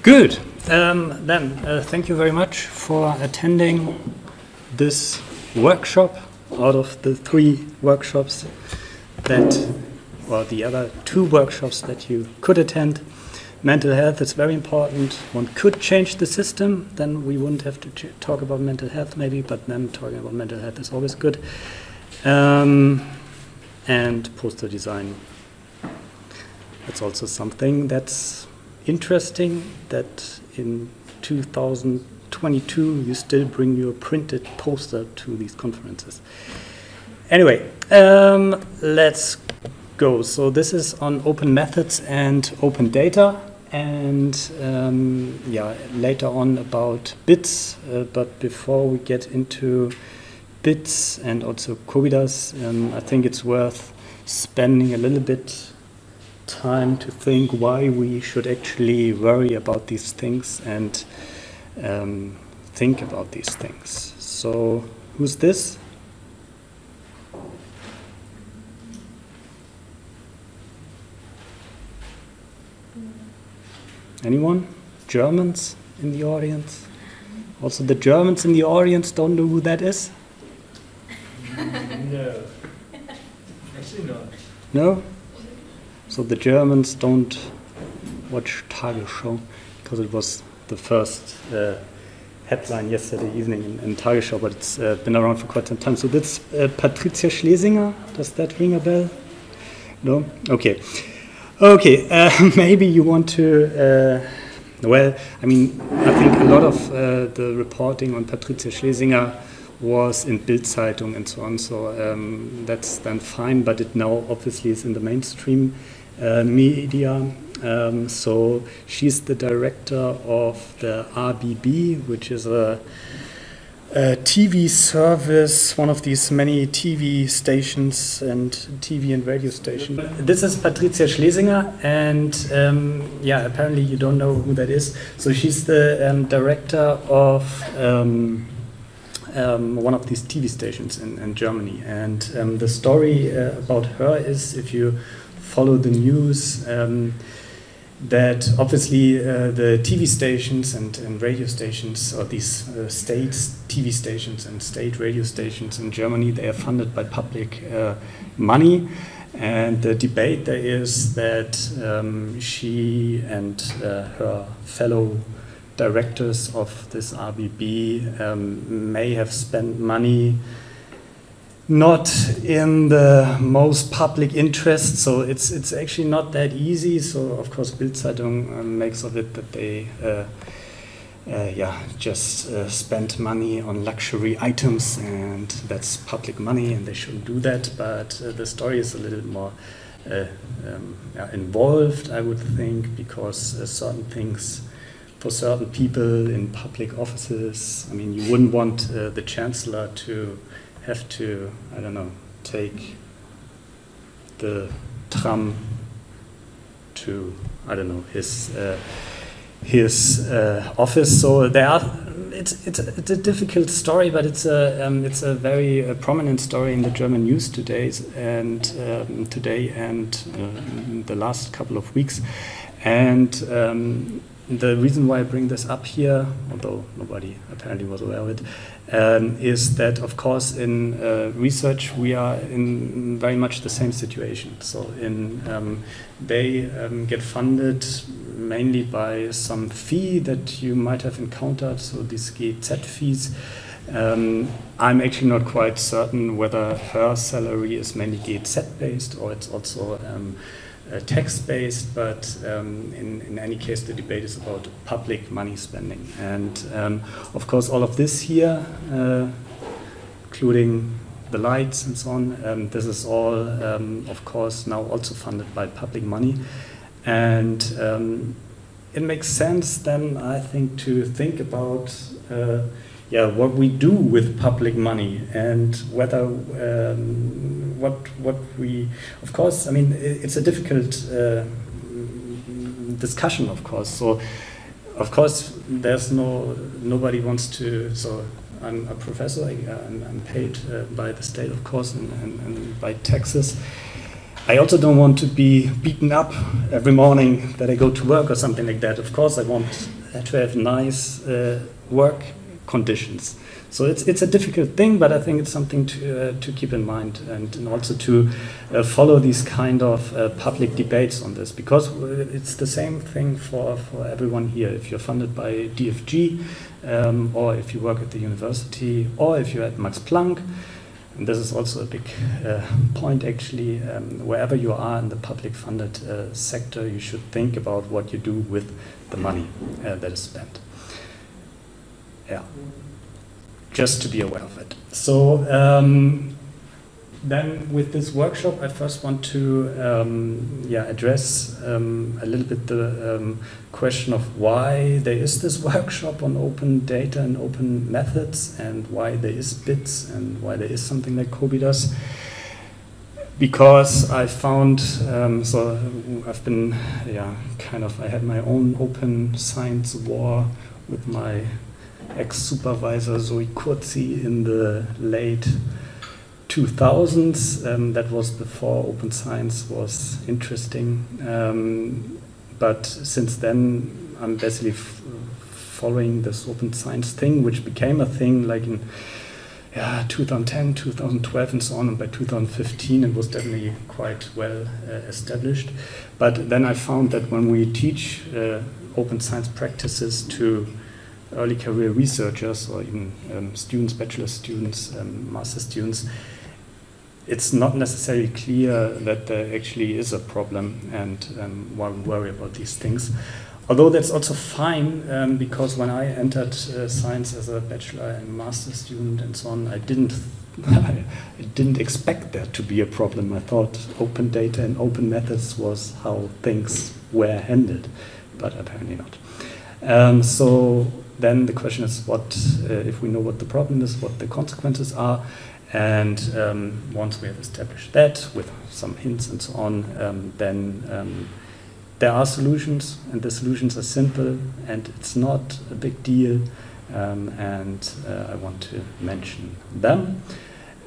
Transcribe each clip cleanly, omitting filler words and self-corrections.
Good. Thank you very much for attending this workshop out of the 3 workshops that, or the other 2 workshops that you could attend. Mental health is very important. One could change the system, then we wouldn't have to talk about mental health maybe, but then talking about mental health is always good. And poster design. That's also something that's interesting, that in 2022 you still bring your printed poster to these conferences. Anyway, let's go. So this is on open methods and open data, and yeah, later on about bits, but before we get into bits and also COBIDAs, I think it's worth spending a little bit time to think why we should actually worry about these things and think about these things. So who's this? Anyone? Germans in the audience? Also the Germans in the audience don't know who that is? No. Actually not. No? So the Germans don't watch Tagesschau, because it was the first headline yesterday evening in Tagesschau, but it's been around for quite some time. So that's Patricia Schlesinger. Does that ring a bell? No? Okay. Okay, maybe you want to, well, I mean, I think a lot of the reporting on Patricia Schlesinger was in Bild-Zeitung and so on, so that's then fine, but it now obviously is in the mainstream media. So she's the director of the RBB, which is a TV service, one of these many TV stations and TV and radio stations. This is Patricia Schlesinger, and yeah, apparently you don't know who that is. So she's the director of one of these TV stations in Germany, and the story about her is, if you follow the news, that obviously the TV stations and radio stations, or these state TV stations and state radio stations in Germany, they are funded by public money, and the debate there is that she and her fellow directors of this RBB may have spent money not in the most public interest, so it's actually not that easy. So of course Bild-Zeitung makes of it that they yeah, just spent money on luxury items, and that's public money and they shouldn't do that, but the story is a little more yeah, involved, I would think, because certain things for certain people in public offices, I mean, you wouldn't want the chancellor to have to, I don't know, take the tram to, I don't know, his office. So there are, it's a difficult story, but it's a very prominent story in the German news today and the last couple of weeks. And the reason why I bring this up here, although nobody apparently was aware of it, is that, of course, in research we are in very much the same situation. So they get funded mainly by some fee that you might have encountered, so these GZ fees. I'm actually not quite certain whether her salary is mainly GZ based or it's also text-based, but in any case the debate is about public money spending. And of course all of this here, including the lights and so on, this is all of course now also funded by public money. And it makes sense then, I think, to think about yeah, what we do with public money, and whether what we, of course, I mean, it's a difficult discussion, of course. So, of course, there's nobody wants to. So, I'm a professor. I'm paid by the state, of course, and by taxes. I also don't want to be beaten up every morning that I go to work or something like that. Of course, I want to have nice work conditions. So it's a difficult thing, but I think it's something to keep in mind, and also to follow these kind of public debates on this, because it's the same thing for everyone here. If you're funded by DFG, or if you work at the university, or if you're at Max Planck, and this is also a big point actually, wherever you are in the public funded sector, you should think about what you do with the money that is spent. Yeah, just to be aware of it. So then with this workshop, I first want to address a little bit the question of why there is this workshop on open data and open methods, and why there is bits, and why there is something like COBE does. Because I found, so I've been, I had my own open science war with my ex-supervisor Zoe Kurzi in the late 2000s. That was before open science was interesting. But since then, I'm basically following this open science thing, which became a thing like in 2010, 2012, and so on. And by 2015, it was definitely quite well established. But then I found that when we teach open science practices to early career researchers, or even students, bachelor students, master students, it's not necessarily clear that there actually is a problem, and why we worry about these things. Although that's also fine, because when I entered science as a bachelor and master student and so on, I didn't expect that to be a problem. I thought open data and open methods was how things were handled, but apparently not. So then the question is, what if we know what the problem is, what the consequences are, and once we have established that with some hints and so on, then there are solutions, and the solutions are simple, and it's not a big deal, and I want to mention them.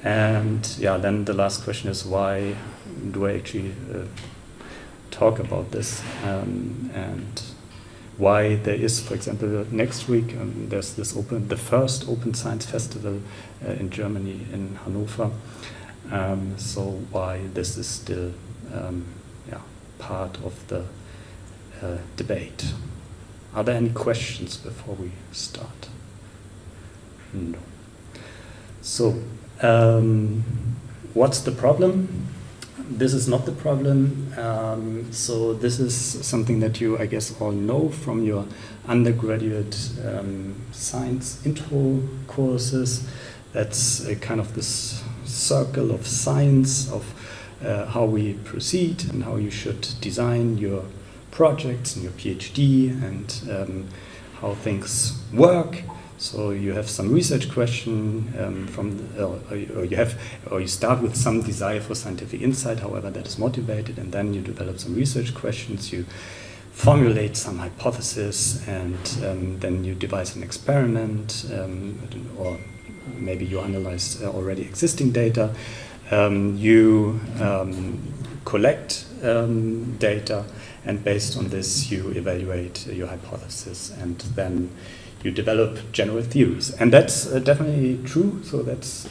And then the last question is, why do I actually talk about this, and why there is, for example, next week there's this the first Open Science Festival in Germany, in Hanover. So why this is still part of the debate. Are there any questions before we start? No. So what's the problem? This is not the problem. So this is something that you, I guess, all know from your undergraduate science intro courses. That's kind of this circle of science, of how we proceed and how you should design your projects and your PhD, and how things work. So you have some research question or you start with some desire for scientific insight, however that is motivated, and then you develop some research questions, you formulate some hypothesis, and then you devise an experiment, or maybe you analyze already existing data. You collect data, and based on this you evaluate your hypothesis, and then you develop general theories. And that's definitely true. So that's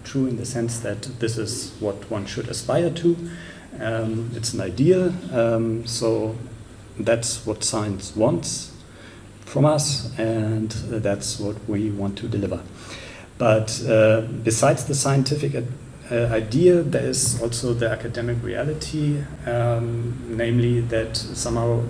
true in the sense that this is what one should aspire to. It's an ideal. So that's what science wants from us, and that's what we want to deliver. But besides the scientific idea, there is also the academic reality, namely that somehow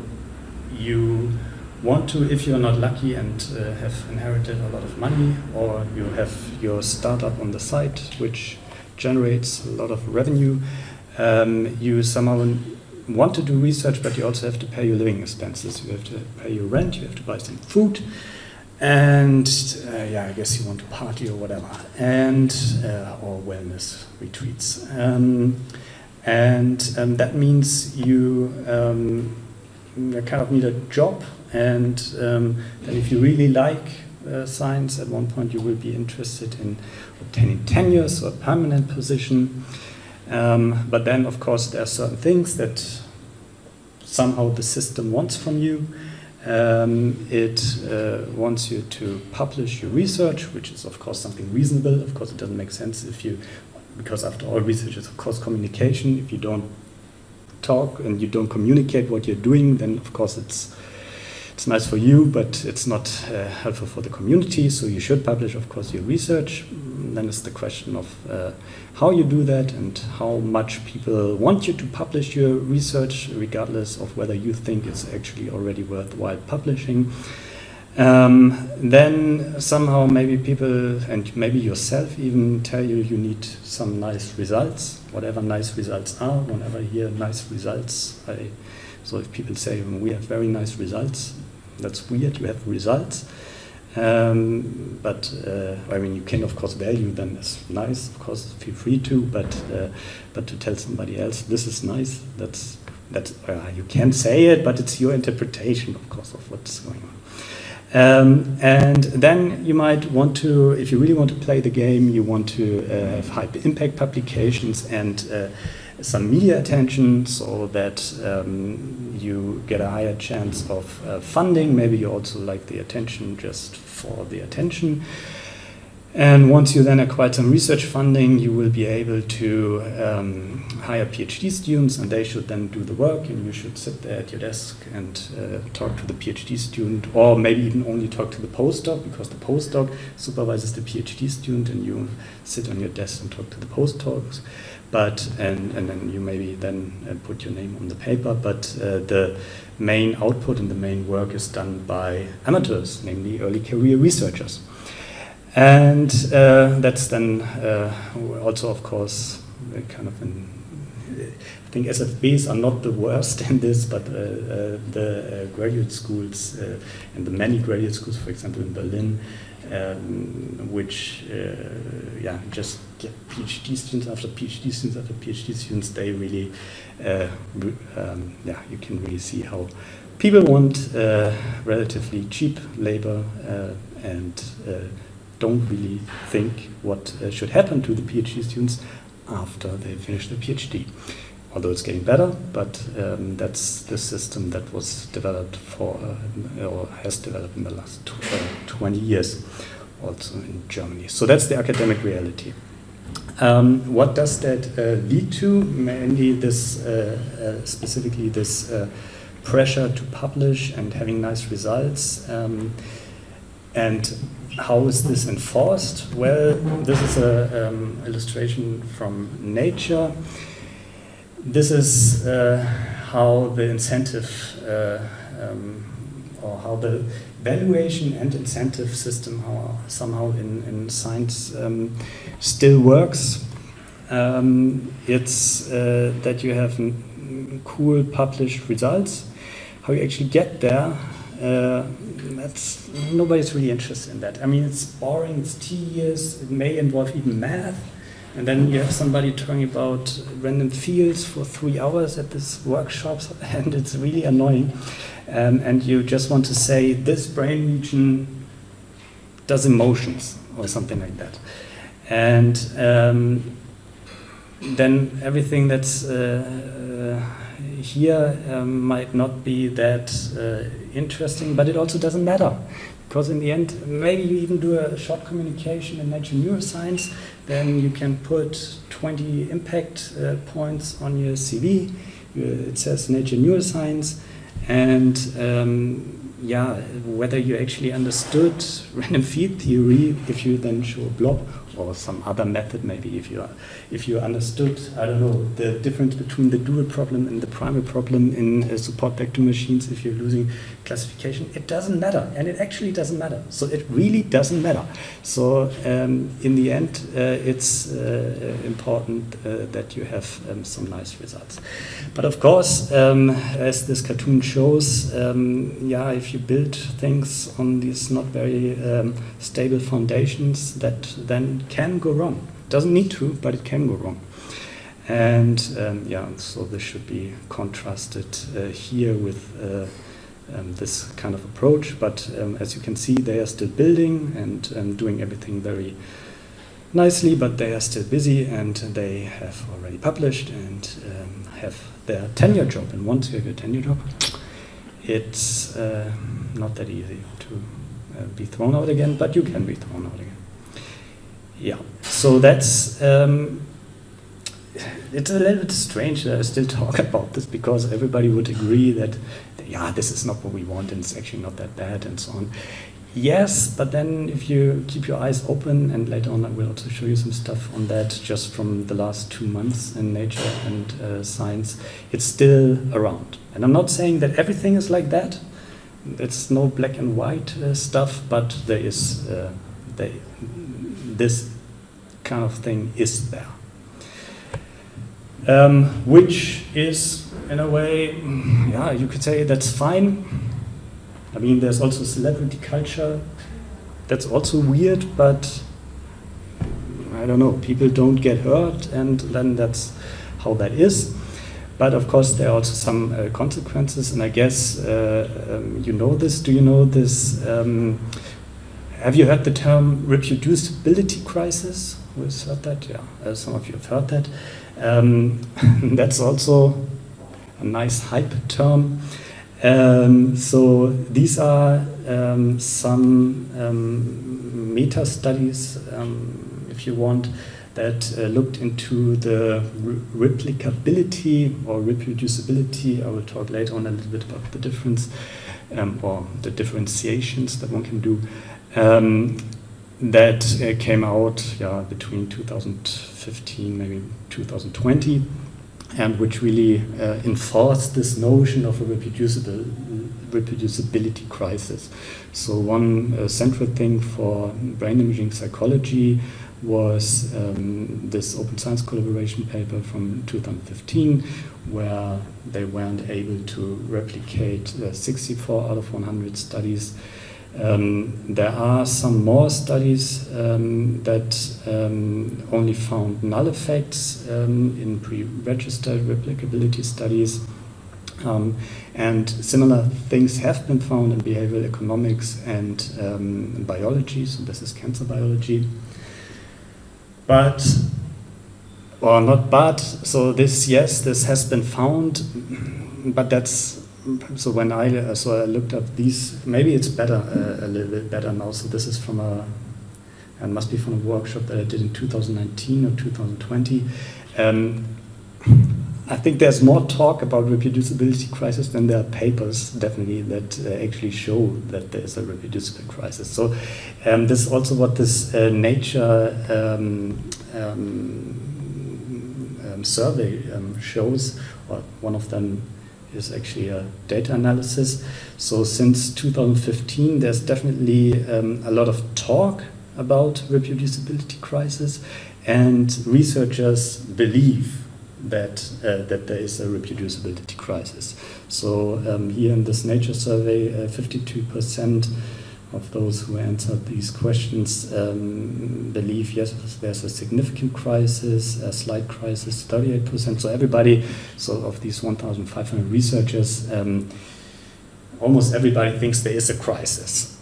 you want to, if you're not lucky and have inherited a lot of money, or you have your startup on the side which generates a lot of revenue, you somehow want to do research, but you also have to pay your living expenses. You have to pay your rent, you have to buy some food, and I guess you want to party or whatever, and or wellness retreats, and that means you kind of need a job, and then if you really like science, at one point you will be interested in obtaining tenure, so a permanent position. But then, of course, there are certain things that somehow the system wants from you. It wants you to publish your research, which is, of course, something reasonable. Of course, it doesn't make sense if you, because after all, research is, of course, communication. If you don't talk and you don't communicate what you're doing, then, of course, it's nice for you, but it's not helpful for the community. So you should publish, of course, your research. Then it's the question of how you do that and how much people want you to publish your research, regardless of whether you think it's actually already worthwhile publishing. Then somehow maybe people, and maybe yourself even, tell you you need some nice results, whatever nice results are. Whenever I hear nice results, so if people say we have very nice results, that's weird, you have results. But I mean, you can of course value them as nice, of course, feel free to, but to tell somebody else this is nice, that's you can say it, but it's your interpretation, of course, of what's going on. And then you might want to, if you really want to play the game, you want to have high impact publications and some media attention, so that you get a higher chance of funding. Maybe you also like the attention just for the attention. And once you then acquire some research funding, you will be able to hire PhD students, and they should then do the work, and you should sit there at your desk and talk to the PhD student, or maybe even only talk to the postdoc, because the postdoc supervises the PhD student, and you sit on your desk and talk to the postdocs. But and then you maybe then put your name on the paper, but the main output and the main work is done by amateurs, namely early career researchers. And that's then also, of course, kind of I think SFBs are not the worst in this, but the graduate schools and the many graduate schools, for example, in Berlin, which just get PhD students after PhD students after PhD students, they really, you can really see how people want relatively cheap labor and don't really think what should happen to the PhD students after they finish the PhD. Although it's getting better, but that's the system that was developed for, or has developed in the last 20 years, also in Germany. So that's the academic reality. What does that lead to? Mainly this, specifically this pressure to publish and having nice results. And how is this enforced? Well, this is an illustration from Nature. This is how the incentive, or how the valuation and incentive system somehow in science still works. It's that you have cool published results. How you actually get there, nobody's really interested in that. I mean, it's boring, it's tedious, it may involve even math, and then you have somebody talking about random fields for 3 hours at this workshops, and it's really annoying. And you just want to say, this brain region does emotions, or something like that. And then everything that's here might not be that interesting, but it also doesn't matter, because in the end, maybe you even do a short communication in Nature Neuroscience, then you can put 20 impact points on your CV. It says Nature Neuroscience, and whether you actually understood random field theory, if you then show a blob, or some other method, maybe if you understood, I don't know, the difference between the dual problem and the primal problem in support vector machines, if you're losing classification, it doesn't matter, and it actually doesn't matter. So it really doesn't matter. So in the end, it's important that you have some nice results. But of course, as this cartoon shows, if you build things on these not very stable foundations, that then can go wrong. Doesn't need to, but it can go wrong. And so this should be contrasted here with this kind of approach. But as you can see, they are still building and doing everything very nicely, but they are still busy, and they have already published and have their tenure job. And once you have your tenure job, it's not that easy to be thrown out again, but you can be thrown out again. Yeah, so that's, it's a little bit strange that I still talk about this, because everybody would agree that, yeah, this is not what we want and it's actually not that bad and so on. Yes, but then if you keep your eyes open, and later on I will also show you some stuff on that just from the last 2 months in Nature and Science, it's still around. And I'm not saying that everything is like that. It's no black and white stuff, but there is, this kind of thing is there. Which is, in a way, yeah, you could say that's fine. I mean, there's also celebrity culture. That's also weird, but I don't know, people don't get hurt, and then that's how that is. But of course, there are also some consequences, and I guess you know this. Do you know this? Have you heard the term reproducibility crisis? Who has heard that? Yeah, some of you have heard that. That's also a nice hype term. So these are some meta-studies, if you want, that looked into the replicability or reproducibility. I will talk later on a little bit about the difference or the differentiations that one can do. That came out between 2015, maybe 2020. And which really enforced this notion of a reproducibility crisis. So one central thing for brain imaging psychology was this open science collaboration paper from 2015, where they weren't able to replicate 64 out of 100 studies. There are some more studies that only found null effects in pre-registered replicability studies. And similar things have been found in behavioral economics and biology, so this is cancer biology. But, or not but, so this, yes, this has been found, but that's, so when I looked up these, maybe it's better, a little bit better now. So this is from it must be from a workshop that I did in 2019 or 2020. I think there's more talk about reproducibility crisis than there are papers, definitely, that actually show that there is a reproducible crisis. So this is also what this Nature survey shows, or one of them is actually a data analysis. So since 2015, there's definitely a lot of talk about reproducibility crisis, and researchers believe that that there is a reproducibility crisis. So here in this Nature survey, 52% of those who answered these questions believe, yes, there's a significant crisis, a slight crisis, 38%. So everybody, so of these 1,500 researchers, almost everybody thinks there is a crisis.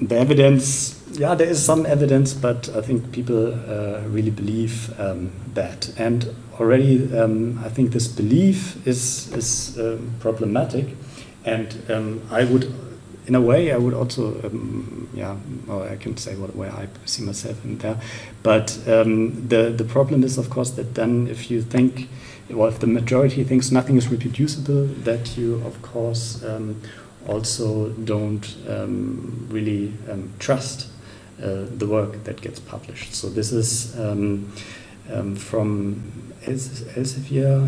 The evidence, yeah, there is some evidence, but I think people really believe that. And already, I think this belief is problematic. And I would, in a way, I would also, or I can say what way I see myself in there. But the problem is, of course, that then if you think, well, if the majority thinks nothing is reproducible, that you, of course, also don't really trust the work that gets published. So this is from Elsevier,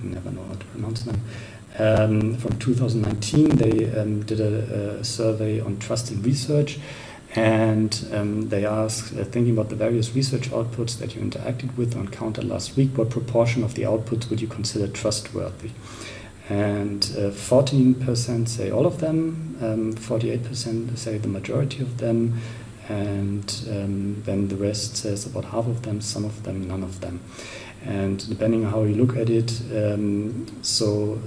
never know how to pronounce them. From 2019, they did a survey on trust in research, and they asked, thinking about the various research outputs that you interacted with or encountered last week, what proportion of the outputs would you consider trustworthy? And 14% say all of them, 48% say the majority of them, and then the rest says about half of them, some of them, none of them. And depending on how you look at it, so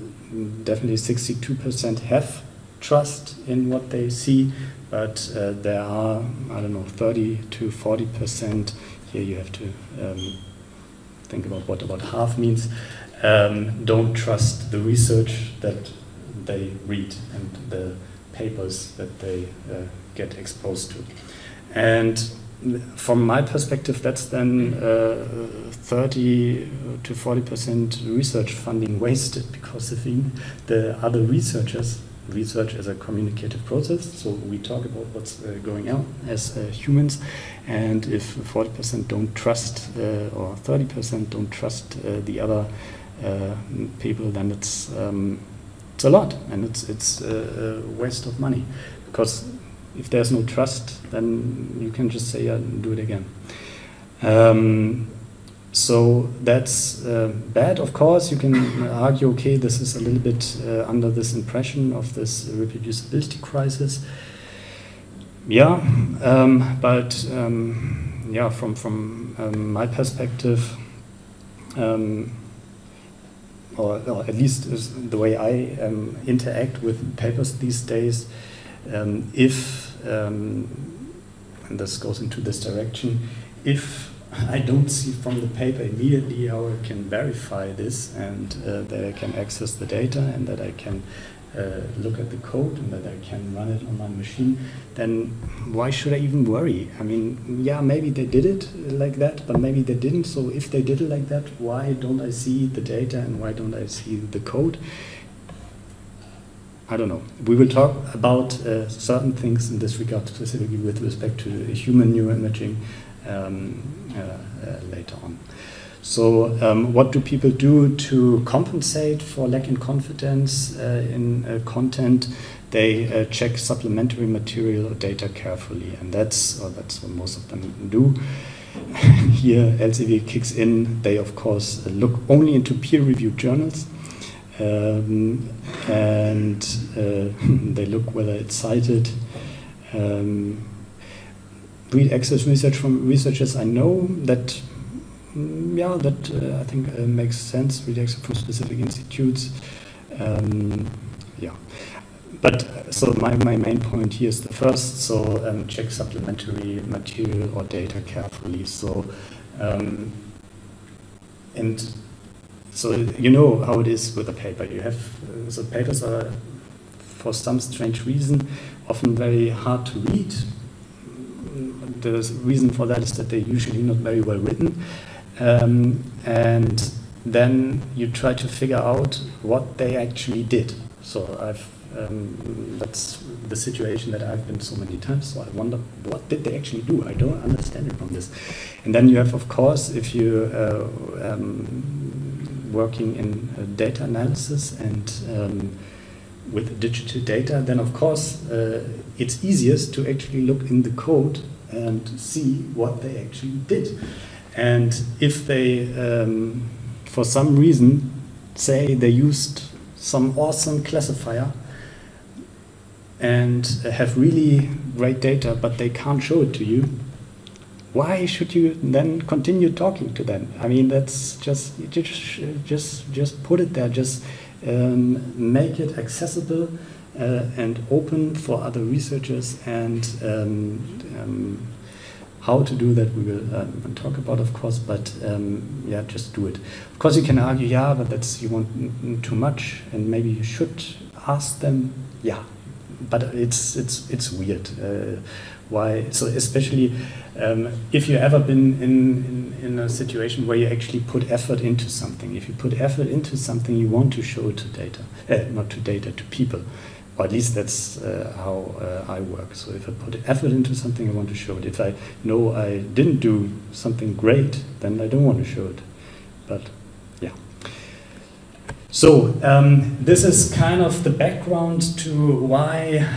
definitely 62% have trust in what they see, but there are, I don't know, 30 to 40%. Here you have to think about what about half means. Don't trust the research that they read and the papers that they get exposed to. And from my perspective, that's then 30 to 40% research funding wasted, because if the other researchers, research as a communicative process, so we talk about what's going on as humans, and if 40% don't trust or 30% don't trust the other people, then it's a lot, and it's a waste of money, because if there's no trust, then you can just say, yeah, do it again. So that's bad. Of course, you can argue, okay, this is a little bit under this impression of this reproducibility crisis. Yeah, but yeah, from my perspective, or at least is the way I interact with papers these days, if, and this goes into this direction, if I don't see from the paper immediately how I can verify this, and that I can access the data, and that I can look at the code, and that I can run it on my machine, then why should I even worry? I mean, yeah, maybe they did it like that, but maybe they didn't. So if they did it like that, why don't I see the data, and why don't I see the code? I don't know. We will talk about certain things in this regard, specifically with respect to human neuroimaging later on. So what do people do to compensate for lack in confidence in content? They check supplementary material or data carefully, and that's what most of them do. Here Elsevier kicks in. They of course look only into peer-reviewed journals, and they look whether it's cited. Read access research from researchers I know that, yeah, that I think makes sense. Read access from specific institutes, yeah. But so my main point here is the first. So check supplementary material or data carefully. So and so you know how it is with a paper. You have so papers are, for some strange reason, often very hard to read. The reason for that is that they're usually not very well written, and then you try to figure out what they actually did. So that's the situation that I've been so many times. So I wonder, what did they actually do? I don't understand it from this. And then you have, of course, if you working in data analysis and with digital data, then of course it's easiest to actually look in the code and see what they actually did. And if they, for some reason, say they used some awesome classifier and have really great data, but they can't show it to you, why should you then continue talking to them? I mean, that's just put it there, just make it accessible and open for other researchers, and how to do that we will talk about, of course, but yeah, just do it. Of course, you can argue, yeah, but that's, you want too much, and maybe you should ask them, yeah, but it's weird. Why? So especially if you've ever been in a situation where you actually put effort into something. If you put effort into something, you want to show it to data, not to data, to people. Or at least that's how I work. So if I put effort into something, I want to show it. If I know I didn't do something great, then I don't want to show it. But yeah. So this is kind of the background to why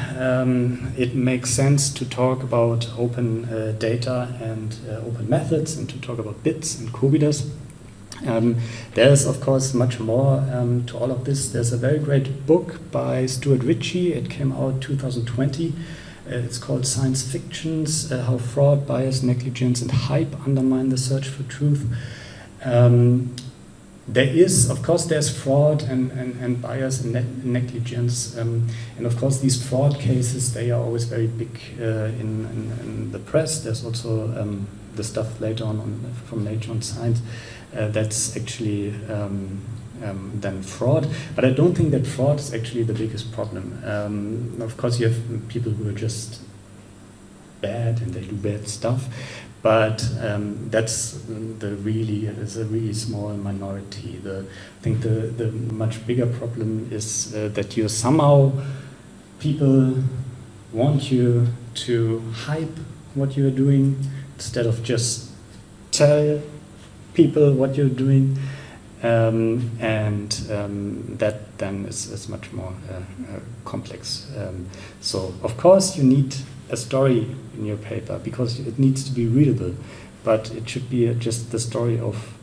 it makes sense to talk about open data and open methods, and to talk about bits and COBIDAs. There's, of course, much more to all of this. There's a very great book by Stuart Ritchie. It came out 2020. It's called Science Fictions, How Fraud, Bias, Negligence, and Hype Undermine the Search for Truth. there is, of course, there's fraud and bias and negligence, and of course these fraud cases, they are always very big in the press. There's also the stuff later on from Nature and Science that's actually then fraud. But I don't think that fraud is actually the biggest problem. Of course, you have people who are just bad and they do bad stuff. But that's is a really small minority. I think the much bigger problem is that you somehow, people want you to hype what you're doing instead of just tell people what you're doing, and that then is much more complex. So of course you need a story in your paper because it needs to be readable, but it should be just the story of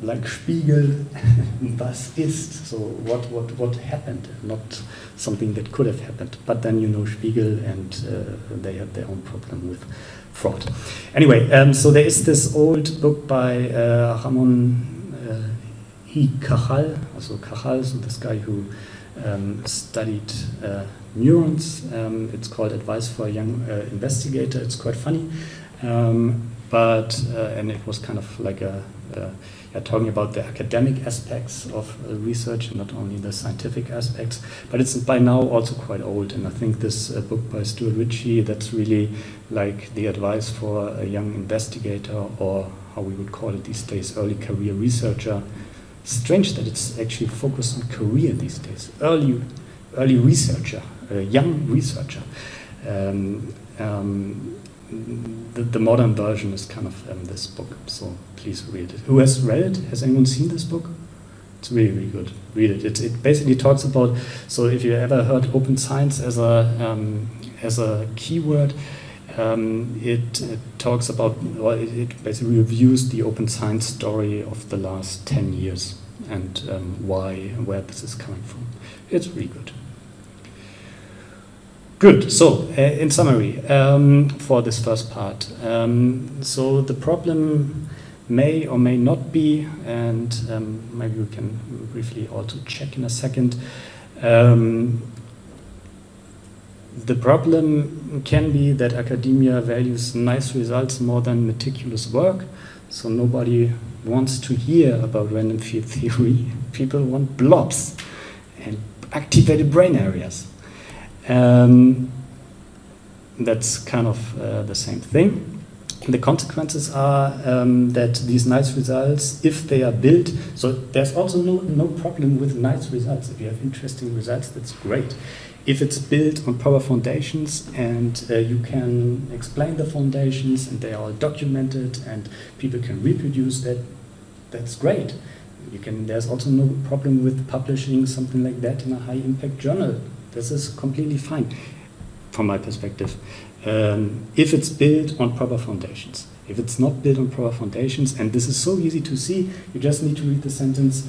like Spiegel, was ist, so what happened, not something that could have happened. But then you know Spiegel, and they have their own problem with fraud. Anyway, so there is this old book by Ramon I. Cajal, also Cajal, so this guy who studied neurons. It's called Advice for a Young Investigator. It's quite funny, and it was kind of like talking about the academic aspects of research, not only the scientific aspects. But it's by now also quite old, and I think this book by Stuart Ritchie, that's really like the advice for a young investigator, or how we would call it these days, early career researcher. Strange that it's actually focused on career these days, early researcher, young researcher. The modern version is kind of this book, so please read it. Who has read it? Has anyone seen this book? It's really, really good. Read it. It basically talks about, so if you ever heard open science as a keyword, it talks about, well, it basically reviews the open science story of the last 10 years and where this is coming from. It's really good. Good. So, in summary, for this first part, so the problem may or may not be, and maybe we can briefly also check in a second. The problem can be that academia values nice results more than meticulous work. So nobody wants to hear about random field theory. People want blobs and activated brain areas. That's kind of the same thing. The consequences are that these nice results, if they are built, so there's also no problem with nice results. If you have interesting results, that's great. If it's built on proper foundations and you can explain the foundations and they are all documented and people can reproduce that, that's great. There's also no problem with publishing something like that in a high impact journal. This is completely fine from my perspective. If it's built on proper foundations. If it's not built on proper foundations, and this is so easy to see, you just need to read the sentence.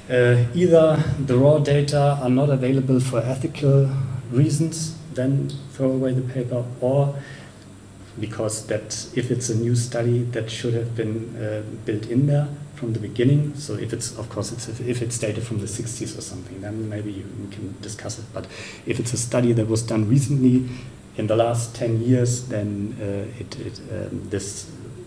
Either the raw data are not available for ethical reasons, then throw away the paper, or because that if it's a new study that should have been built in there from the beginning. So if it's, of course, if it's data from the 60s or something, then maybe we can discuss it. But if it's a study that was done recently in the last 10 years, then this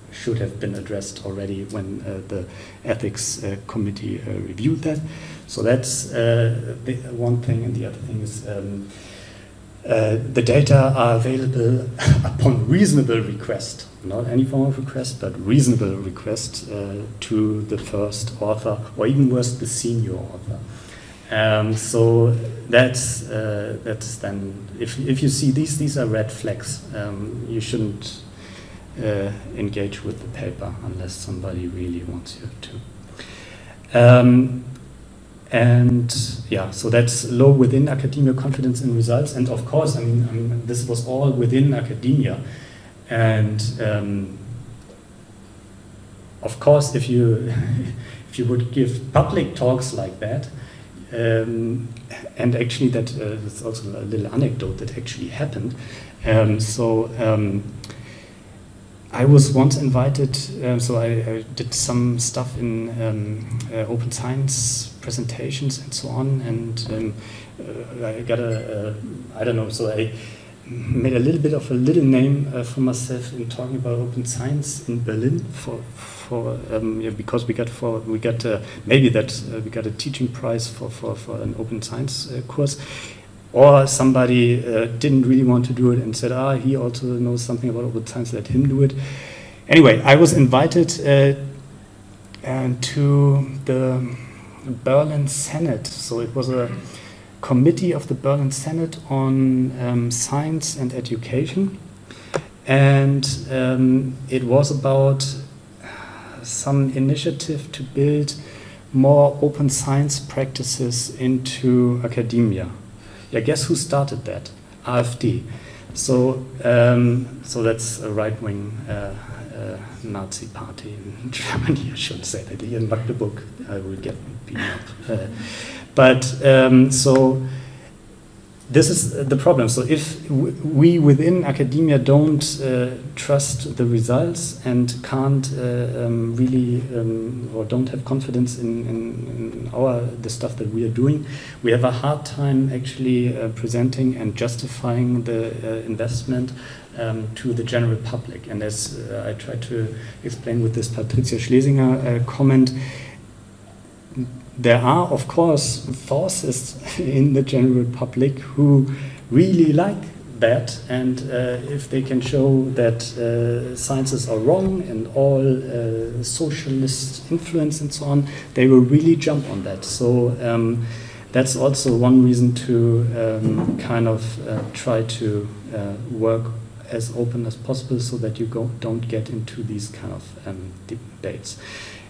should have been addressed already when the ethics committee reviewed that. So that's the one thing, and the other thing is the data are available upon reasonable request, not any form of request, but reasonable request to the first author, or even worse, the senior author. So that's then, if you see these are red flags, you shouldn't engage with the paper unless somebody really wants you to. And yeah, so that's low within academia confidence in results. And of course, I mean this was all within academia. And of course, if you would give public talks like that, and actually that's also a little anecdote that actually happened. I was once invited, so I did some stuff in open science presentations and so on, and I got I don't know, so I made a little bit of a little name for myself in talking about open science in Berlin because we got a teaching prize for an open science course. Or somebody didn't really want to do it and said, he also knows something about open science, let him do it. Anyway, I was invited to the Berlin Senate. So it was a committee of the Berlin Senate on science and education. And it was about some initiative to build more open science practices into academia. Yeah, guess who started that? AfD. So, so that's a right-wing Nazi party in Germany. I shouldn't say that. Here in Magdeburg, I will get beaten up. But so this is the problem. So if we within academia don't trust the results and can't really or don't have confidence in the stuff that we are doing, we have a hard time actually presenting and justifying the investment to the general public. And as I tried to explain with this Patricia Schlesinger comment, there are, of course, forces in the general public who really like that, and if they can show that sciences are wrong and all socialist influence and so on, they will really jump on that. So that's also one reason to kind of try to work as open as possible so that you don't get into these kind of debates.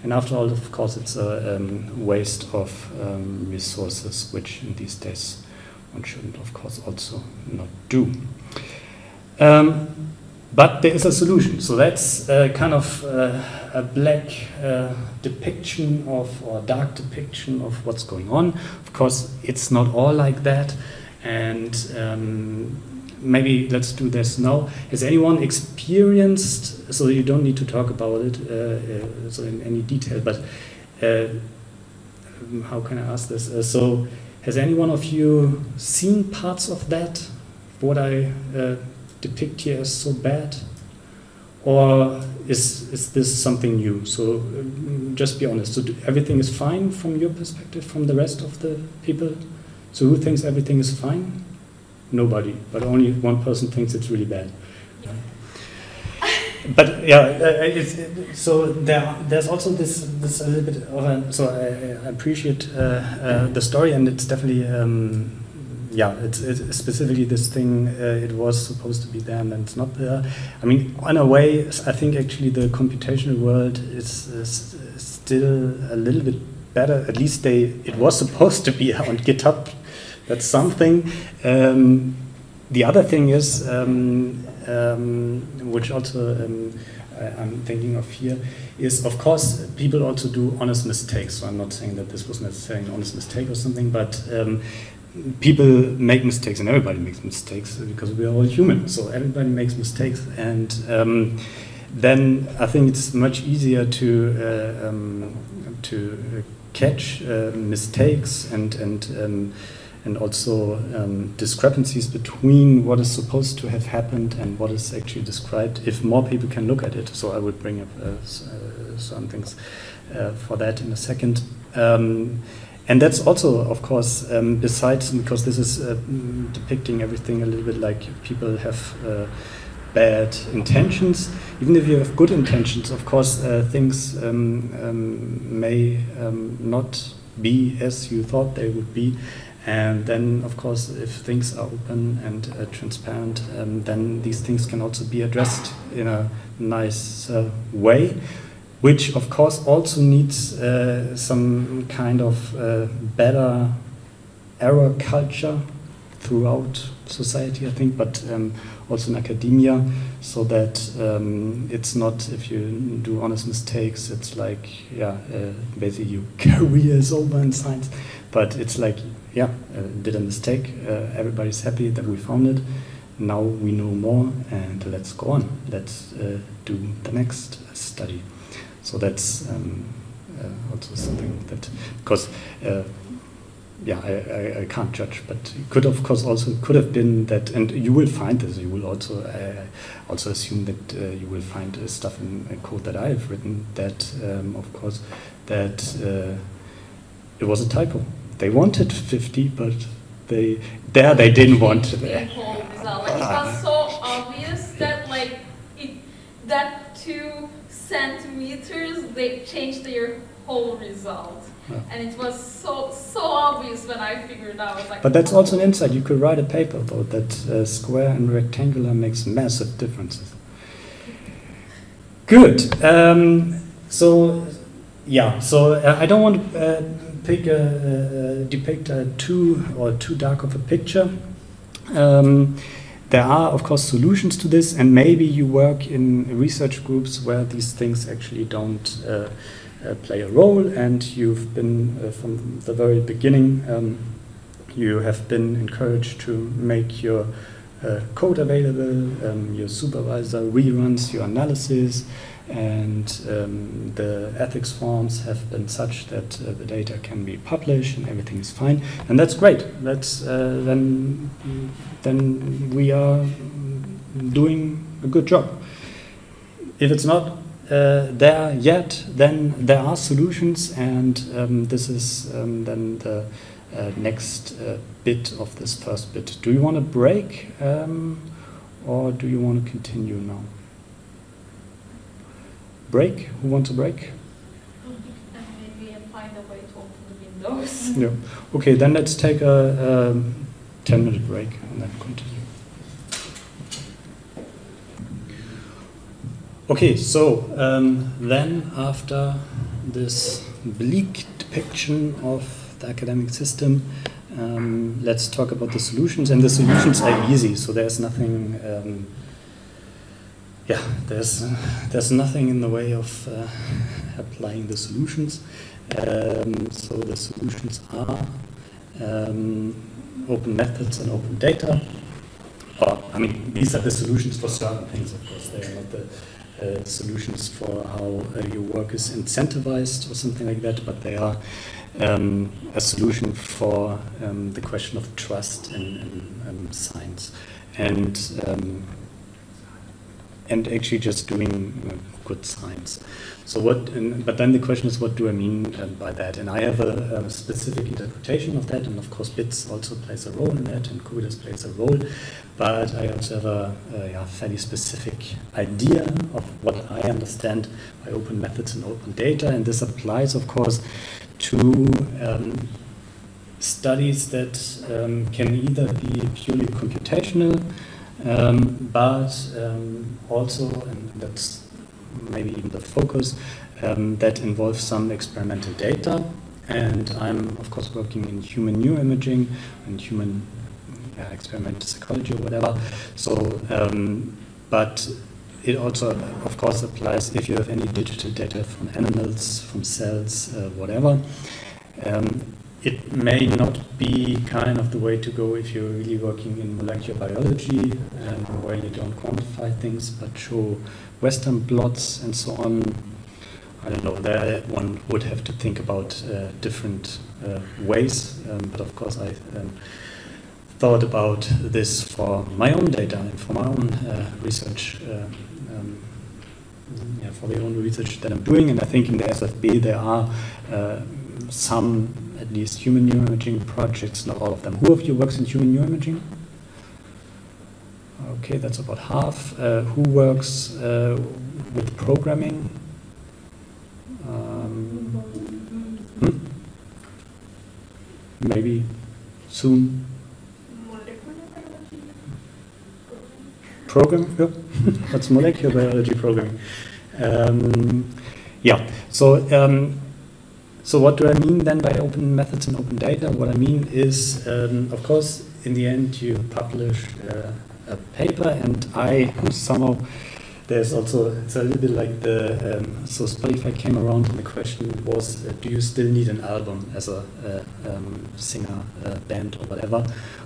And after all, of course, it's a waste of resources, which in these days one shouldn't, of course, also not do. But there is a solution. So that's kind of a black depiction of, or dark depiction of what's going on. Of course, it's not all like that. And maybe let's do this now. Has anyone experienced, so you don't need to talk about it so in any detail, but how can I ask this? So has any one of you seen parts of that, what I depict here as so bad? Or is this something new? So just be honest. So everything is fine from your perspective, from the rest of the people? So who thinks everything is fine? Nobody, but only one person thinks it's really bad. Yeah. But yeah, so there's also this a little bit of a, so I appreciate the story, and it's definitely yeah, it's specifically this thing. It was supposed to be there and then it's not there. I mean, in a way, I think actually the computational world is still a little bit better. At least it was supposed to be on GitHub. That's something. The other thing is, which also I'm thinking of here, is of course people also do honest mistakes. So I'm not saying that this was necessarily an honest mistake or something, but people make mistakes, and everybody makes mistakes because we are all human. So everybody makes mistakes, and then I think it's much easier to catch mistakes and also discrepancies between what is supposed to have happened and what is actually described, if more people can look at it. So I would bring up some things for that in a second. And that's also, of course, besides, because this is depicting everything a little bit like people have bad intentions. Even if you have good intentions, of course, things may not be as you thought they would be. And then, of course, if things are open and transparent, then these things can also be addressed in a nice way, which, of course, also needs some kind of better error culture throughout society, I think, but also in academia, so that it's not, if you do honest mistakes, it's like, yeah, basically your career is over in science, but it's like, yeah, did a mistake, everybody's happy that we found it, now we know more, and let's go on. Let's do the next study. So that's also something that, because yeah, I can't judge, but it could of course also could have been that, and you will find this. You will also also assume that you will find stuff in code that I have written that, of course, that it was a typo. They wanted 50, but they didn't want it. The whole result. Like, it was so obvious that like that 2 centimeters they changed their whole result. Yeah. And it was so obvious when I figured out. I was like, but that's also an insight. You could write a paper about that square and rectangular makes massive differences. Good. So yeah. So I don't want to depict too dark of a picture. There are, of course, solutions to this, and maybe you work in research groups where these things actually don't play a role, and you've been, from the very beginning, you have been encouraged to make your code available, your supervisor reruns your analysis, and the ethics forms have been such that the data can be published and everything is fine, and that's great. That's then we are doing a good job. If it's not there yet, then there are solutions, and this is then the next bit of this first bit. Do you want to break, or do you want to continue now? Break? Who wants a break? and maybe find a way to open the windows. Yeah. Okay, then let's take a 10-minute break and then continue. Okay, so then after this bleak depiction of the academic system, let's talk about the solutions. And the solutions are easy, so there's nothing. Yeah, there's nothing in the way of applying the solutions. So the solutions are open methods and open data. Or, I mean, these are the solutions for certain things, of course. They are not the solutions for how your work is incentivized or something like that, but they are a solution for the question of trust in science. And actually just doing good science. So but then the question is, what do I mean by that? And I have a specific interpretation of that, and of course bits also plays a role in that, and Kubernetes plays a role, but I also have a fairly specific idea of what I understand by open methods and open data, and this applies, of course, to studies that can either be purely computational, but also, and that's maybe even the focus, that involves some experimental data. And I'm, of course, working in human neuroimaging and human experimental psychology or whatever. So, but it also, of course, applies if you have any digital data from animals, from cells, whatever. It may not be kind of the way to go if you're really working in molecular biology, where you don't quantify things but show Western blots and so on. I don't know, there one would have to think about different ways, but of course I thought about this for my own data and for my own research, for the own research that I'm doing, and I think in the SFB there are some, at least, human neuroimaging projects, not all of them. Who of you works in human neuroimaging? Okay, that's about half. Who works with programming? Maybe soon. Programming? Yeah. That's molecular biology programming. Yeah, so what do I mean then by open methods and open data? What I mean is, of course, in the end you publish a paper, and I somehow there's also, it's a little bit like the, so Spotify came around and the question was, do you still need an album as a singer, band or whatever,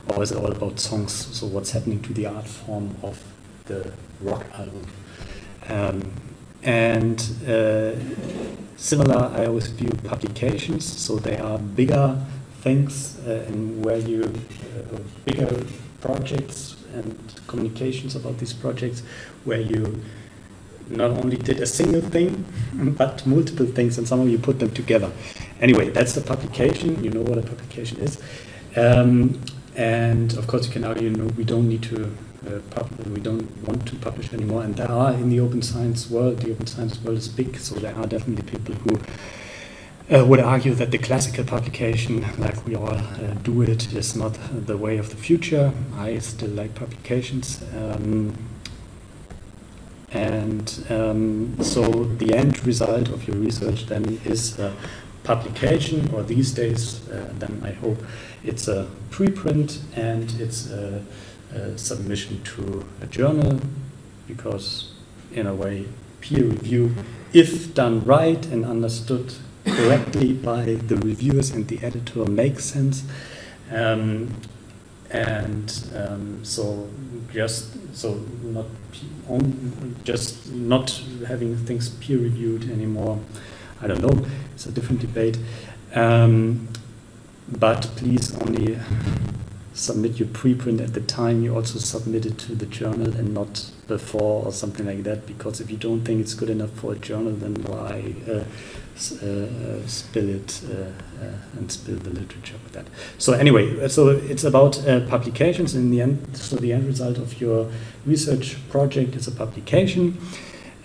or is it all about songs? So what's happening to the art form of the rock album? Similar, I always view publications, so they are bigger things and where you, bigger projects and communications about these projects, where you not only did a single thing, but multiple things, and somehow you put them together. Anyway, that's the publication. You know what a publication is. And of course, you can argue, we don't need to we don't want to publish anymore. And there are in the open science world, the open science world is big, so there are definitely people who would argue that the classical publication, like we all do it, is not the way of the future. I still like publications. So the end result of your research then is a publication, or these days, then I hope it's a preprint and it's a submission to a journal, because in a way peer review, if done right and understood correctly by the reviewers and the editor, makes sense. So not having things peer reviewed anymore. I don't know, it's a different debate. But please only submit your preprint at the time you also submit it to the journal, and not before or something like that, because if you don't think it's good enough for a journal, then why spill it and spill the literature with that. So anyway, so it's about publications in the end. So the end result of your research project is a publication,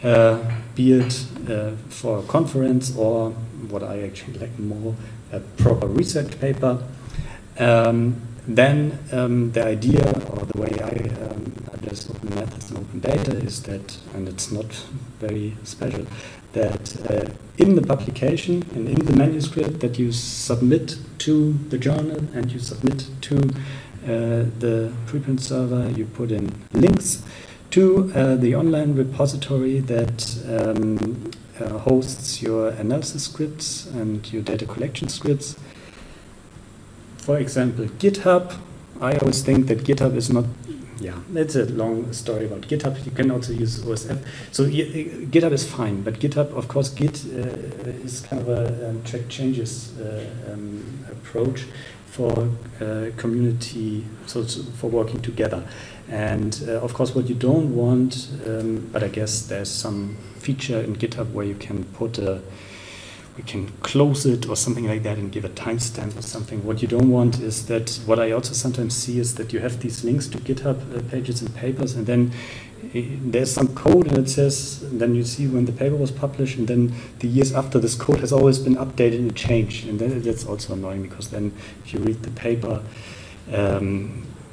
be it for a conference or what I actually like more, a proper research paper. Then the idea, or the way I address open methods and open data, is that, and it's not very special, that in the publication and in the manuscript that you submit to the journal and you submit to the preprint server, you put in links to the online repository that hosts your analysis scripts and your data collection scripts. For example, GitHub. I always think that GitHub is not, it's a long story about GitHub. You can also use OSF. So GitHub is fine, but GitHub, of course, Git is kind of a track changes approach for community, so for working together. And of course, what you don't want, but I guess there's some feature in GitHub where you can put we can close it or something like that and give a timestamp or something. What you don't want is that, what I also sometimes see is that you have these links to GitHub pages and papers, and then there's some code and it says, and then you see when the paper was published, and then the years after, this code has always been updated and changed. And then that's also annoying, because then if you read the paper,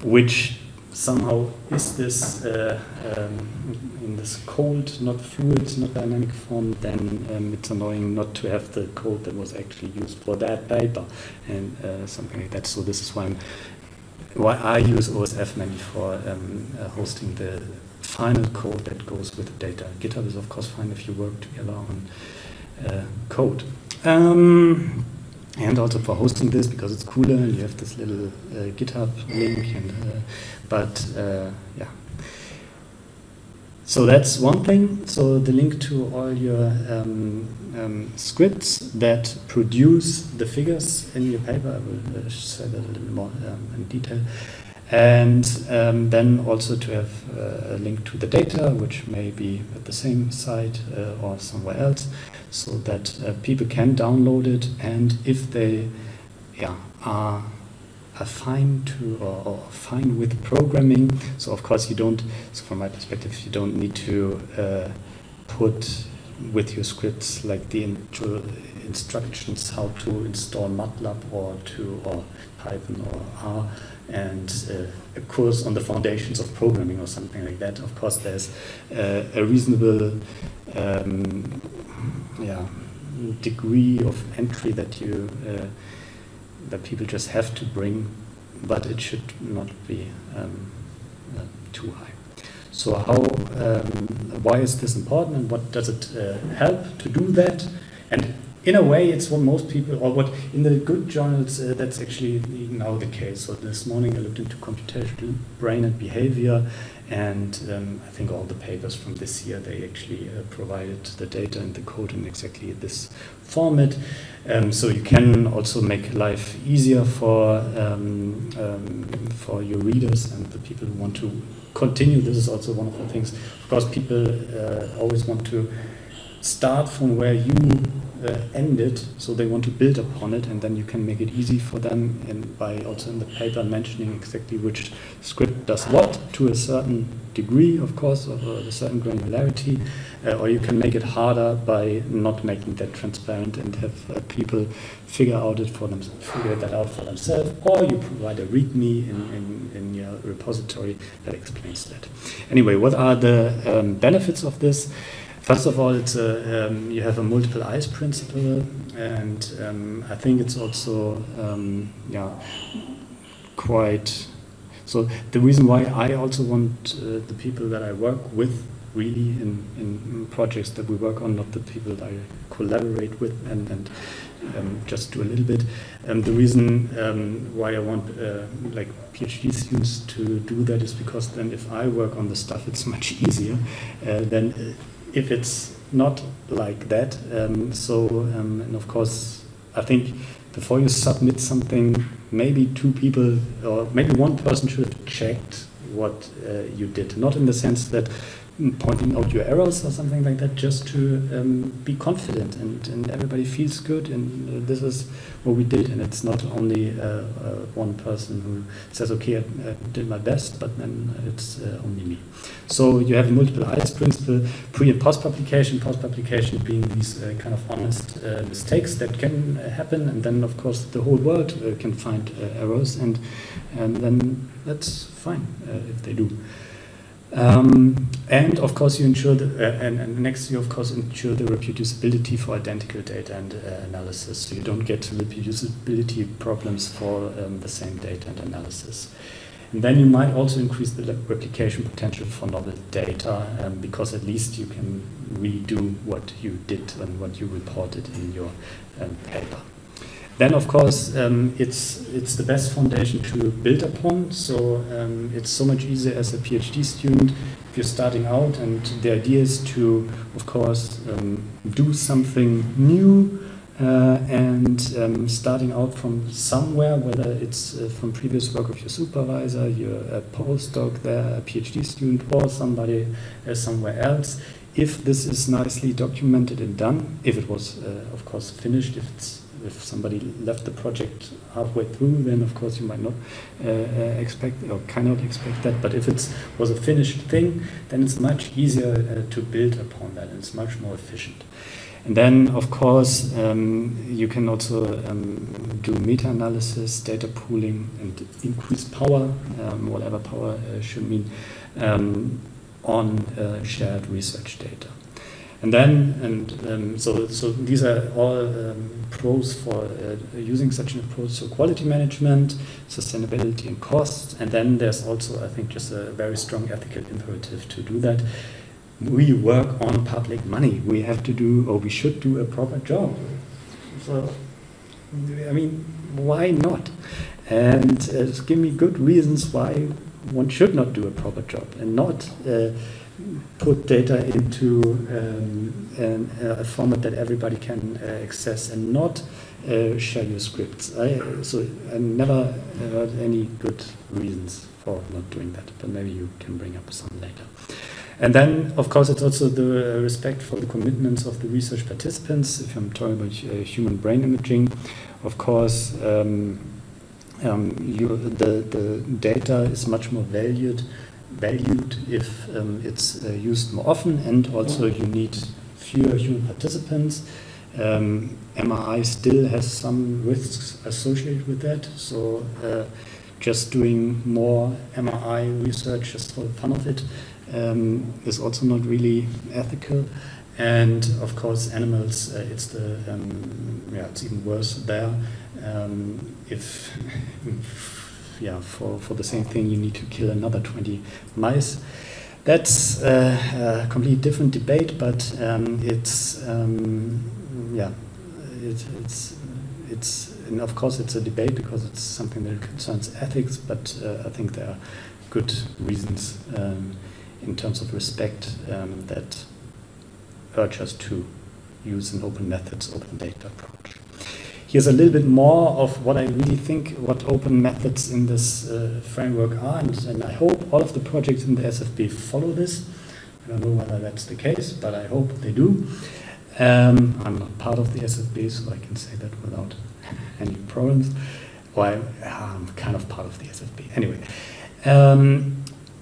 which somehow is this in this cold, not fluid, not dynamic form, then it's annoying not to have the code that was actually used for that paper and something like that. So this is why I use OSF mainly for hosting the final code that goes with the data. GitHub is of course fine if you work together on code. And also for hosting this, because it's cooler and you have this little GitHub link. And so that's one thing. So the link to all your scripts that produce the figures in your paper, I will say that a little more in detail. And then also to have a link to the data, which may be at the same site or somewhere else, so that people can download it. And if they are fine to or fine with programming, so of course you don't, so from my perspective, you don't need to put with your scripts like the instructions how to install MATLAB or Python or R, and a course on the foundations of programming or something like that. Of course, there's a reasonable degree of entry that that people just have to bring, but it should not be too high. So why is this important, and what does it help to do that? And in a way, it's what most people, or what in the good journals, that's actually now the case. So this morning I looked into computational brain and behavior, and I think all the papers from this year, they actually provided the data and the code in exactly this format. So you can also make life easier for your readers and the people who want to continue. This is also one of the things. Of course, people always want to start from where you ended, so they want to build upon it, and then you can make it easy for them, and by also in the paper mentioning exactly which script does what to a certain degree, of course, of a certain granularity, or you can make it harder by not making that transparent and have people figure that out for themselves, or you provide a README in your repository that explains that. Anyway, what are the benefits of this? First of all, it's you have a multiple eyes principle, and I think it's also quite. So the reason why I also want the people that I work with really in projects that we work on, not the people that I collaborate with and just do a little bit. The reason why I want like PhD students to do that is because then if I work on the stuff, it's much easier than if it's not like that. And of course, I think before you submit something, maybe two people or maybe one person should have checked what you did. Not in the sense that pointing out your errors or something like that, just to be confident and everybody feels good, and this is what we did, and it's not only one person who says, okay, I did my best, but then it's only me. So you have a multiple eyes principle, pre and post publication being these kind of honest mistakes that can happen, and then of course the whole world can find errors, and then that's fine if they do. And of course you ensure and next you of course ensure the reproducibility for identical data and analysis, so you don't get reproducibility problems for the same data and analysis. And then you might also increase the replication potential for novel data, because at least you can redo what you did and what you reported in your paper. Then, of course, it's the best foundation to build upon. So it's so much easier as a PhD student if you're starting out, and the idea is to, of course, do something new and starting out from somewhere, whether it's from previous work of your supervisor, you're a postdoc there, a PhD student, or somebody somewhere else. If this is nicely documented and done, if it was, of course, finished, if somebody left the project halfway through, then of course you might not expect or cannot expect that. But if it was a finished thing, then it's much easier to build upon that, and it's much more efficient. And then, of course, you can also do meta-analysis, data pooling, and increase power, whatever power should mean, on shared research data. And then, so these are all pros for using such an approach. So quality management, sustainability, and cost. And then there's also, I think, just a very strong ethical imperative to do that. We work on public money. We have to do, or we should do, a proper job. So, I mean, why not? And give me good reasons why one should not do a proper job and not put data into a format that everybody can access, and not share your scripts. So I never heard any good reasons for not doing that, but maybe you can bring up some later. And then, of course, it's also the respect for the commitments of the research participants. If I'm talking about human brain imaging, of course, the data is much more valued if it's used more often, and also you need fewer human participants. MRI still has some risks associated with that, so just doing more MRI research just for the fun of it is also not really ethical. And of course, animals, it's even worse there. For the same thing, you need to kill another 20 mice. That's a completely different debate, but it's and of course it's a debate because it's something that concerns ethics. But I think there are good reasons in terms of respect that urge us to use an open methods, open data approach. Here's a little bit more of what I really think what open methods in this framework are, and I hope all of the projects in the SFB follow this. I don't know whether that's the case, but I hope they do. I'm not part of the SFB, so I can say that without any problems. Or I'm kind of part of the SFB. Anyway,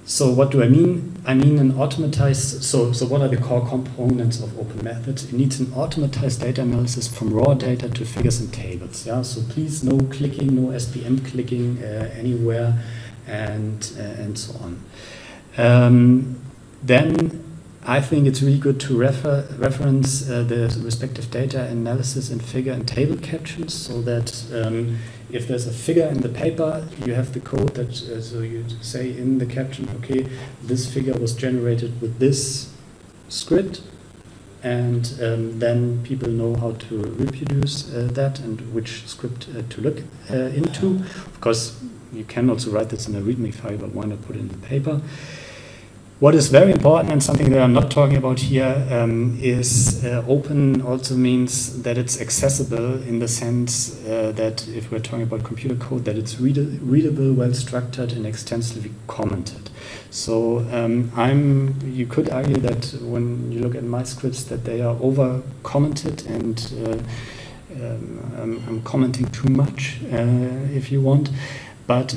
so what do I mean? I mean an automatized, so what are the core components of open methods? It needs an automatized data analysis from raw data to figures and tables. Yeah, so please no clicking, no SPM clicking anywhere, and so on. Then I think it's really good to reference the respective data analysis and figure and table captions, so that if there's a figure in the paper, you have the code that, so you say in the caption, okay, this figure was generated with this script, and then people know how to reproduce that and which script to look into. Of course, you can also write this in a README file, but why not put it in the paper? What is very important, and something that I'm not talking about here, is open also means that it's accessible in the sense that if we're talking about computer code, that it's readable, well-structured, and extensively commented. So you could argue that when you look at my scripts that they are over-commented, and I'm commenting too much, if you want. But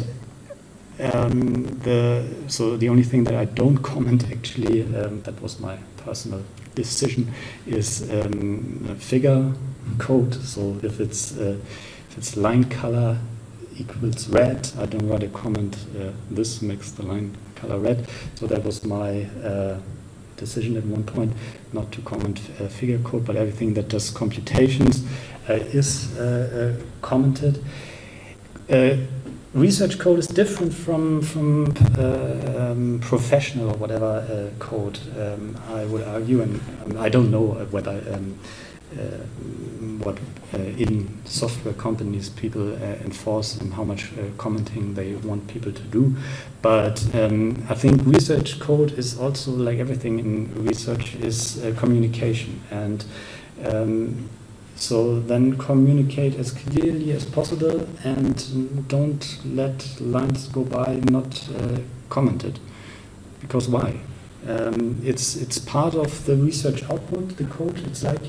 so the only thing that I don't comment, actually, that was my personal decision, is figure code. So if it's line color equals red, I don't rather comment this makes the line color red. So that was my decision at one point, not to comment figure code, but everything that does computations is commented. Research code is different from professional or whatever code, I would argue, and I don't know whether what in software companies people enforce and how much commenting they want people to do. But I think research code is also, like everything in research, is communication, and so then communicate as clearly as possible and don't let lines go by not commented. Because why? It's part of the research output, the code. It's like,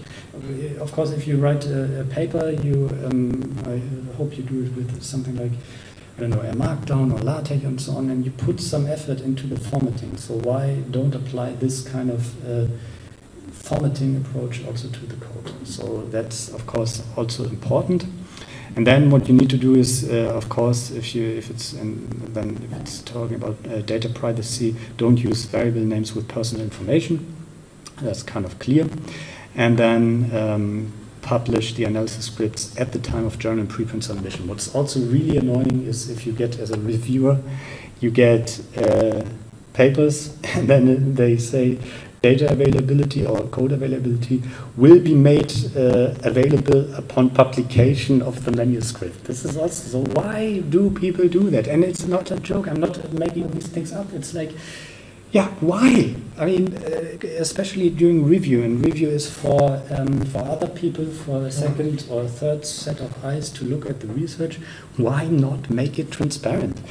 of course, if you write a paper, I hope you do it with something like, I don't know, a Markdown or LaTeX and so on, and you put some effort into the formatting. So why don't apply this kind of formatting approach also to the code? So that's, of course, also important. And then what you need to do is, of course, if it's talking about data privacy, don't use variable names with personal information. That's kind of clear. And then publish the analysis scripts at the time of journal and preprint submission. What's also really annoying is if you get, as a reviewer, you get papers, and then they say data availability or code availability will be made available upon publication of the manuscript. This is also, so why do people do that? And it's not a joke, I'm not making these things up. It's like, yeah, why? I mean, especially during review, and review is for other people, for a second or third set of eyes to look at the research. Why not make it transparent?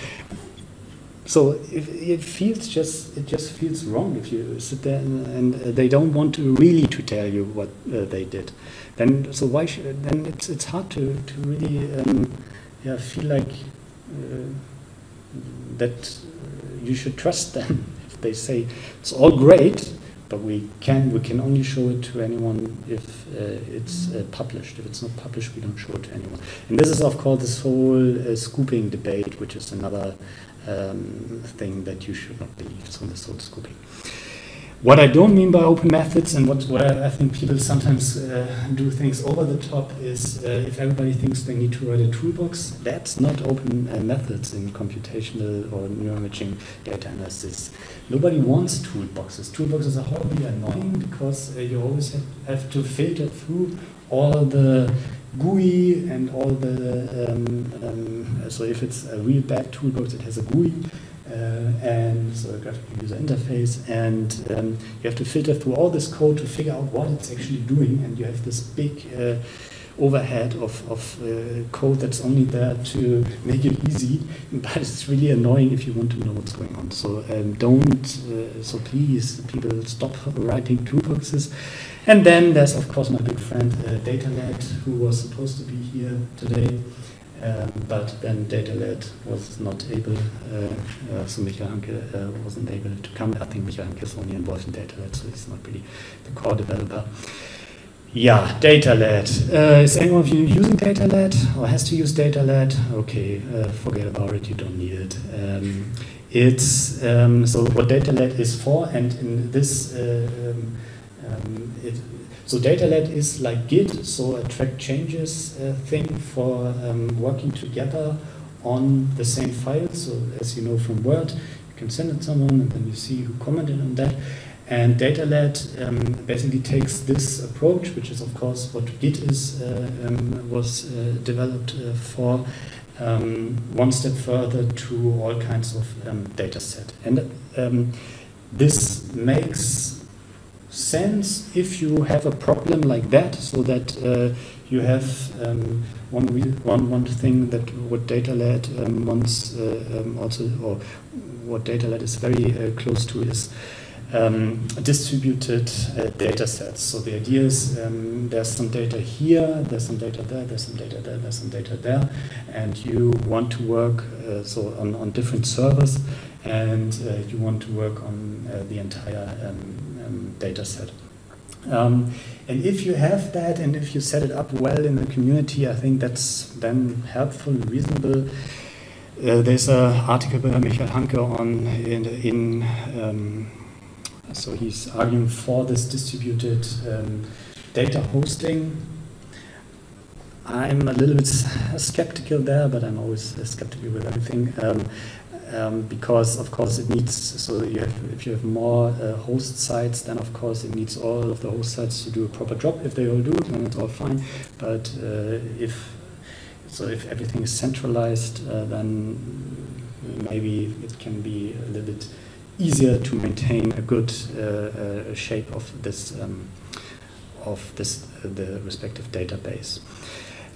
So it just feels wrong if you sit there and they don't want to really to tell you what they did. Then so why should then it's hard to really feel like that you should trust them if they say it's all great, but we can only show it to anyone if it's published. If it's not published, we don't show it to anyone. And this is, of course, this whole scooping debate, which is another thing that you should not believe. So this whole scooping. What I don't mean by open methods, and what I think people sometimes do things over the top, is if everybody thinks they need to write a toolbox, that's not open methods in computational or neuroimaging data analysis. Nobody wants toolboxes. Toolboxes are horribly annoying because you always have to filter through all the GUI and all the, so if it's a real bad toolbox, it has a GUI. And so a graphical user interface, and you have to filter through all this code to figure out what it's actually doing, and you have this big overhead of code that's only there to make it easy, but it's really annoying if you want to know what's going on. So so please, people, stop writing toolboxes. And then there's of course my big friend Datasets, who was supposed to be here today. But then Datasets was not able, so Michael Hanke wasn't able to come. I think Michael Hanke is only involved in Datasets, so he's not really the core developer. Yeah, Datasets. Is anyone of you using Datasets or has to use Datasets? Okay, forget about it, you don't need it. It's so what Datasets is for, and in this so Datasets is like Git, so a track changes thing for working together on the same file. So as you know from Word, you can send it to someone and then you see who commented on that. And Datasets basically takes this approach, which is of course what Git is was developed for, one step further to all kinds of dataset. And this makes sense if you have a problem like that, so that you have one thing that what Datasets wants also, or what Datasets is very close to, is distributed data sets. So the idea is there's some data here, there's some data there, there's some data there, there's some data there, and you want to work so on different servers, and you want to work on the entire data set. And if you have that, and if you set it up well in the community, I think that's then helpful and reasonable. There's an article by Michael Hanke on so he's arguing for this distributed data hosting. I'm a little bit skeptical there, but I'm always skeptical with everything. Because of course it needs, so if you have more host sites, then of course it needs all of the host sites to do a proper job. If they all do it, then it's all fine. But if everything is centralized, then maybe it can be a little bit easier to maintain a good shape of this the respective database.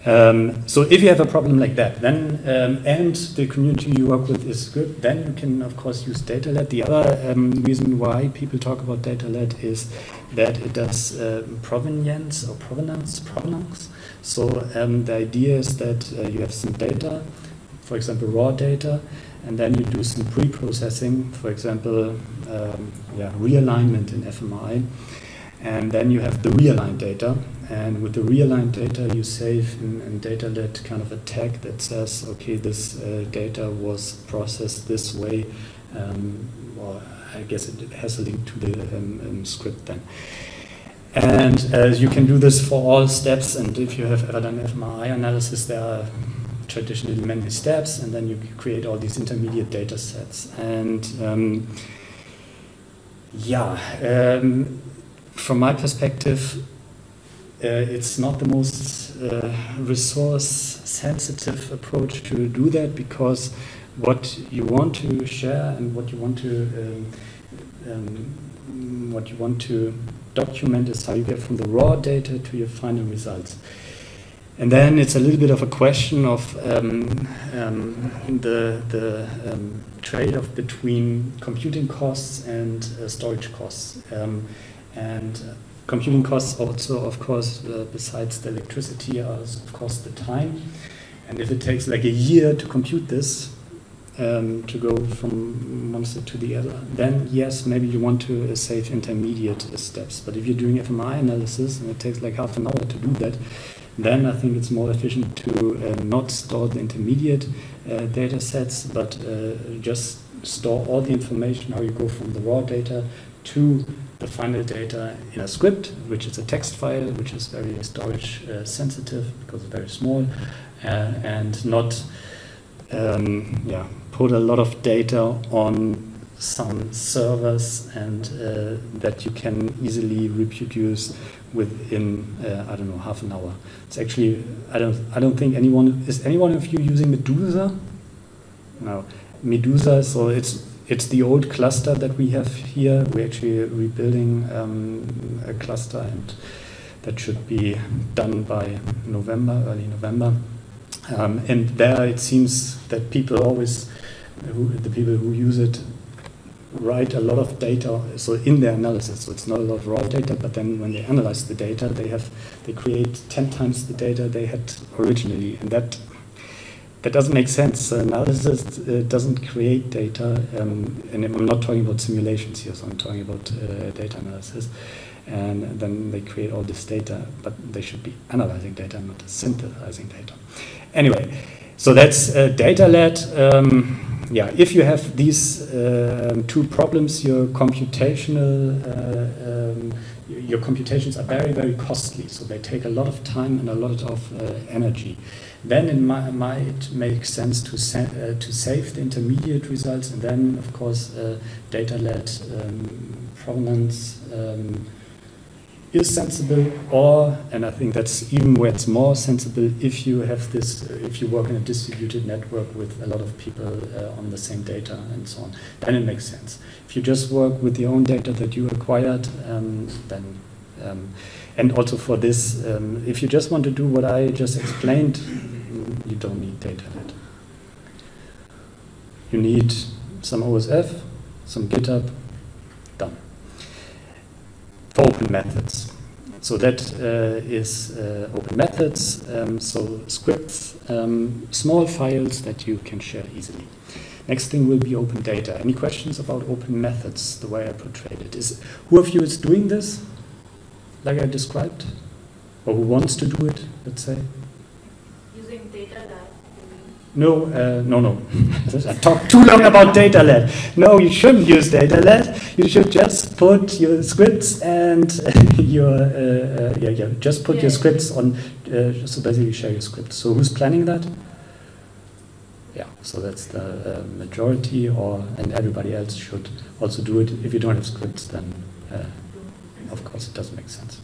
So if you have a problem like that, then and the community you work with is good, then you can of course use Datasets. The other reason why people talk about Datasets is that it does provenance. So the idea is that you have some data, for example raw data, and then you do some pre-processing, for example realignment in fMRI. And then you have the realigned data, and with the realigned data you save in Datasets kind of a tag that says, okay, this data was processed this way, or I guess it has a link to the script then. And you can do this for all steps, and if you have ever done fMRI analysis, there are traditionally many steps, and then you create all these intermediate data sets. And from my perspective, it's not the most resource-sensitive approach to do that, because what you want to share and what you want to document is how you get from the raw data to your final results. And then it's a little bit of a question of the trade-off between computing costs and storage costs. And computing costs also, of course, besides the electricity, are of course the time. And if it takes like a year to compute this, to go from one step to the other, then yes, maybe you want to save intermediate steps. But if you're doing fMRI analysis and it takes like half an hour to do that, then I think it's more efficient to not store the intermediate data sets, but just store all the information, how you go from the raw data to the final data in a script, which is a text file, which is very storage sensitive because it's very small, and not put a lot of data on some servers and that you can easily reproduce within I don't know, half an hour. It's actually I don't think anyone of you using Medusa? No, Medusa. So it's the old cluster that we have here. We're actually rebuilding a cluster, and that should be done by November, early November. And there it seems that people always, the people who use it, write a lot of data, so in their analysis, so it's not a lot of raw data, but then when they analyze the data, they create 10 times the data they had originally, and that doesn't make sense. Analysis doesn't create data, and I'm not talking about simulations here, so I'm talking about data analysis, and then they create all this data, but they should be analyzing data, not synthesizing data. Anyway, so that's data-led. If you have these two problems, your computations are very, very costly, so they take a lot of time and a lot of energy. Then it might make sense to save the intermediate results, and then, of course, data-led provenance is sensible, and I think that's even where it's more sensible if you have this, if you work in a distributed network with a lot of people on the same data and so on, then it makes sense. If you just work with your own data that you acquired, then and also for this, if you just want to do what I just explained, you don't need data-led. You need some OSF, some GitHub, done. For open methods. So that is open methods, so scripts, small files that you can share easily. Next thing will be open data. Any questions about open methods, the way I portrayed it? Who of you is doing this, like I described? Or who wants to do it, let's say? Using data lab. No. I talked too long about data-led. No, you shouldn't use data-led. You should just put your scripts and your your scripts on. So basically, share your scripts. So who's planning that? Yeah. So that's the majority, and everybody else should also do it. If you don't have scripts, then of course it doesn't make sense.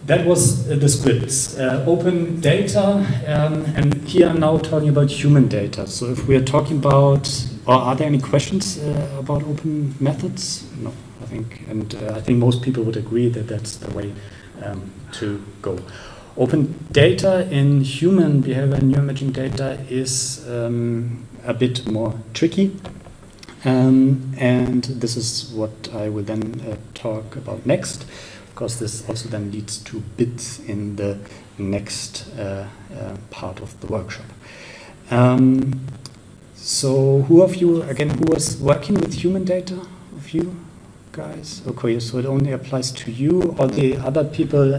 That was the scripts. Open data, and here I'm now talking about human data. So if we are talking about, or are there any questions about open methods? No, I think most people would agree that that's the way to go. Open data in human behavior and neuroimaging data is a bit more tricky. And this is what I will then talk about next. Of course, this also then leads to bits in the next part of the workshop. So who of you, again, who was working with human data? Of you guys? Okay, so it only applies to you. Or the other people,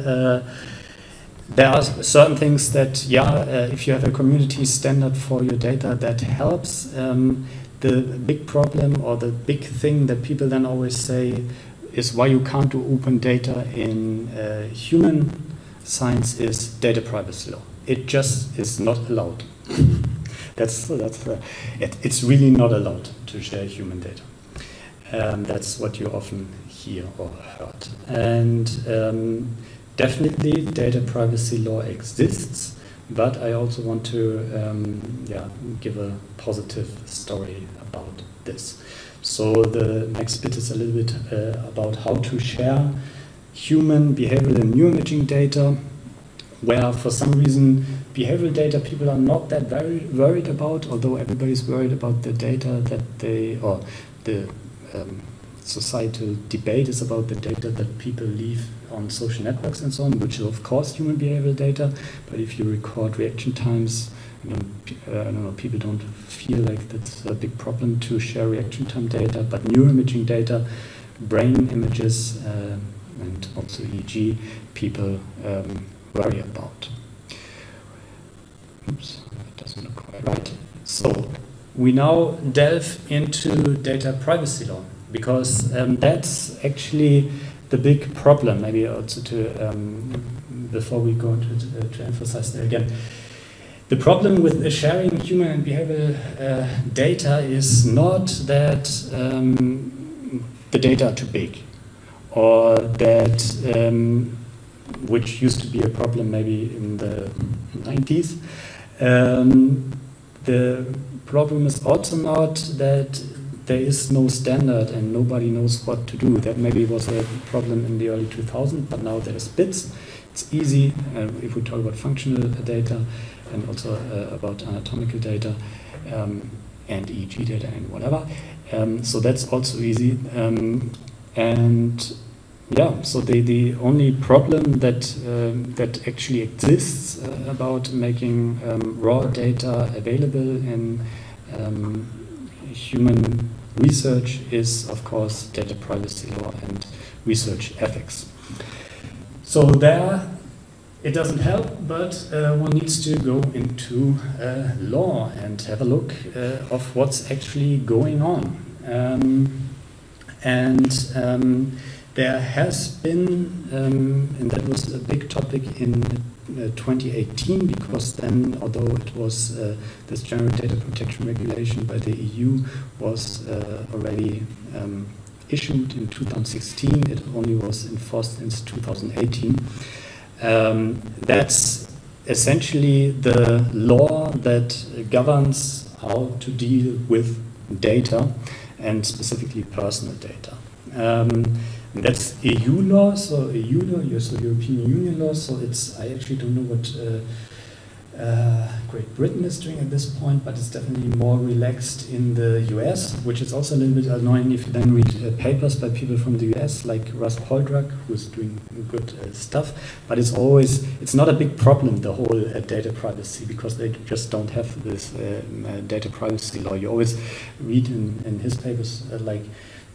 there are certain things that, if you have a community standard for your data, that helps. The big problem or the big thing that people then always say is why you can't do open data in human science is data privacy law. It just is not allowed. It's really not allowed to share human data. That's what you often hear or heard. And definitely data privacy law exists, but I also want to give a positive story about this. So the next bit is a little bit about how to share human behavioral and neuroimaging data, where for some reason behavioral data people are not that very worried about, although everybody's worried about the data that the societal debate is about the data that people leave on social networks and so on, which is of course human behavioral data, but if you record reaction times, I don't know, people don't feel like that's a big problem to share reaction time data, but neuroimaging data, brain images, and also EEG, people worry about. Oops, that doesn't look quite right. So we now delve into data privacy law. because that's actually the big problem. Maybe also to before we go to emphasize that again. The problem with sharing human and behavioral data is not that the data are too big, or that, which used to be a problem maybe in the 90s. The problem is also not that there is no standard and nobody knows what to do. That maybe was a problem in the early 2000s, but now there's bits. It's easy if we talk about functional data and also about anatomical data and EEG data and whatever. So that's also easy. And yeah, so the only problem that that actually exists about making raw data available in human research is, of course, data privacy law and research ethics. So there, it doesn't help, but one needs to go into law and have a look of what's actually going on. There has been, and that was a big topic in 2018, because then, although it was this general data protection regulation by the EU was already issued in 2016, it only was enforced since 2018. That's essentially the law that governs how to deal with data, and specifically personal data. That's EU law, so EU law, so European Union law, so it's, I actually don't know what Great Britain is doing at this point, but it's definitely more relaxed in the US, which is also a little bit annoying if you then read papers by people from the US, like Russ Poldrack, who's doing good stuff, but it's always, it's not a big problem, the whole data privacy, because they just don't have this data privacy law. You always read in his papers like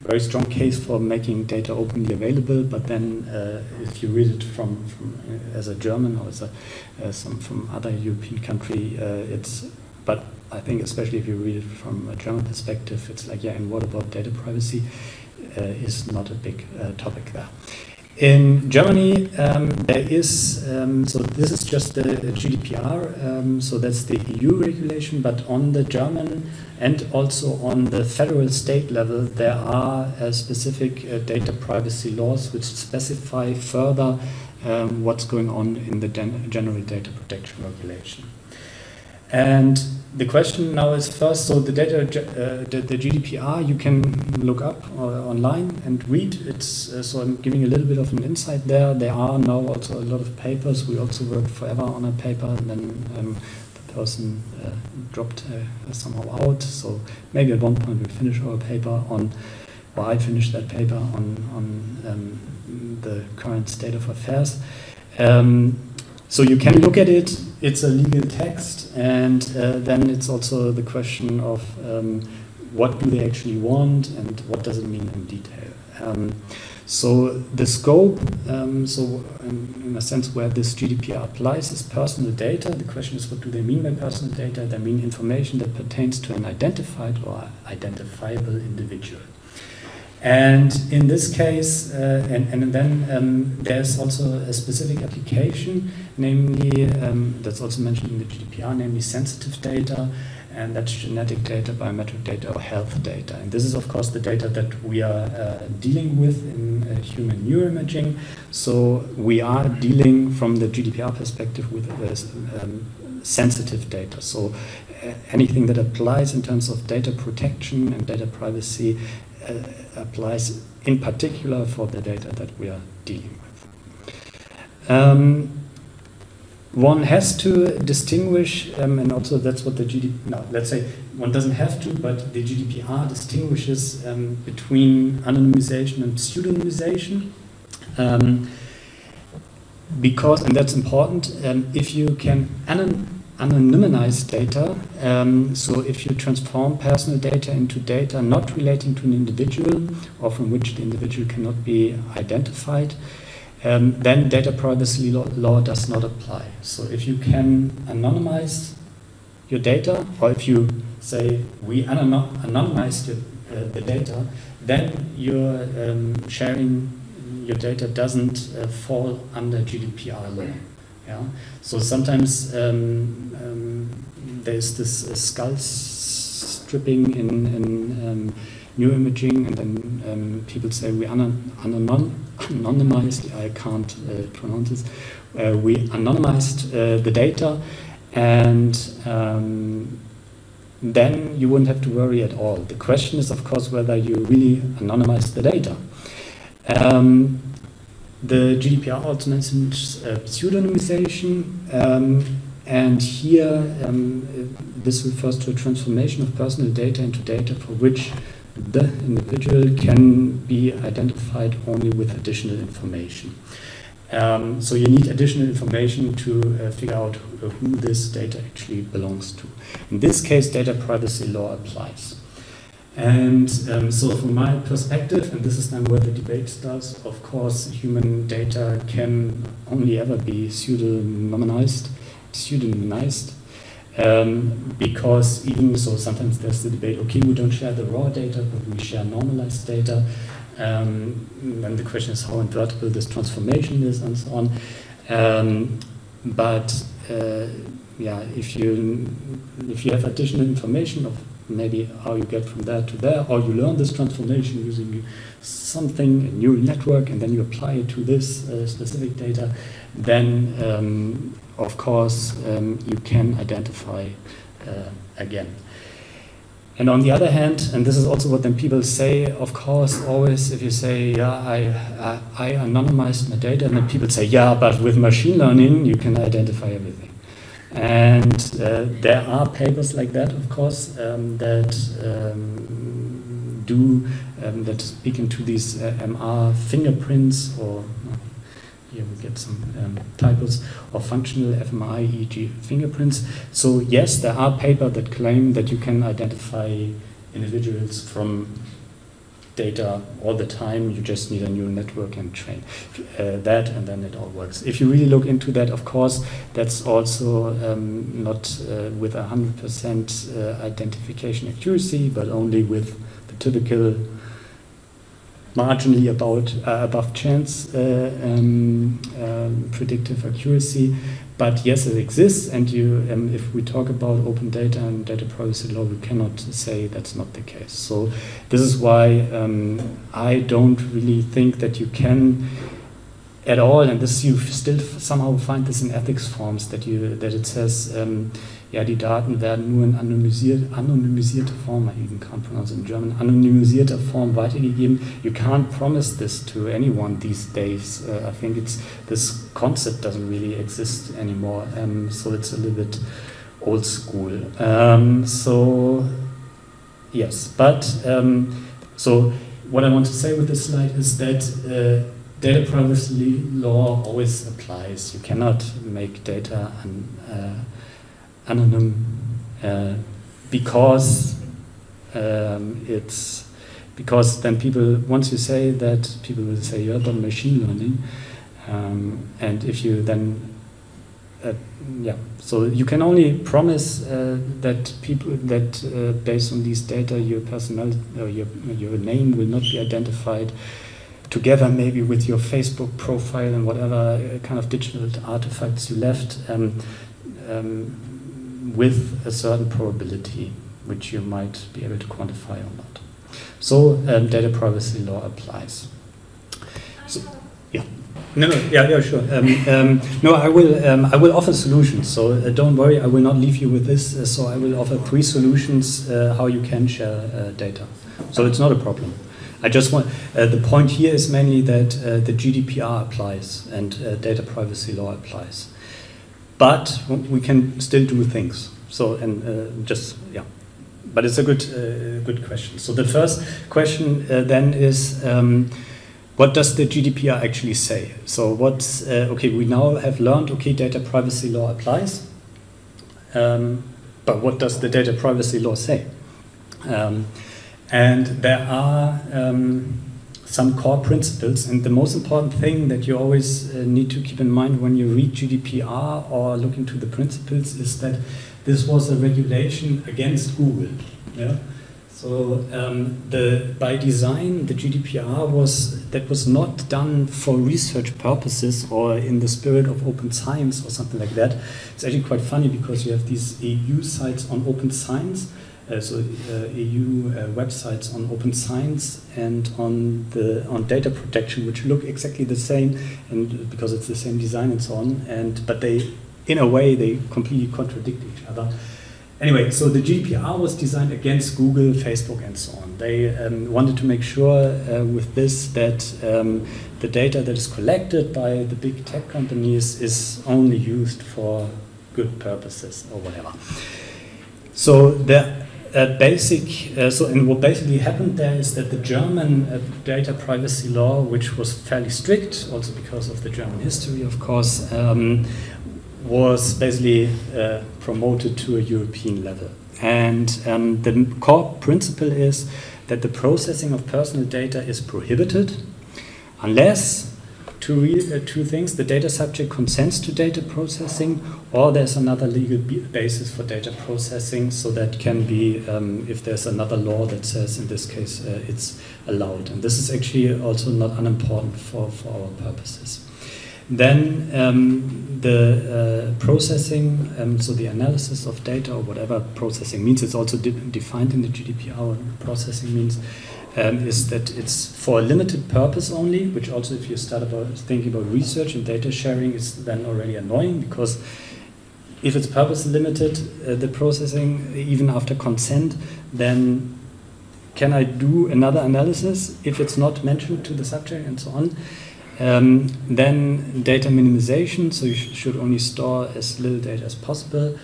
very strong case for making data openly available, but then if you read it from as a German or as from other European country, it's, but I think especially if you read it from a German perspective, it's like, yeah, and what about data privacy is not a big topic there. In Germany, there is, so this is just the GDPR, so that's the EU regulation, but on the German and also on the federal state level, there are specific data privacy laws which specify further what's going on in the general data protection regulation. And the question now is first, so the data, the GDPR, you can look up online and read. It's so I'm giving a little bit of an insight there. There are now also a lot of papers. We also worked forever on a paper, and then the person dropped somehow out. So maybe at one point we finish our paper on, or I finished that paper on the current state of affairs. So you can look at it, it's a legal text, and then it's also the question of what do they actually want and what does it mean in detail. So the scope, so in a sense where this GDPR applies is personal data. The question is, what do they mean by personal data? They mean information that pertains to an identified or identifiable individual. And in this case, and then there's also a specific application, namely, that's also mentioned in the GDPR, namely sensitive data, and that's genetic data, biometric data, or health data. And this is, of course, the data that we are dealing with in human neuroimaging. So we are dealing from the GDPR perspective with sensitive data. So anything that applies in terms of data protection and data privacy applies in particular for the data that we are dealing with. One has to distinguish, and also that's what the GDPR, no, let's say one doesn't have to, but the GDPR distinguishes between anonymization and pseudonymization. Because, and that's important, if you can anonymize data, so if you transform personal data into data not relating to an individual or from which the individual cannot be identified, then data privacy law does not apply. So if you can anonymize your data, or if you say we anonymize the data, then your sharing your data doesn't fall under GDPR law. Yeah? So sometimes there's this skull stripping in new imaging, and then people say we anonymized, I can't pronounce this, we anonymized the data, and then you wouldn't have to worry at all. The question is, of course, whether you really anonymize the data. The GDPR also mentions pseudonymization, and here this refers to a transformation of personal data into data for which the individual can be identified only with additional information. So you need additional information to figure out who this data actually belongs to. In this case, data privacy law applies. And so from my perspective, and this is then where the debate starts, of course, human data can only ever be pseudonymized, because even so sometimes there's the debate, okay, we don't share the raw data, but we share normalized data. Then the question is how invertible this transformation is and so on. Yeah, if you have additional information of maybe how you get from there to there, or you learn this transformation using something, a neural network, and then you apply it to this specific data, then of course you can identify again. And on the other hand, and this is also what then people say, of course, always if you say, yeah, I anonymized my data, and then people say, yeah, but with machine learning you can identify everything. And there are papers like that, of course, that that speak into these MR fingerprints, or here we get some typos, or functional fMRI, e.g. fingerprints. So yes, there are papers that claim that you can identify individuals from data all the time. You just need a neural network and train that, and then it all works. If you really look into that, of course, that's also not with 100% identification accuracy, but only with the typical marginally above chance predictive accuracy. But yes, it exists, and if we talk about open data and data privacy law, we cannot say that's not the case. So this is why I don't really think that you can at all, and this you still somehow find this in ethics forms, that it says, ja, die Daten werden nur in anonymisierte Form, I even can't pronounce it in German, anonymisierter Form weitergegeben. You can't promise this to anyone these days. I think this concept doesn't really exist anymore, so it's a little bit old school. So yes, but so what I want to say with this slide is that data privacy law always applies. You cannot make data anonym because then people, once you say that, people will say you're done machine learning, and if you then yeah, so you can only promise that based on these data your personality or your name will not be identified together maybe with your Facebook profile and whatever kind of digital artifacts you left, with a certain probability, which you might be able to quantify or not. So data privacy law applies. So, yeah. Yeah, sure. No, I will offer solutions. So don't worry, I will not leave you with this. So I will offer 3 solutions how you can share data. So it's not a problem. I just want the point here is mainly that the GDPR applies and data privacy law applies. But we can still do things. So but it's a good question. So the first question then is, what does the GDPR actually say? So what's okay? We now have learned, okay, data privacy law applies. But what does the data privacy law say? And there are some core principles, and the most important thing that you always need to keep in mind when you read GDPR or look into the principles is that this was a regulation against Google. Yeah? So by design, the GDPR was not done for research purposes or in the spirit of open science or something like that. It's actually quite funny because you have these EU sites on open science, EU websites on open science and on data protection, which look exactly the same, and because it's the same design and so on. But they, in a way, they completely contradict each other. Anyway, so the GDPR was designed against Google, Facebook, and so on. They wanted to make sure with this that the data that is collected by the big tech companies is only used for good purposes or whatever. So the and what basically happened there is that the German data privacy law, which was fairly strict, also because of the German history, of course, was basically promoted to a European level. And the core principle is that the processing of personal data is prohibited unless two things: the data subject consents to data processing, or there's another legal basis for data processing. So that can be if there's another law that says, in this case, it's allowed. And this is actually also not unimportant for our purposes. Then the processing, so the analysis of data, or whatever processing means, it's also defined in the GDPR. What processing means is that it's for a limited purpose only, which also, if you start thinking about research and data sharing, is then already annoying, because if it's purpose limited, the processing, even after consent, then can I do another analysis if it's not mentioned to the subject and so on? Then data minimization, so you should only store as little data as possible.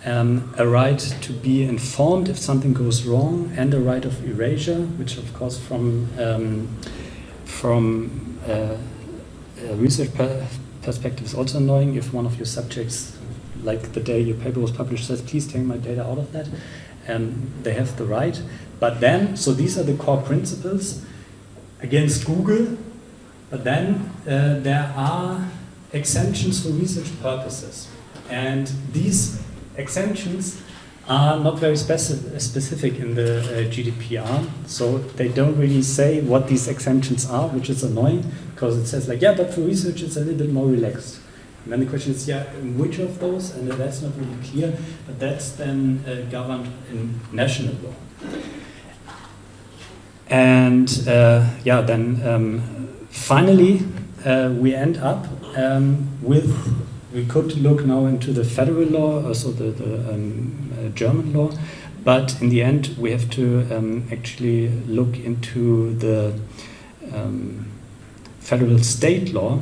A right to be informed if something goes wrong, and a right of erasure, which of course from a research perspective is also annoying. If one of your subjects, like the day your paper was published, says, please take my data out of that, they have the right. But then, so these are the core principles against Google. But then there are exemptions for research purposes. And these exemptions are not very specific in the GDPR. So they don't really say what these exemptions are, which is annoying, because it says like, yeah, but for research it's a little bit more relaxed. And then the question is, yeah, which of those? And that's not really clear, but that's then governed in national law. And yeah, then finally, we end up we could look now into the federal law, also the German law, but in the end we have to actually look into the federal state law,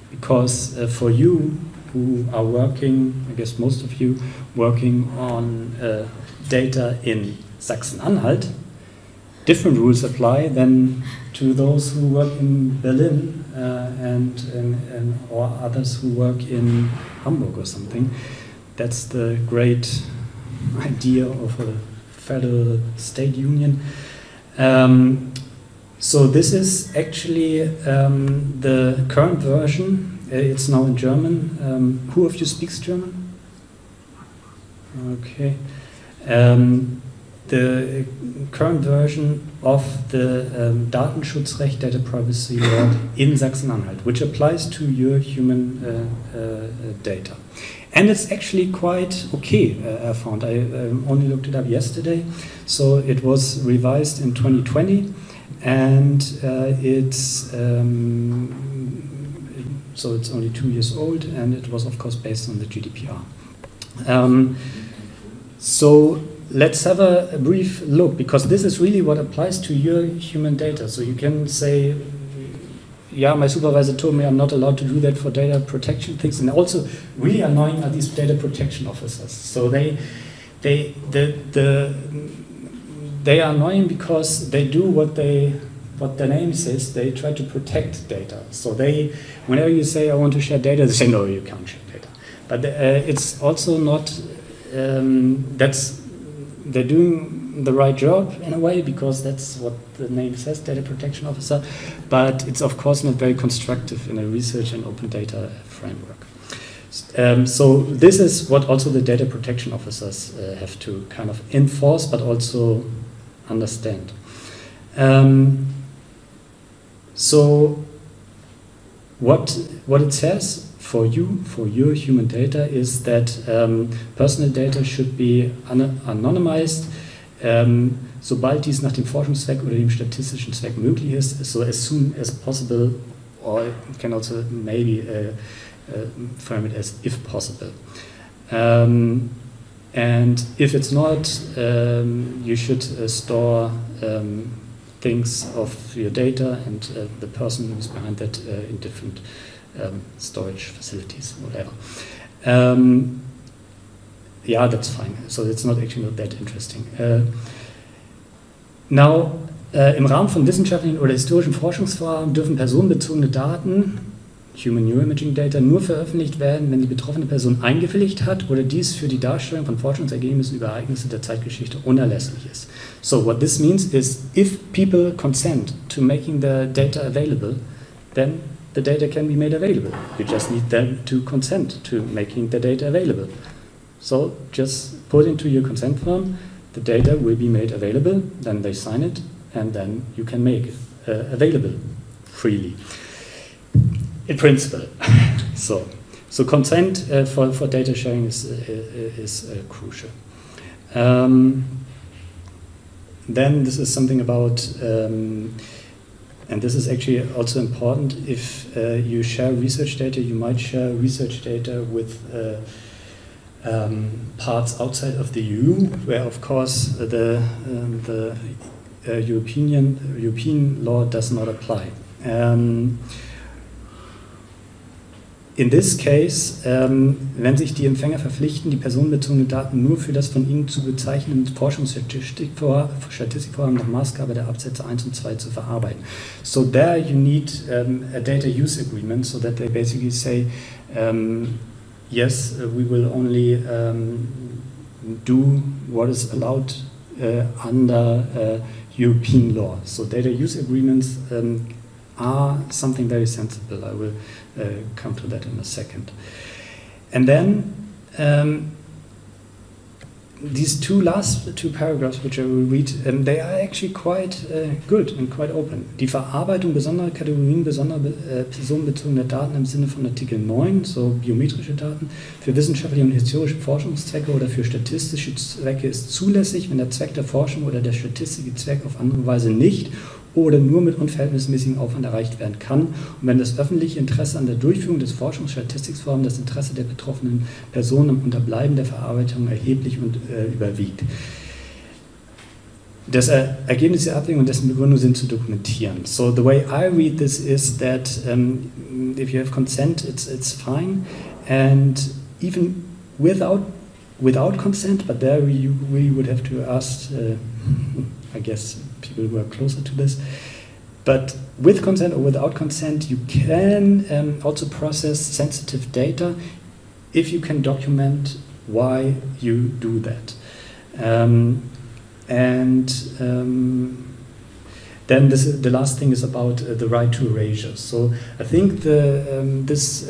because for you who are working, I guess most of you, working on data in Sachsen-Anhalt, different rules apply than to those who work in Berlin or others who work in Hamburg or something. That's the great idea of a federal state union. So this is actually the current version. It's now in German. Who of you speaks German? Okay. The current version of the Datenschutzrecht, data privacy law in Sachsen-Anhalt, which applies to your human data. And it's actually quite okay, I found. I only looked it up yesterday. So it was revised in 2020, and so it's only 2 years old, and it was, of course, based on the GDPR. So let's have a brief look, because this is really what applies to your human data. So you can say, yeah, my supervisor told me I'm not allowed to do that for data protection things. And also really annoying are these data protection officers. So they are annoying because they do what the name says. They try to protect data. So whenever you say I want to share data, they say no, you can't share data. But it's also not they're doing the right job in a way, because that's what the name says, data protection officer, but it's of course not very constructive in a research and open data framework. So this is what also the data protection officers have to kind of enforce, but also understand. So what it says for you, for your human data, is that personal data should be anonymized, sobald dies nach dem Forschungszweck oder dem statistischen Zweck möglich ist, so as soon as possible, or you can also maybe frame it as if possible. And if it's not, you should store things of your data and the person who's behind that in different storage facilities, whatever. Yeah, that's fine. So it's not actually not that interesting. Now, im Rahmen von wissenschaftlichen oder historischen Forschungsvorhaben dürfen personenbezogene Daten, Human Neuroimaging Data, nur veröffentlicht werden, wenn die betroffene Person eingewilligt hat oder dies für die Darstellung von Forschungsergebnissen über Ereignisse der Zeitgeschichte unerlässlich ist. So what this means is, if people consent to making the data available, then the data can be made available. You just need them to consent to making the data available. So just put into your consent form, the data will be made available, then they sign it, and then you can make it available freely. In principle. So consent for data sharing is crucial. Then this is something about, and this is actually also important, if you share research data, you might share research data with parts outside of the EU, where of course the European law does not apply. In this case, wenn sich die Empfänger verpflichten, die personenbezogenen Daten nur für das von ihnen zu bezeichnende Forschungsstatistikvorhaben nach Maßgabe der Absätze 1 und 2 zu verarbeiten. So there you need a data use agreement, so that they basically say, yes, we will only do what is allowed under European law. So data use agreements are something very sensible. I will come to that in a second. And then these last two paragraphs, which I will read, they are actually quite good and quite open. Die Verarbeitung besonderer Kategorien, besonderer personenbezogener Daten im Sinne von Artikel 9, so biometrische Daten, für wissenschaftliche und historische Forschungszwecke oder für statistische Zwecke ist zulässig, wenn der Zweck der Forschung oder der statistische Zweck auf andere Weise nicht oder nur mit unverhältnismäßigem Aufwand erreicht werden kann und wenn das öffentliche Interesse an der Durchführung des Forschungsstatistikvorhabens das Interesse der betroffenen Personen am Unterbleiben der Verarbeitung erheblich und überwiegt. Das Ergebnis der Abwägung und dessen Begründung sind zu dokumentieren. So the way I read this is that if you have consent, it's fine, and even without consent, but there we would have to ask, I guess, people who are closer to this. But with consent or without consent, you can also process sensitive data if you can document why you do that. Then the last thing is about the right to erasure. So I think this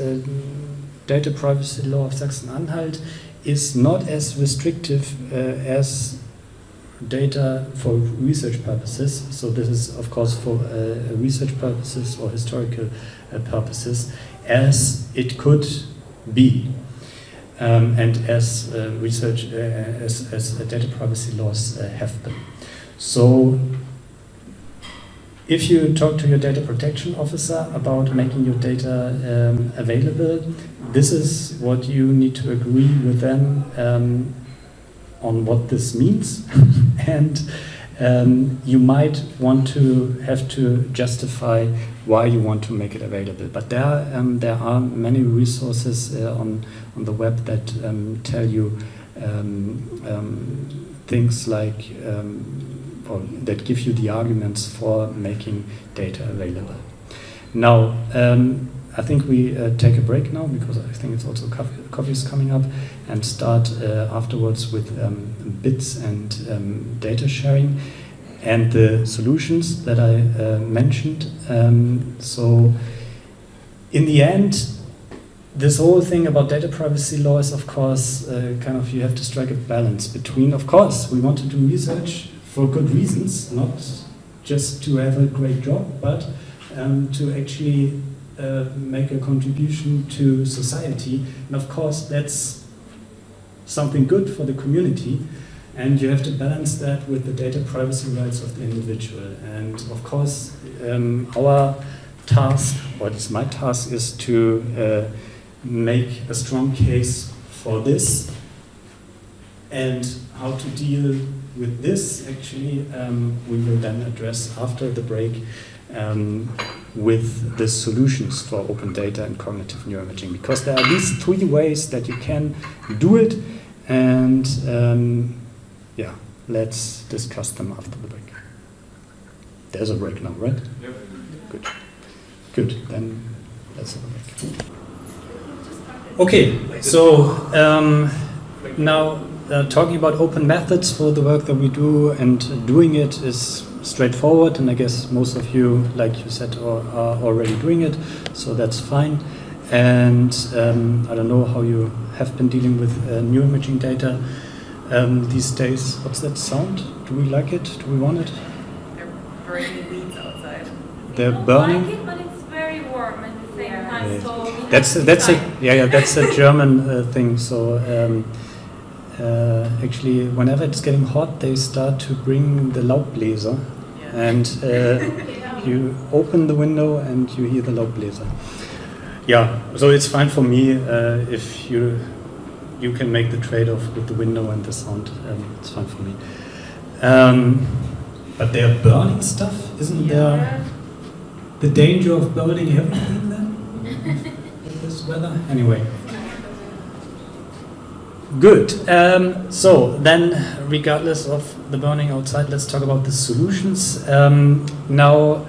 data privacy law of Sachsen-Anhalt is not as restrictive as data for research purposes. So this is of course for research purposes or historical purposes, as it could be, and as research as data privacy laws have been. So if you talk to your data protection officer about making your data available, this is what you need to agree with them on what this means, and you might want to have to justify why you want to make it available. But there are many resources on the web that tell you things like, or that give you the arguments for making data available. Now, I think we take a break now, because I think it's also coffee is coming up, and start afterwards with bits and data sharing and the solutions that I mentioned. So in the end, this whole thing about data privacy law is, of course, kind of, you have to strike a balance between, of course, we want to do research for good reasons, not just to have a great job, but to actually make a contribution to society. And of course, that's something good for the community. And you have to balance that with the data privacy rights of the individual. And of course, our task, or at least my task, is to make a strong case for this. And how to deal with this, actually, we will then address after the break with the solutions for open data and cognitive neuroimaging. Because there are these 3 ways that you can do it. And yeah, let's discuss them after the break. There's a break now, right? Yep. Good. Good, then let's have a break. Okay, so now talking about open methods for the work that we do, and doing it is straightforward, and I guess most of you, like you said, are already doing it, so that's fine. And I don't know how you have been dealing with neuroimaging data these days. What's that sound? Do we like it? Do we want it? They're burning weeds outside. They're I burning? like it, but it's very warm at the same time. Yeah. So we That's have to a decide. that's a German thing. So actually, whenever it's getting hot, they start to bring the Laubbläser, and you open the window and you hear the Laubbläser. Yeah, so it's fine for me if you can make the trade-off with the window and the sound. It's fine for me. But they're burning stuff, isn't there? The danger of burning everything then? With this weather? Anyway. Good. So then, regardless of the burning outside, let's talk about the solutions. Now,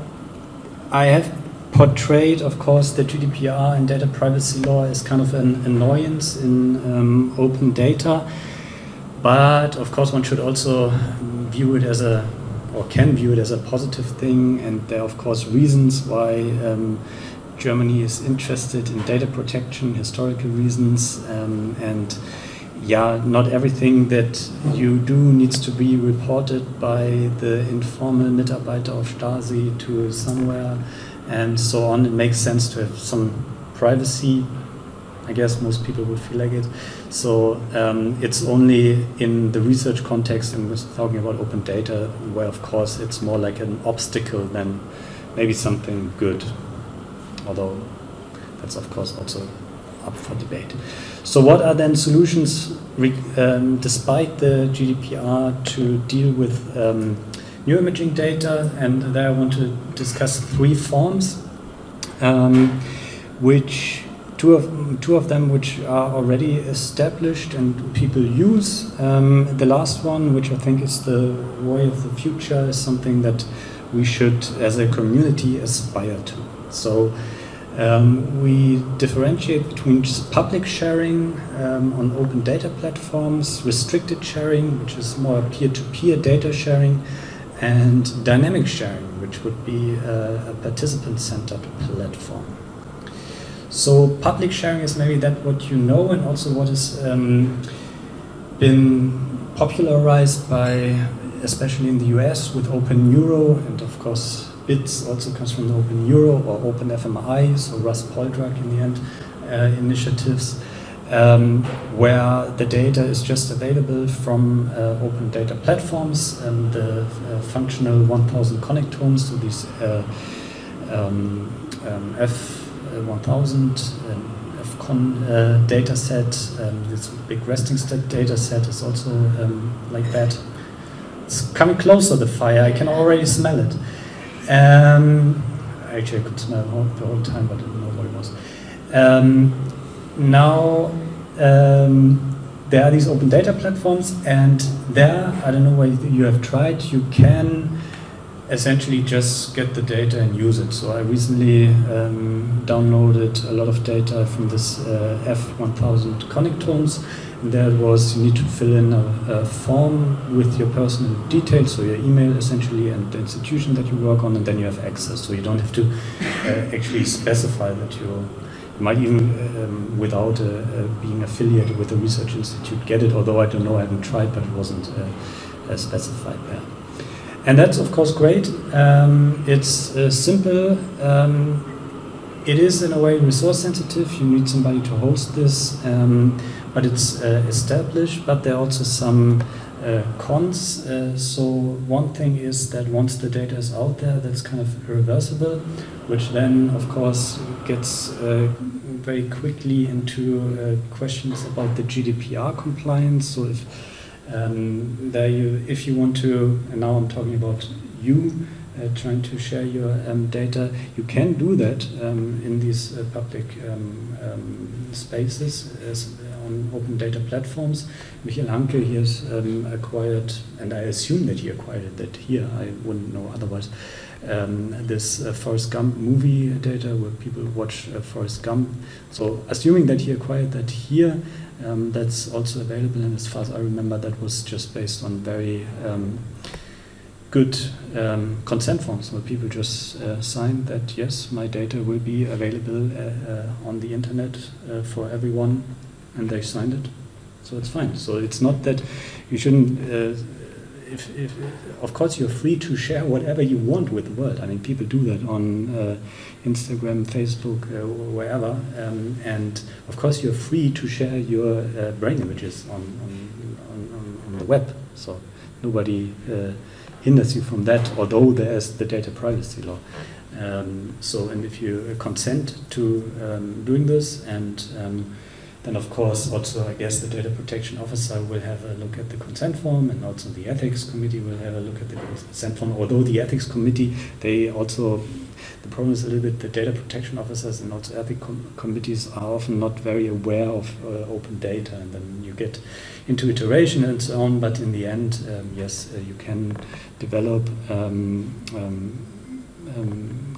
I have portrayed, of course, the GDPR and data privacy law as kind of an annoyance in open data. But, of course, one should also view it as or can view it as a positive thing. And there are, of course, reasons why Germany is interested in data protection, historical reasons, and yeah, not everything that you do needs to be reported by the informal Mitarbeiter of Stasi to somewhere and so on. It makes sense to have some privacy. I guess most people would feel like it. So it's only in the research context, and we're talking about open data, where of course it's more like an obstacle than maybe something good. Although that's of course also up for debate. So what are then solutions despite the GDPR to deal with neuroimaging data? And there I want to discuss 3 forms, which two of them which are already established and people use. The last one, which I think is the way of the future, is something that we should, as a community, aspire to. So we differentiate between just public sharing on open data platforms, restricted sharing, which is more peer-to-peer data sharing, and dynamic sharing, which would be a participant-centered platform. So public sharing is maybe that what you know, and also what has been popularized by, especially in the US, with Open Neuro, and of course BITS also comes from the Open Neuro or Open FMI, so Russ Poldrack in the end, initiatives, where the data is just available from open data platforms, and the functional 1000 connectomes, so these F1000 FCON data set, this big resting state data set is also like that. It's coming closer, the fire, I can already smell it. Actually, I could smell the whole time, but I didn't know what it was. Now, there are these open data platforms, and there, I don't know whether you have tried, you can essentially just get the data and use it. So I recently downloaded a lot of data from this F1000 connectomes. And there was, you need to fill in a form with your personal details, so your email essentially, and the institution that you work on, and then you have access. So you don't have to actually specify that you might even, without being affiliated with a research institute, get it. Although I don't know, I haven't tried, but it wasn't specified there. And that's of course great. It's simple. It is in a way resource sensitive. You need somebody to host this, but it's established. But there are also some cons. So one thing is that once the data is out there, that's kind of irreversible, which then of course gets very quickly into questions about the GDPR compliance. So if you want to, and now I'm talking about you trying to share your data, you can do that in these public spaces on open data platforms. Michael Hanke, he has acquired, and I assume that he acquired that here, I wouldn't know otherwise, this Forrest Gump movie data where people watch Forrest Gump. So assuming that he acquired that here, that's also available, and as far as I remember, that was just based on very good consent forms where people just signed that yes, my data will be available on the internet for everyone, and they signed it, so it's fine. So it's not that you shouldn't. If of course you're free to share whatever you want with the world. I mean, people do that on Instagram, Facebook, wherever, and of course you're free to share your brain images on the web. So nobody hinders you from that, although there's the data privacy law. So, and if you consent to doing this, and then of course also I guess the data protection officer will have a look at the consent form, and also the ethics committee will have a look at the consent form, although the ethics committee, they also, the problem is a little bit the data protection officers and also ethics committees are often not very aware of open data, and then you get into iteration and so on, but in the end, yes, you can develop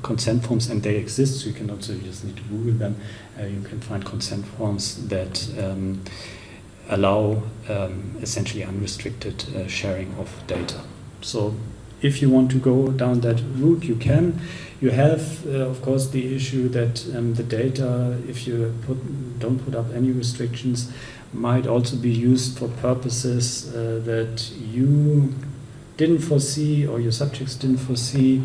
consent forms, and they exist, so you can also, you just need to Google them, you can find consent forms that allow essentially unrestricted sharing of data. So if you want to go down that route, you can. You have, of course, the issue that the data, if you don't put up any restrictions, might also be used for purposes that you didn't foresee or your subjects didn't foresee.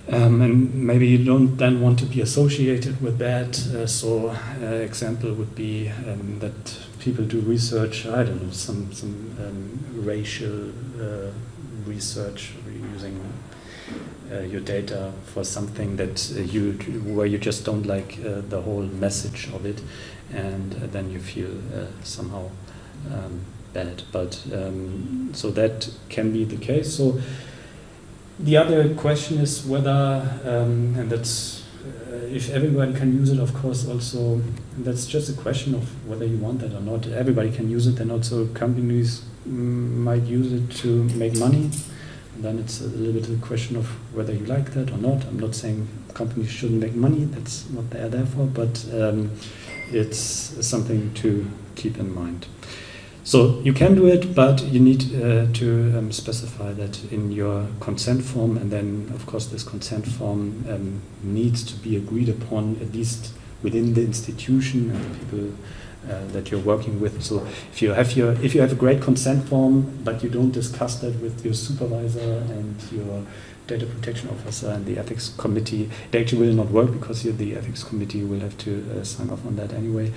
And maybe you don't then want to be associated with that. So example would be that people do research, I don't know, some racial research using your data for something that where you just don't like the whole message of it, and then you feel somehow bad. But so that can be the case. So the other question is whether, and that's if everyone can use it, of course. Also, that's just a question of whether you want that or not. Everybody can use it, and also companies might use it to make money. And then it's a little bit a question of whether you like that or not. I'm not saying companies shouldn't make money. That's what they are there for. But it's something to keep in mind. So you can do it, but you need to specify that in your consent form, and then of course this consent form needs to be agreed upon at least within the institution and the people that you're working with. So if you have a great consent form, but you don't discuss that with your supervisor and your data protection officer and the ethics committee, it actually will not work, because the ethics committee will have to sign off on that anyway.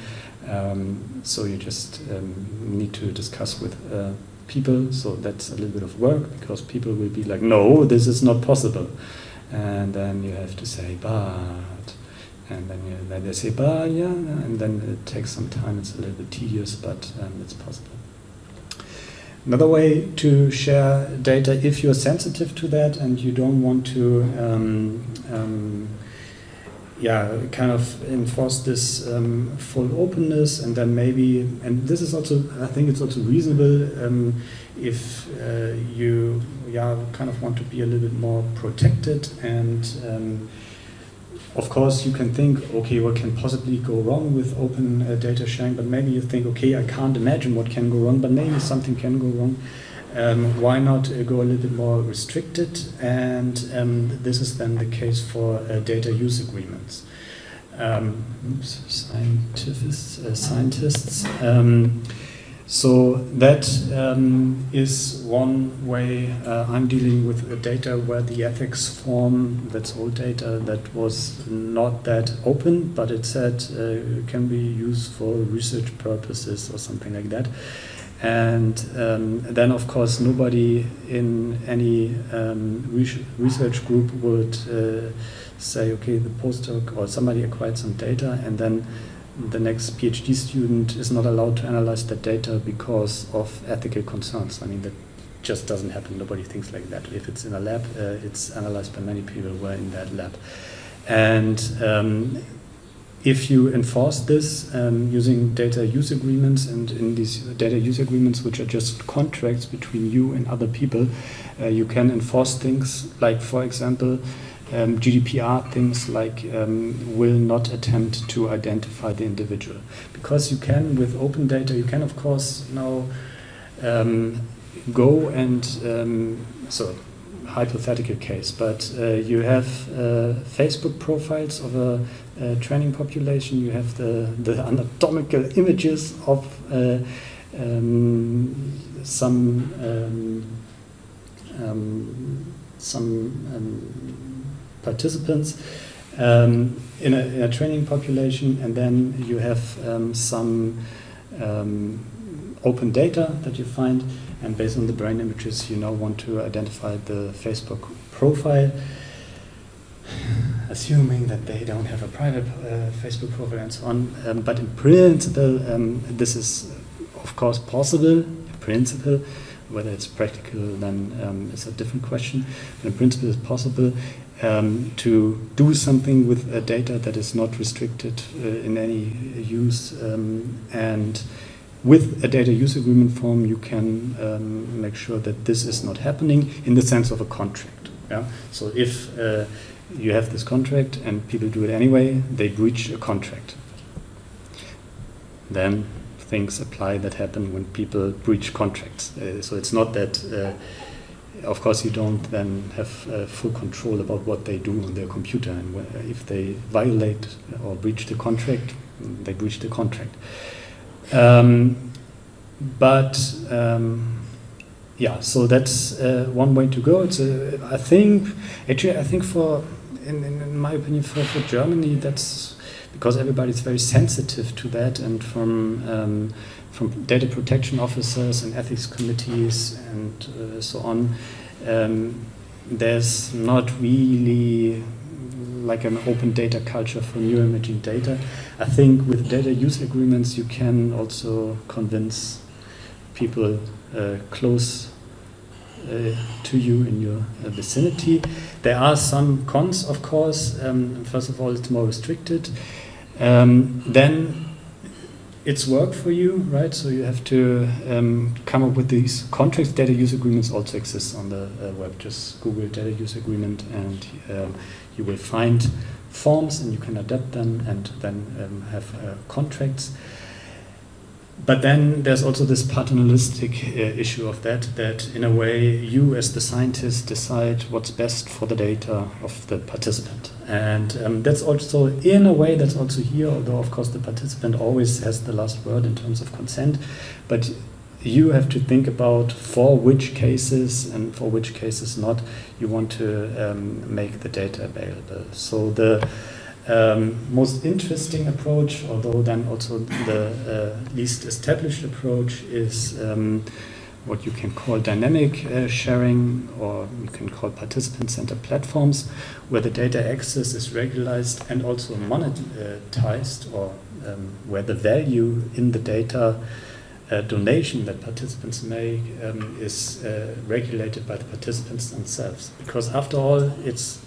So you just need to discuss with people. So that's a little bit of work, because people will be like, no, this is not possible. And then you have to say, but, and then they say, but yeah, and then it takes some time. It's a little bit tedious, but it's possible. Another way to share data, if you're sensitive to that and you don't want to kind of enforce this full openness, and then maybe, and this is also, I think it's also reasonable if you kind of want to be a little bit more protected, and of course you can think, okay, what can possibly go wrong with open data sharing, but maybe you think, okay, I can't imagine what can go wrong, but maybe something can go wrong. Why not go a little bit more restricted? And this is then the case for data use agreements. Scientists. So that is one way I'm dealing with data where the ethics form, that's old data, that was not that open, but it said can be used for research purposes or something like that. And then, of course, nobody in any research group would say, okay, the postdoc or somebody acquired some data, and then the next PhD student is not allowed to analyze that data because of ethical concerns. I mean, that just doesn't happen. Nobody thinks like that. If it's in a lab, it's analyzed by many people who are in that lab. And if you enforce this using data use agreements, and in these data use agreements, which are just contracts between you and other people, you can enforce things like, for example, GDPR things like will not attempt to identify the individual. Because you can, with open data, you can of course now go and, so hypothetical case, but you have Facebook profiles of a training population, you have the anatomical images of some participants in a training population, and then you have some open data that you find, and based on the brain images you now want to identify the Facebook profile, assuming that they don't have a private Facebook profile and so on. But in principle, this is of course possible, in principle. Whether it's practical then is a different question. But in principle it's possible to do something with data that is not restricted in any use, and with a data use agreement form you can make sure that this is not happening in the sense of a contract. Yeah? So if you have this contract and people do it anyway, they breach a contract. Then things apply that happen when people breach contracts. So it's not that, of course, you don't then have full control about what they do on their computer. And if they violate or breach the contract, they breach the contract. Yeah, so that's one way to go. It's I think for, in my opinion, for Germany, that's because everybody's very sensitive to that, and from data protection officers and ethics committees and so on, there's not really like an open data culture for neuroimaging data. I think with data use agreements you can also convince people close to you in your vicinity. There are some cons, of course. First of all, it's more restricted. Then it's work for you, right? So you have to come up with these contracts. Data use agreements also exist on the web. Just Google data use agreement and you will find forms and you can adapt them and then have contracts. But then there's also this paternalistic issue of that in a way you as the scientist decide what's best for the data of the participant. And that's also, in a way, that's also here, although of course the participant always has the last word in terms of consent, but you have to think about for which cases and for which cases not you want to make the data available. So the most interesting approach, although then also the least established approach, is what you can call dynamic sharing, or you can call participant-centered platforms, where the data access is regularized and also monetized, or where the value in the data donation that participants make is regulated by the participants themselves. Because after all, it's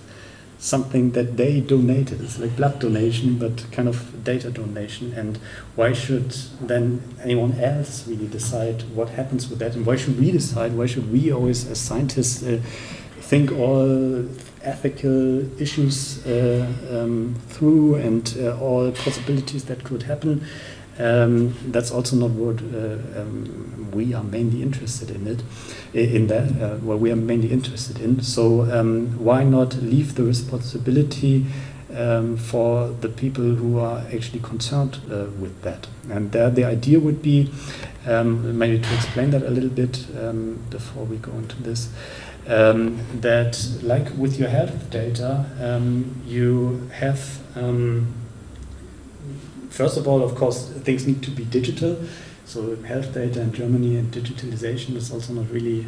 something that they donated. It's like blood donation, but kind of data donation. And why should then anyone else really decide what happens with that? And why should we decide? Why should we always, as scientists, think all ethical issues through and all possibilities that could happen? That's also not what we are mainly interested in. What we are mainly interested in. So why not leave the responsibility for the people who are actually concerned with that. And there the idea would be, maybe to explain that a little bit before we go into this, that like with your health data, you have, first of all, of course, things need to be digital. So health data in Germany and digitalization is also not really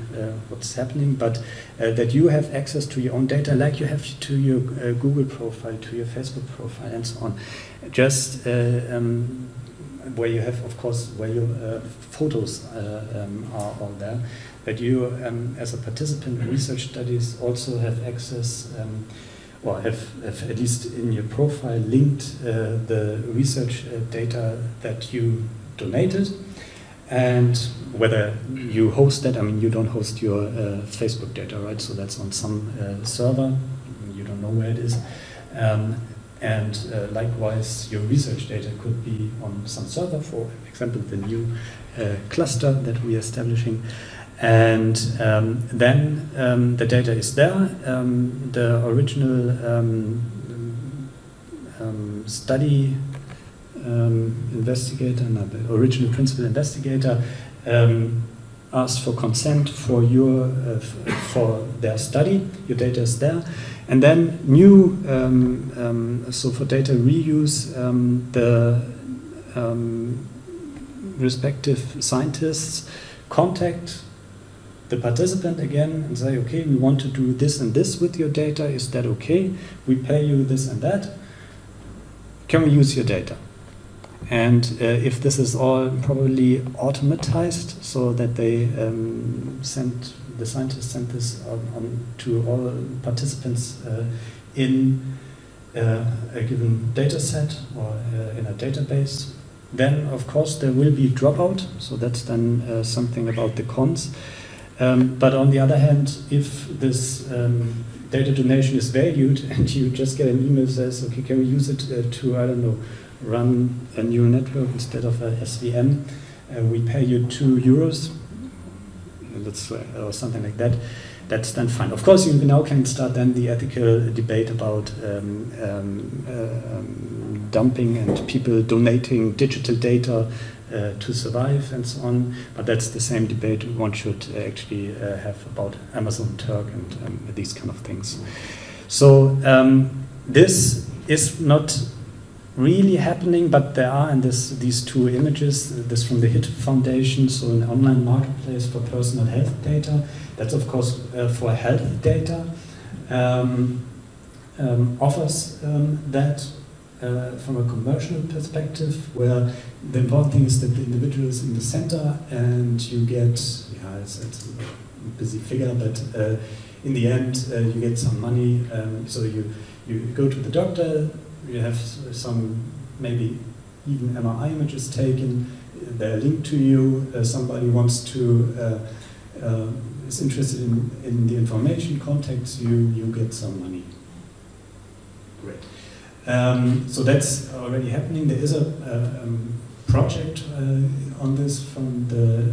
what's happening, but that you have access to your own data like you have to your Google profile, to your Facebook profile, and so on. Just where you have, of course, where your photos are all there, that you, as a participant in research studies, also have access, or have at least in your profile linked the research data that you donated, and whether you host that. I mean, you don't host your Facebook data, right? So that's on some server. You don't know where it is. And likewise, your research data could be on some server, for example, the new cluster that we are establishing. And then the data is there. The original study investigator, no, the original principal investigator asked for consent for your for their study. Your data is there, and then new so for data reuse, the respective scientists contact the participant again and say, okay, we want to do this and this with your data. Is that okay? We pay you this and that. Can we use your data? And if this is all probably automatized, so that they the scientists send this on to all participants in a given data set or in a database, then of course there will be dropout. So that's then something about the cons. But on the other hand, if this data donation is valued and you just get an email that says, okay, can we use it to, I don't know, run a neural network instead of a SVM, we pay you €2, or something like that, that's then fine. Of course, you now can start then the ethical debate about dumping and people donating digital data to survive and so on, but that's the same debate one should actually have about Amazon Turk and these kind of things. So this is not really happening, but there are, and these two images, this from the HIT Foundation, so an online marketplace for personal health data. That's of course for health data, offers that from a commercial perspective, where the important thing is that the individual is in the center and you get, yeah, it's a busy figure, but in the end you get some money. So you go to the doctor, you have some maybe even MRI images taken, they're linked to you, somebody wants to, is interested in the information, contacts you, you get some money. Great. So that's already happening. There is a project on this from the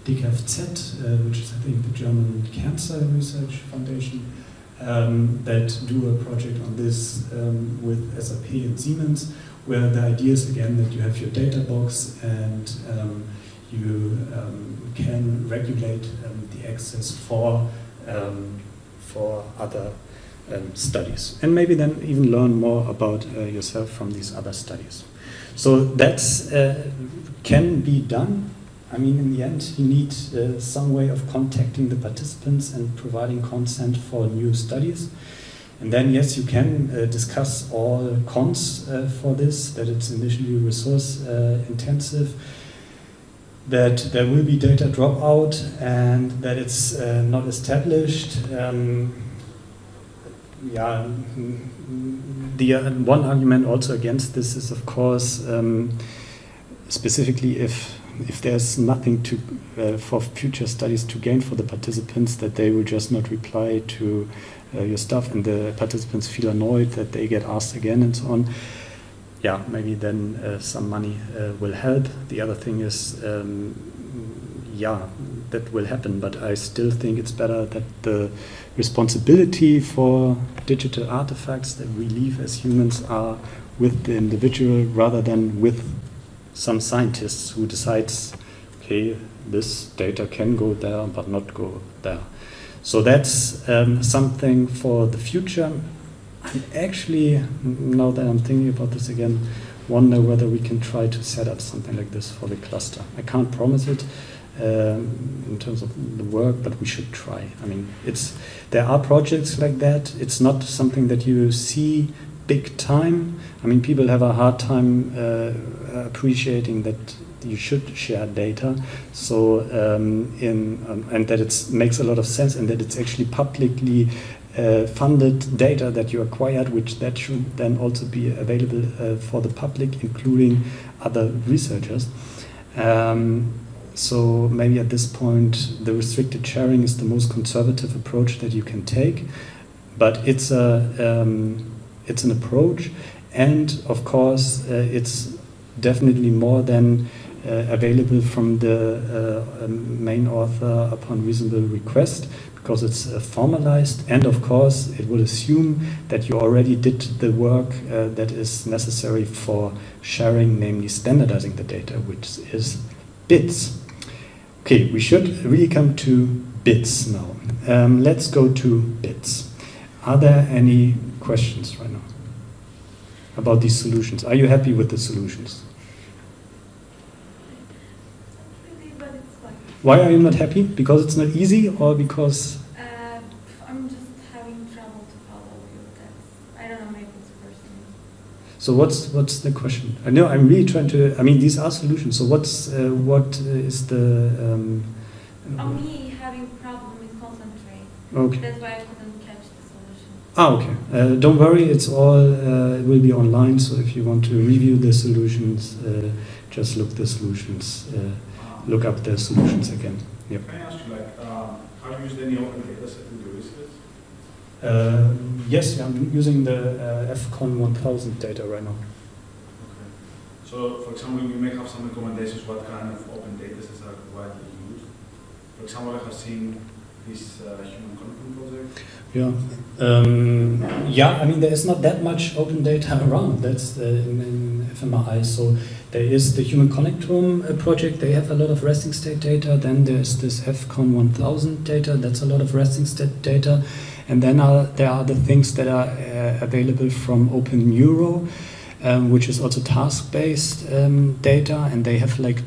DKFZ, which is I think the German Cancer Research Foundation, that do a project on this with SAP and Siemens, where the idea is again that you have your data box and you can regulate the access for other studies, and maybe then even learn more about yourself from these other studies. So that's can be done. I mean, in the end, you need some way of contacting the participants and providing consent for new studies. And then, yes, you can discuss all cons for this, that it's initially resource intensive, that there will be data dropout, and that it's not established. Yeah, the one argument also against this is, of course, specifically if there's nothing to for future studies to gain for the participants, that they will just not reply to your stuff, and the participants feel annoyed that they get asked again and so on. Yeah, maybe then some money will help. The other thing is, yeah, that will happen, but I still think it's better that the responsibility for digital artifacts that we leave as humans are with the individual rather than with some scientists who decides, okay, this data can go there but not go there. So that's something for the future. I'm actually, now that I'm thinking about this again, wonder whether we can try to set up something like this for the cluster. I can't promise it in terms of the work, but we should try. I mean, there are projects like that. It's not something that you see big time. I mean, people have a hard time appreciating that you should share data. So, and that it makes a lot of sense, and that it's actually publicly funded data that you acquired, which that should then also be available for the public, including other researchers. So maybe at this point, the restricted sharing is the most conservative approach that you can take, but it's an approach, and of course, it's definitely more than available from the main author upon reasonable request, because it's formalized, and of course it will assume that you already did the work that is necessary for sharing, namely standardizing the data, which is bits. Okay, we should really come to bits now. Let's go to bits. Are there any questions right now about these solutions? Are you happy with the solutions? Why are you not happy? Because it's not easy, or because? I'm just having trouble to follow you. I don't know, maybe it's personal. So what's the question? I know I'm really trying to. I mean, these are solutions. So what is the? Me having problem with concentrate. Okay. That's why I couldn't catch the solution. Ah, okay. Don't worry. It's all. It will be online. So if you want to review the solutions, just look the solutions. Look up the solutions again. Yep. Can I ask you, have you used any open data set in your research? Yes, I'm using the FCON 1000 data right now. Okay. So, for example, you may have some recommendations what kind of open data sets are widely used. For example, I have seen this human content project. Yeah. Yeah, I mean, there is not that much open data around. That's in fMRI. So there is the Human Connectome project. They have a lot of resting state data. Then there's this FCON 1000 data. That's a lot of resting state data. And then there are the things that are available from Open Neuro, which is also task-based data. And they have like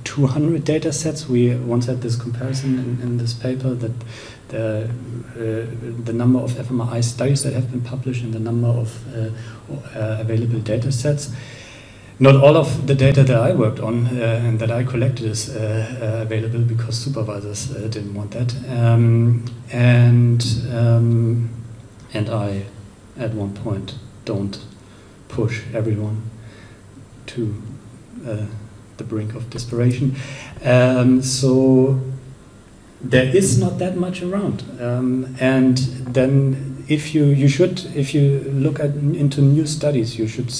200 data sets. We once had this comparison in this paper that the number of fMRI studies that have been published and the number of available data sets. Not all of the data that I worked on and that I collected is available because supervisors didn't want that. And I, at one point, don't push everyone to the brink of desperation. So there is not that much around, and then if you look into new studies, you should.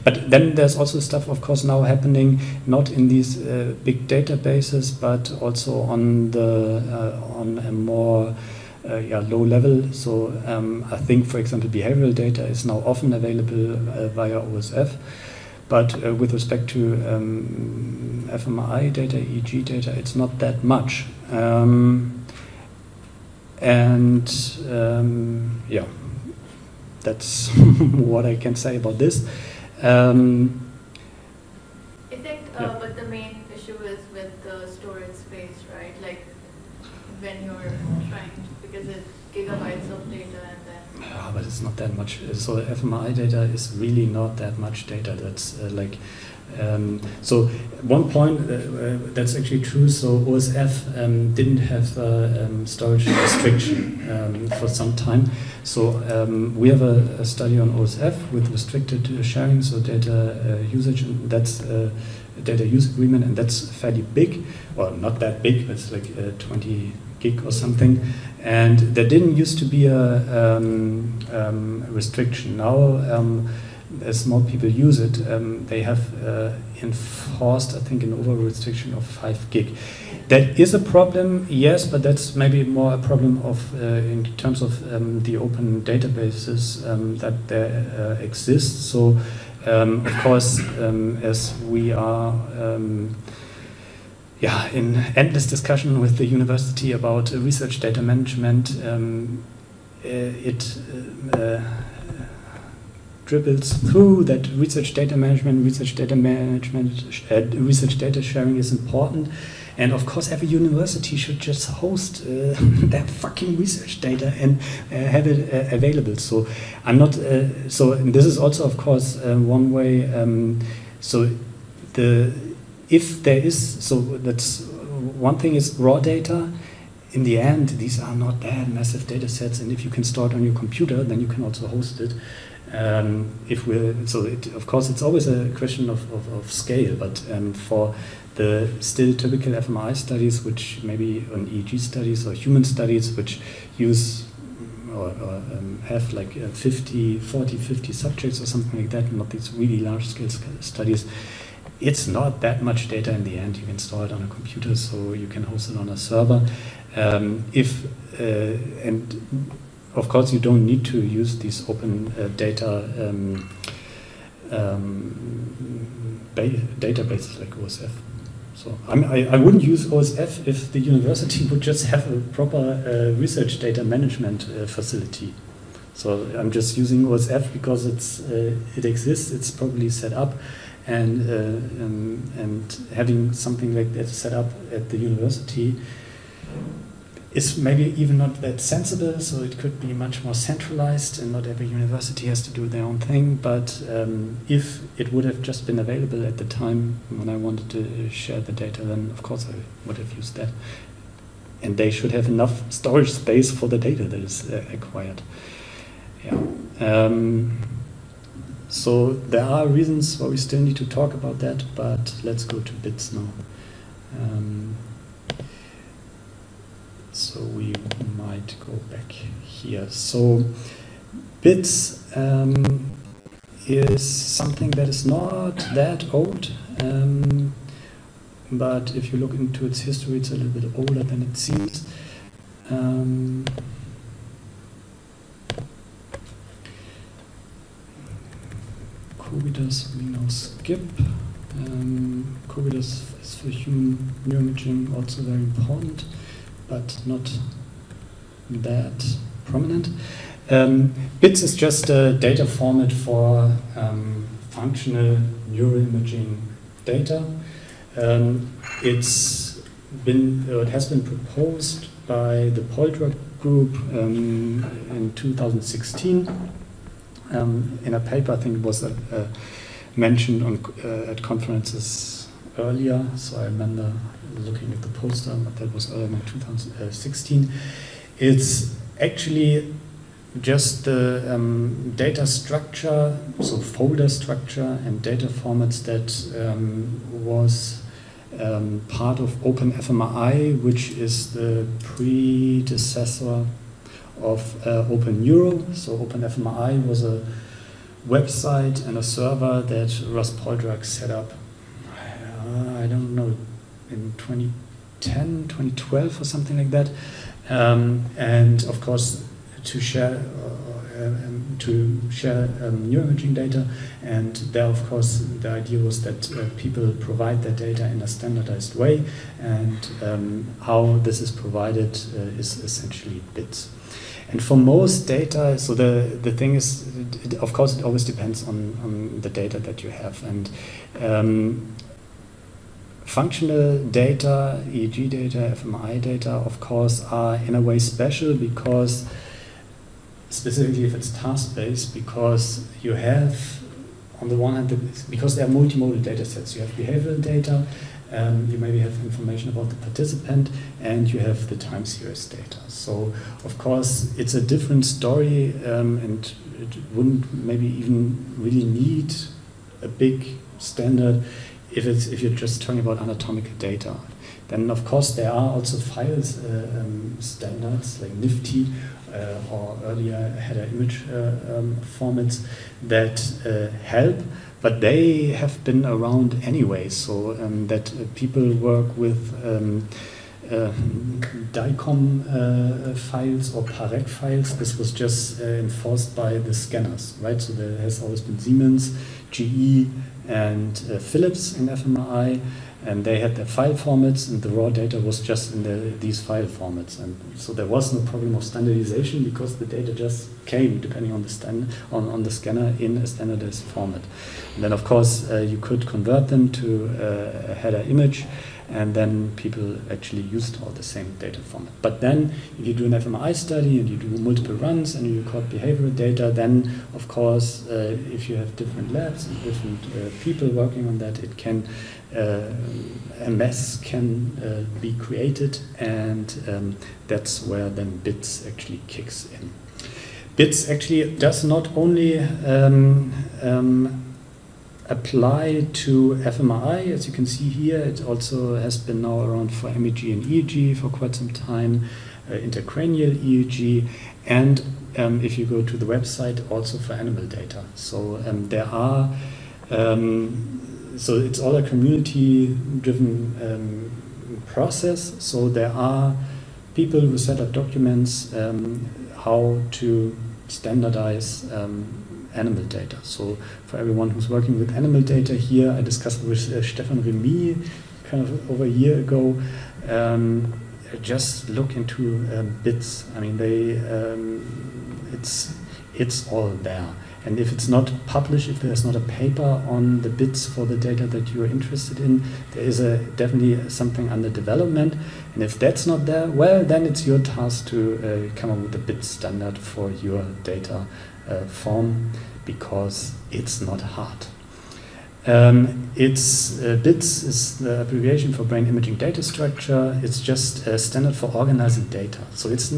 But then there's also stuff, of course, now happening not in these big databases, but also on a more low level. So I think, for example, behavioral data is now often available via OSF. But with respect to fMRI data, EEG data, it's not that much. Yeah, that's what I can say about this. I think but the main issue is with the storage space, right? Like when you're trying to, because it's gigabytes of data and then... Yeah, but it's not that much. So fMRI data is really not that much data. That's so one point that's actually true. So OSF didn't have storage restriction for some time. So we have a study on OSF with restricted sharing, so data usage, and that's data use agreement, and that's fairly big. Well, not that big, but it's like 20 gig or something. And there didn't used to be a restriction. Now as more people use it, they have enforced, I think, an over restriction of 5 gig. That is a problem, yes, but that's maybe more a problem of in terms of the open databases that there exist. So, of course, as we are in endless discussion with the university about research data management, it dribbles through that research data sharing is important. And of course, every university should just host their fucking research data and have it available. So I'm not. So and this is also, of course, one way. If there is, so that's one thing is raw data. In the end, these are not that massive data sets, and if you can store it on your computer, then you can also host it. Of course, it's always a question of scale, but for the still typical fMRI studies, which maybe on EEG studies or human studies, which use or have like 50 subjects or something like that, not these really large scale studies, it's not that much data in the end. You can store it on a computer, so you can host it on a server. And of course, you don't need to use these open data databases like OSF. So I wouldn't use OSF if the university would just have a proper research data management facility. So I'm just using OSF because it exists. It's probably set up, and having something like that set up at the university is maybe even not that sensible, so it could be much more centralized, and not every university has to do their own thing. But if it would have just been available at the time when I wanted to share the data, then of course I would have used that. And they should have enough storage space for the data that is acquired. Yeah. So there are reasons why we still need to talk about that, but let's go to bits now. So we might go back here. So bits is something that is not that old, but if you look into its history, it's a little bit older than it seems. COBITUS we now skip. COBITUS is for human neuroimaging, also very important, but not that prominent. BITS is just a data format for functional neuroimaging data. It has been proposed by the Poldrug group in 2016 in a paper. I think it was mentioned at conferences earlier, so I remember looking at the poster, but that was earlier in 2016. It's actually just the data structure, so folder structure and data formats that was part of OpenFMRI, which is the predecessor of OpenNeuro. So OpenFMRI was a website and a server that Russ Poldrug set up, I don't know, in 2010, 2012 or something like that. And of course, to share neuroimaging data, and there, of course, the idea was that people provide their data in a standardized way, and how this is provided is essentially bits. And for most data, so the thing is, of course, it always depends on the data that you have, and functional data, EEG data, fMRI data, of course, are in a way special because, specifically if it's task-based, because you have, on the one hand, because they are multimodal data sets. You have behavioral data, you maybe have information about the participant, and you have the time series data. So, of course, it's a different story, and it wouldn't maybe even really need a big standard if you're just talking about anatomical data. Then, of course, there are also files standards like NIFTY or earlier header image formats that help, but they have been around anyway, so that people work with DICOM files or PAREC files. This was just enforced by the scanners, right? So there has always been Siemens, GE, and Philips in fMRI, and they had their file formats, and the raw data was just in these file formats. And so there was no problem of standardization because the data just came, depending on the on the scanner, in a standardized format. And then, of course, you could convert them to a header image, and then people actually used all the same data format. But then, if you do an fMRI study and you do multiple runs and you record behavioral data, then, of course, if you have different labs and different people working on that, it can a mess can be created, and that's where then BITS actually kicks in. BITS actually does not only apply to fMRI, as you can see here. It also has been now around for MEG and EEG for quite some time, intracranial EEG, and if you go to the website, also for animal data. So there are, so it's all a community-driven process. So there are people who set up documents how to standardize animal data. So for everyone who's working with animal data here, I discussed with Stefan Remy kind of over a year ago, just look into BITS. I mean, they it's all there. And if it's not published, if there's not a paper on the BITS for the data that you're interested in, there is definitely something under development. And if that's not there, well, then it's your task to come up with a BITS standard for your data form, because it's not hard. BITS is the abbreviation for brain imaging data structure. It's just a standard for organizing data. So it's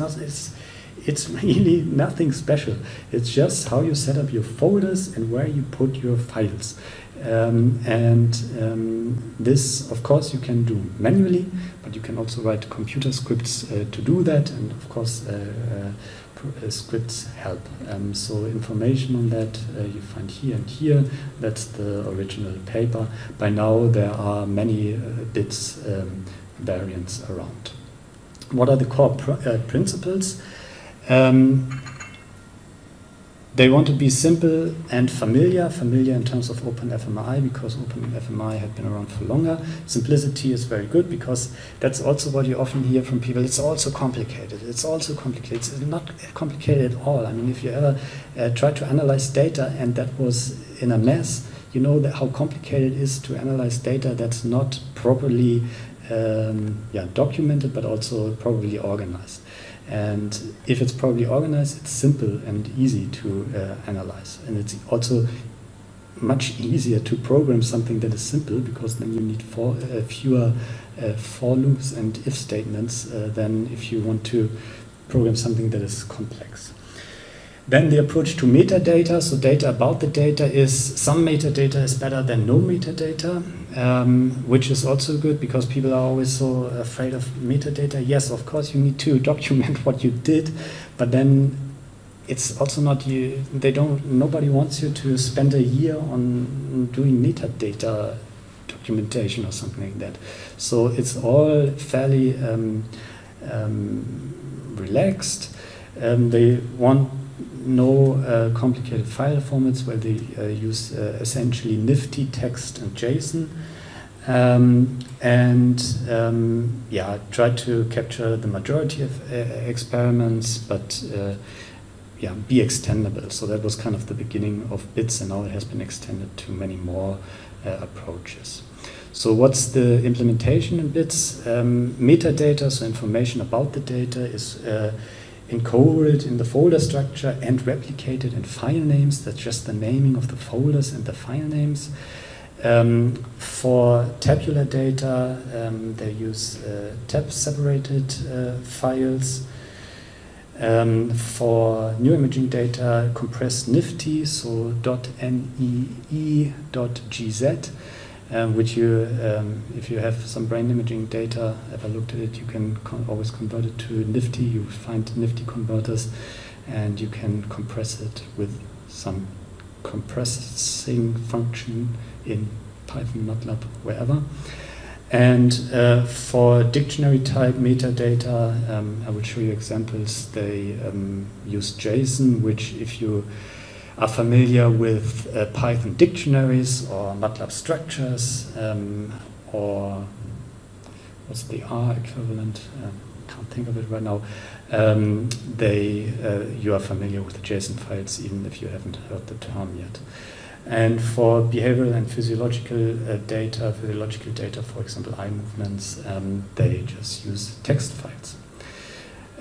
really nothing special. It's just how you set up your folders and where you put your files. This, of course, you can do manually, but you can also write computer scripts to do that, and of course scripts help. So information on that you find here and here. That's the original paper. By now there are many BITS variants around. What are the core principles? They want to be simple and familiar in terms of OpenFMRI, because OpenFMRI had been around for longer. Simplicity is very good, because that's also what you often hear from people. It's also complicated. It's also complicated. It's not complicated at all. I mean, if you ever try to analyze data and that was in a mess, you know how complicated it is to analyze data that's not properly documented, but also properly organized. And if it's properly organized, it's simple and easy to analyze. And it's also much easier to program something that is simple, because then you need fewer for loops and if statements than if you want to program something that is complex. Then the approach to metadata, so data about the data, is some metadata is better than no metadata, which is also good, because people are always so afraid of metadata. Yes, of course you need to document what you did, but then it's also not nobody wants you to spend a year on doing metadata documentation or something like that. So it's all fairly relaxed. They want no complicated file formats, where they use essentially nifty text and JSON, try to capture the majority of experiments, but be extendable. So that was kind of the beginning of BITS, and now it has been extended to many more approaches. So what's the implementation in BITS? Metadata, so information about the data, is encoded in the folder structure and replicated in file names. That's just the naming of the folders and the file names. For tabular data, they use tab-separated files. For new imaging data, compressed nifty, so .nee.gz. which you, if you have some brain imaging data, ever looked at it, you can always convert it to nifty. You find nifty converters, and you can compress it with some compressing function in Python, MATLAB, wherever. And for dictionary type metadata, I will show you examples. They use JSON, which, if you are familiar with Python dictionaries or MATLAB structures, or what's the R equivalent? Can't think of it right now. You are familiar with the JSON files, even if you haven't heard the term yet. And for behavioral and physiological data, for example, eye movements, they just use text files.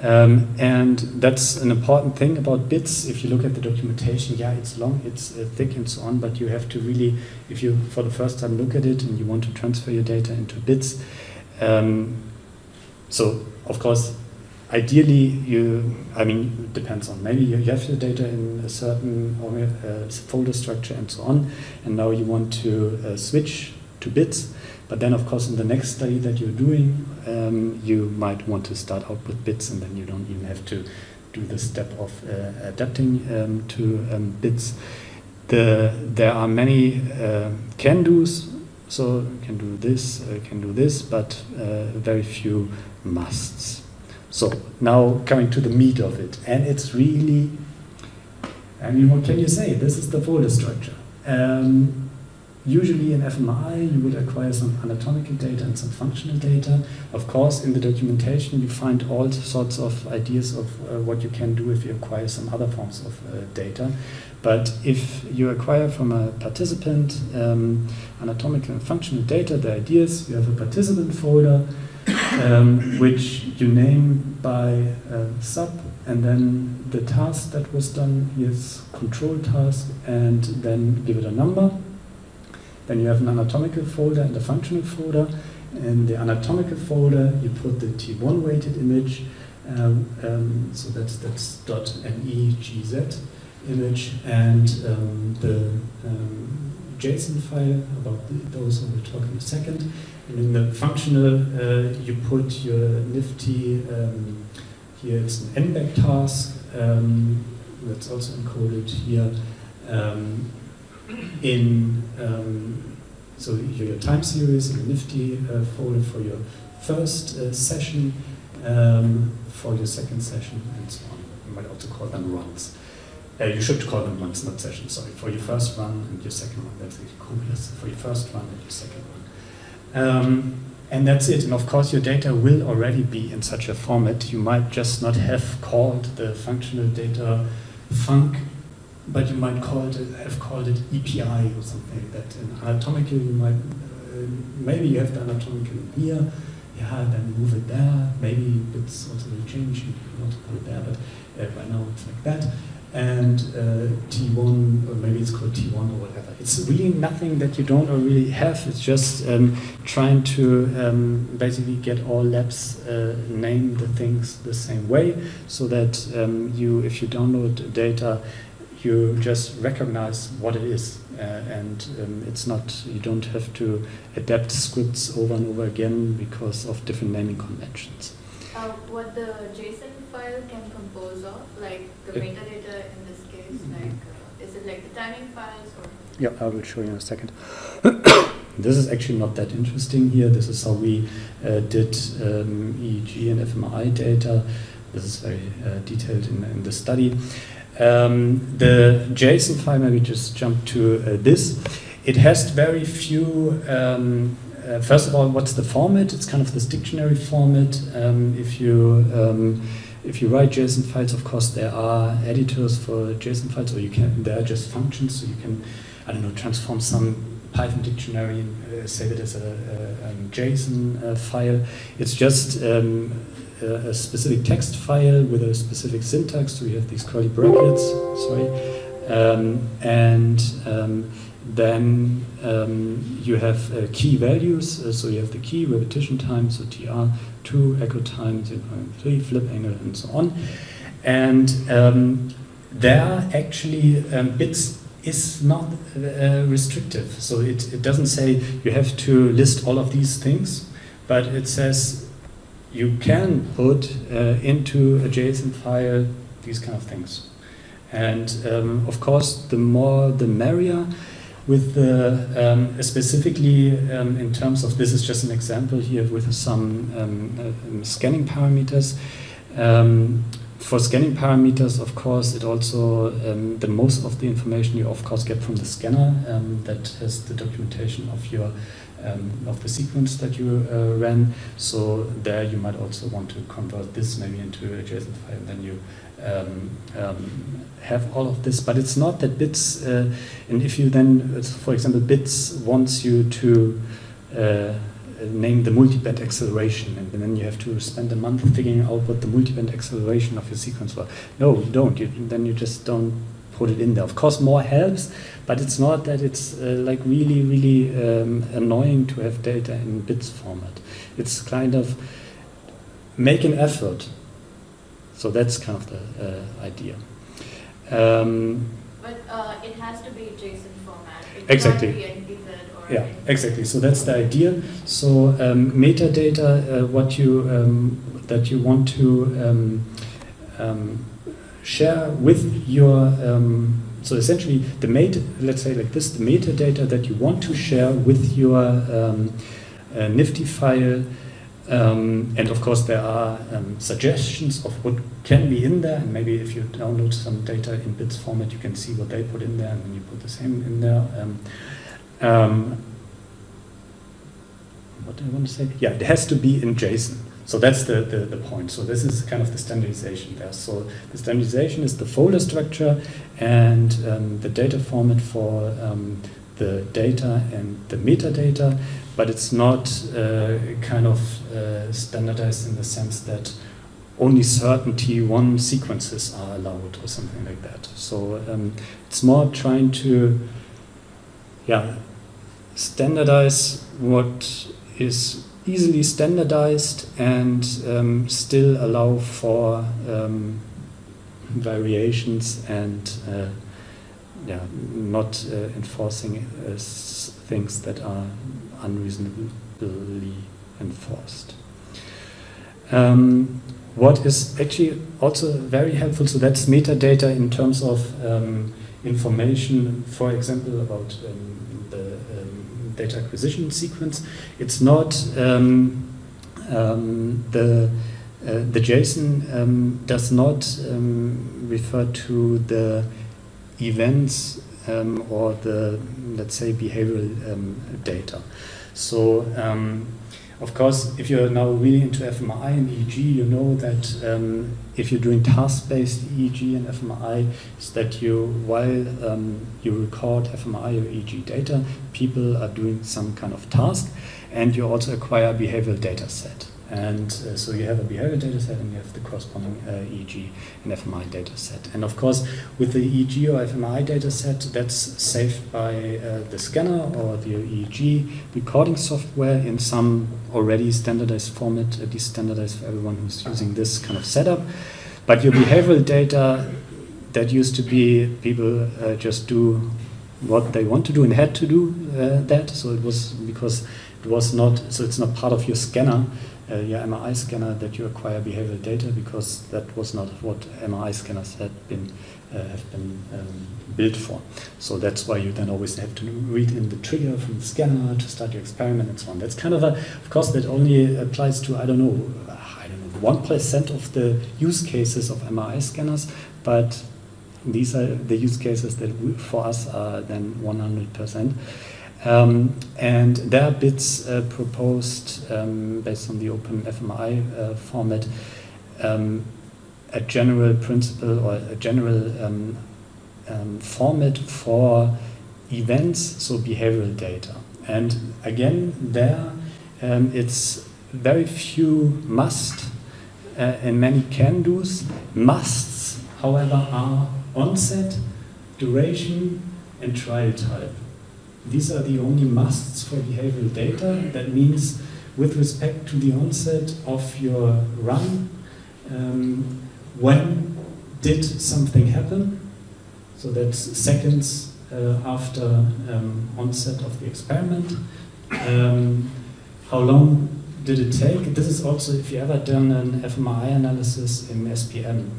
And that's an important thing about bits. If you look at the documentation, yeah, it's long, it's thick and so on, but you have to really, if you for the first time look at it and you want to transfer your data into bits, so of course, ideally, it depends on, maybe you have your data in a certain folder structure and so on, and now you want to switch to bits, but then of course in the next study that you're doing, you might want to start out with bits, and then you don't even have to do the step of adapting to bits. There are many can-dos, so you can do this, but very few musts. So now coming to the meat of it, and it's really, what can you say? This is the folder structure. Usually in fMRI you would acquire some anatomical data and some functional data. Of course, in the documentation you find all sorts of ideas of what you can do if you acquire some other forms of data. But if you acquire from a participant anatomical and functional data, the idea is you have a participant folder, which you name by sub, and then the task that was done is control task, and then give it a number. Then you have an anatomical folder and a functional folder. In the anatomical folder, you put the T1 weighted image, so that's .negz image, and the JSON file. About those I will talk in a second. And in the functional, you put your nifty, here it's an NBAC task, that's also encoded here. So your time series in the nifty folder for your first session, for your second session, and so on. You might also call them runs. You should call them runs, not sessions, sorry. For your first run and your second run, that's cool. Yes, for your first run and your second run. And that's it. And of course, your data will already be in such a format. You might just not have called the functional data func, but you might have called it EPI or something like that. In anatomical, you might, maybe you have the anatomical here, yeah, then move it there. Maybe it's also will change, you not put it there, but right now it's like that. And T1, or maybe it's called T1 or whatever. It's really nothing that you don't already have. It's just trying to basically get all labs name the things the same way, so that if you download data, you just recognize what it is, and it's not, you don't have to adapt scripts over and over again because of different naming conventions. What the JSON file can compose of, like the metadata in this case, like is it like the timing files or? Yeah, I will show you in a second. This is actually not that interesting here. This is how we did EEG and fMRI data. This is very detailed in the study. The JSON file, maybe just jump to this. It has very few, first of all, what's the format? It's kind of this dictionary format. If you write JSON files, of course, there are editors for JSON files, or there are just functions, so you can, I don't know, transform some Python dictionary and save it as a JSON file. It's just a specific text file with a specific syntax, so you have these curly brackets, then you have key values, so you have the key, repetition time, so TR2, echo time, 0.3, flip angle, and so on. And there are actually bits is not restrictive. So it doesn't say you have to list all of these things, but it says you can put into a JSON file these kind of things. And of course, the more the merrier. With the specifically in terms of, this is just an example here with some scanning parameters. For scanning parameters, of course, it also the most of the information you of course get from the scanner that has the documentation of your of the sequence that you ran. So there you might also want to convert this maybe into a JSON file, and then you have all of this. But it's not that bits, and if you then, for example, bits wants you to name the multiband acceleration, and then you have to spend a month figuring out what the multiband acceleration of your sequence was. No, you don't. Then you just don't put it in there. Of course, more helps, but it's not that it's like really, really annoying to have data in bits format. It's kind of make an effort. So that's kind of the idea. But it has to be JSON format. It Exactly. can't be NTZ or Yeah, exactly. So that's the idea. So metadata, what you that you want to share with your so essentially the let's say like this, the metadata that you want to share with your Nifty file. And of course there are suggestions of what can be in there, and maybe if you download some data in bits format you can see what they put in there, and then you put the same in there. What do I want to say? Yeah, it has to be in JSON. So that's the point. So this is kind of the standardization there. So the standardization is the folder structure and the data format for the data and the metadata, but it's not kind of standardized in the sense that only certain T1 sequences are allowed or something like that. So it's more trying to standardize what is easily standardized and still allow for variations and not enforcing things that are unreasonably enforced. What is actually also very helpful, so that's metadata in terms of information, for example, about the data acquisition sequence. It's not the JSON does not refer to the events or the, let's say, behavioral data. So of course, if you're now really into fMRI and EEG, you know that if you're doing task-based EEG and fMRI, is that you, while you record fMRI or EEG data, people are doing some kind of task, and you also acquire a behavioral data set. And so you have a behavioral data set and you have the corresponding EEG and fMRI data set. And of course, with the EEG or fMRI data set, that's saved by the scanner or the EEG recording software in some already standardized format, at least standardized for everyone who's using this kind of setup. But your behavioral data, that used to be people just do what they want to do and had to do that. So it was because it was not, so it's not part of your scanner. Your MRI scanner, that you acquire behavioral data, because that was not what MRI scanners have been built for. So that's why you then always have to read in the trigger from the scanner to start your experiment and so on. That's kind of of course, that only applies to, I don't know, 1% of the use cases of MRI scanners, but these are the use cases that for us are then 100%. And there are bits proposed based on the open fMRI format, a general principle or a general format for events, so behavioral data. And again, there it's very few must and many can-dos. Musts, however, are onset, duration, and trial type. These are the only musts for behavioral data. That means with respect to the onset of your run, when did something happen? So that's seconds, after onset of the experiment. How long did it take? This is also if you ever done an fMRI analysis in SPM.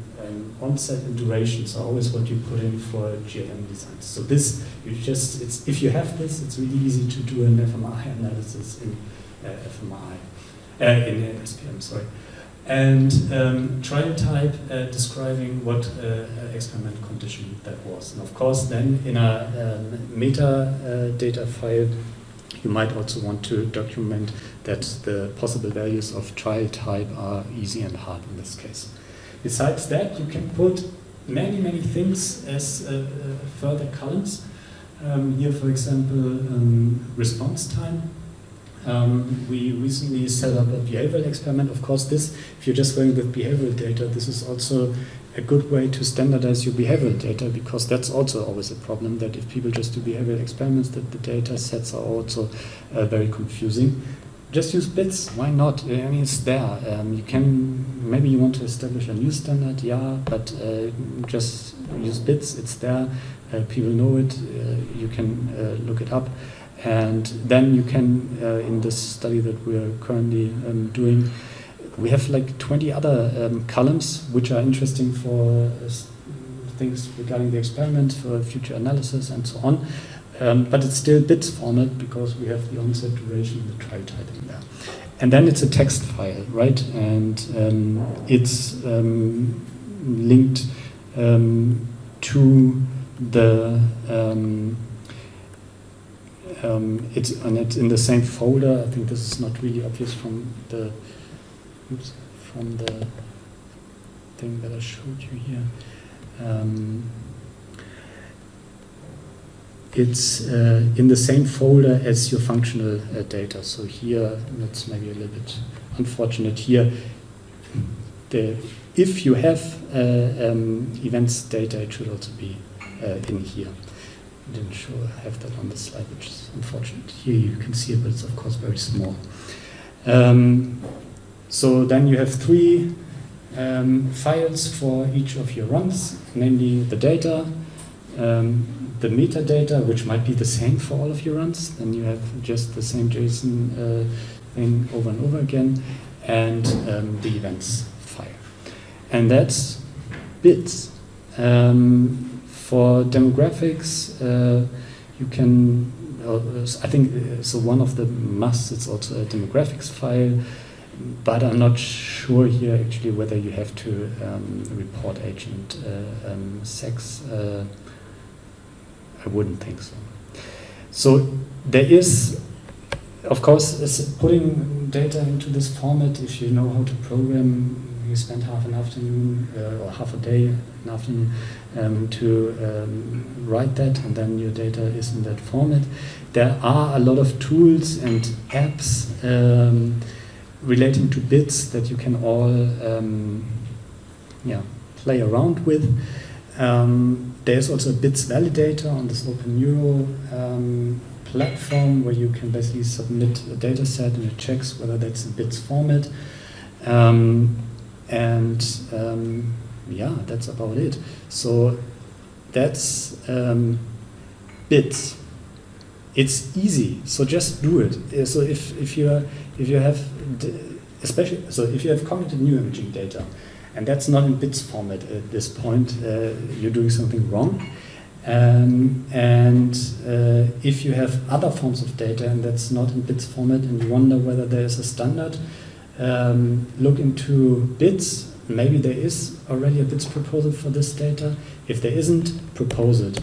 Onset and durations are always what you put in for GLM designs. So this, if you have this, it's really easy to do an fMRI analysis in in SPM, sorry. And trial type describing what experiment condition that was. And of course, then in a metadata file, you might also want to document that the possible values of trial type are easy and hard in this case. Besides that, you can put many, many things as further columns. Here, for example, response time. We recently set up a behavioral experiment. Of course, if you're just going with behavioral data, this is also a good way to standardize your behavioral data, because that's also always a problem, that if people just do behavioral experiments, that the data sets are also very confusing. Just use bits, why not? I mean, it's there. Maybe you want to establish a new standard, yeah, but just use bits, it's there. People know it, you can look it up. And then you can, in this study that we are currently doing, we have like 20 other columns which are interesting for things regarding the experiment, for future analysis and so on. But it's still bits format because we have the onset, duration, and the trial type in there. And then it's a text file, right? And it's linked to the it's in the same folder. I think this is not really obvious from the thing that I showed you here. It's in the same folder as your functional data. So here, that's maybe a little bit unfortunate here. If you have events data, it should also be in here. I didn't have that on the slide, which is unfortunate. Here you can see it, but it's of course very small. So then you have 3 files for each of your runs, namely the data, the metadata, which might be the same for all of your runs. Then you have just the same JSON thing over and over again, and the events file. And that's bits. For demographics, you can, I think, so one of the musts, it's also a demographics file, but I'm not sure here actually whether you have to report age and sex. I wouldn't think so. So there is, of course, putting data into this format, if you know how to program, you spend half an afternoon or half a day, an afternoon to write that, and then your data is in that format. There are a lot of tools and apps relating to bits that you can all play around with. There's also a bits validator on this OpenNeuro platform where you can basically submit a data set and it checks whether that's in bits format. That's about it. So that's bits. It's easy, so just do it. So if you have cognitive neuroimaging data, and that's not in bits format at this point, you're doing something wrong. If you have other forms of data and that's not in bits format, and you wonder whether there is a standard, look into bits. Maybe there is already a bits proposal for this data. If there isn't, propose it.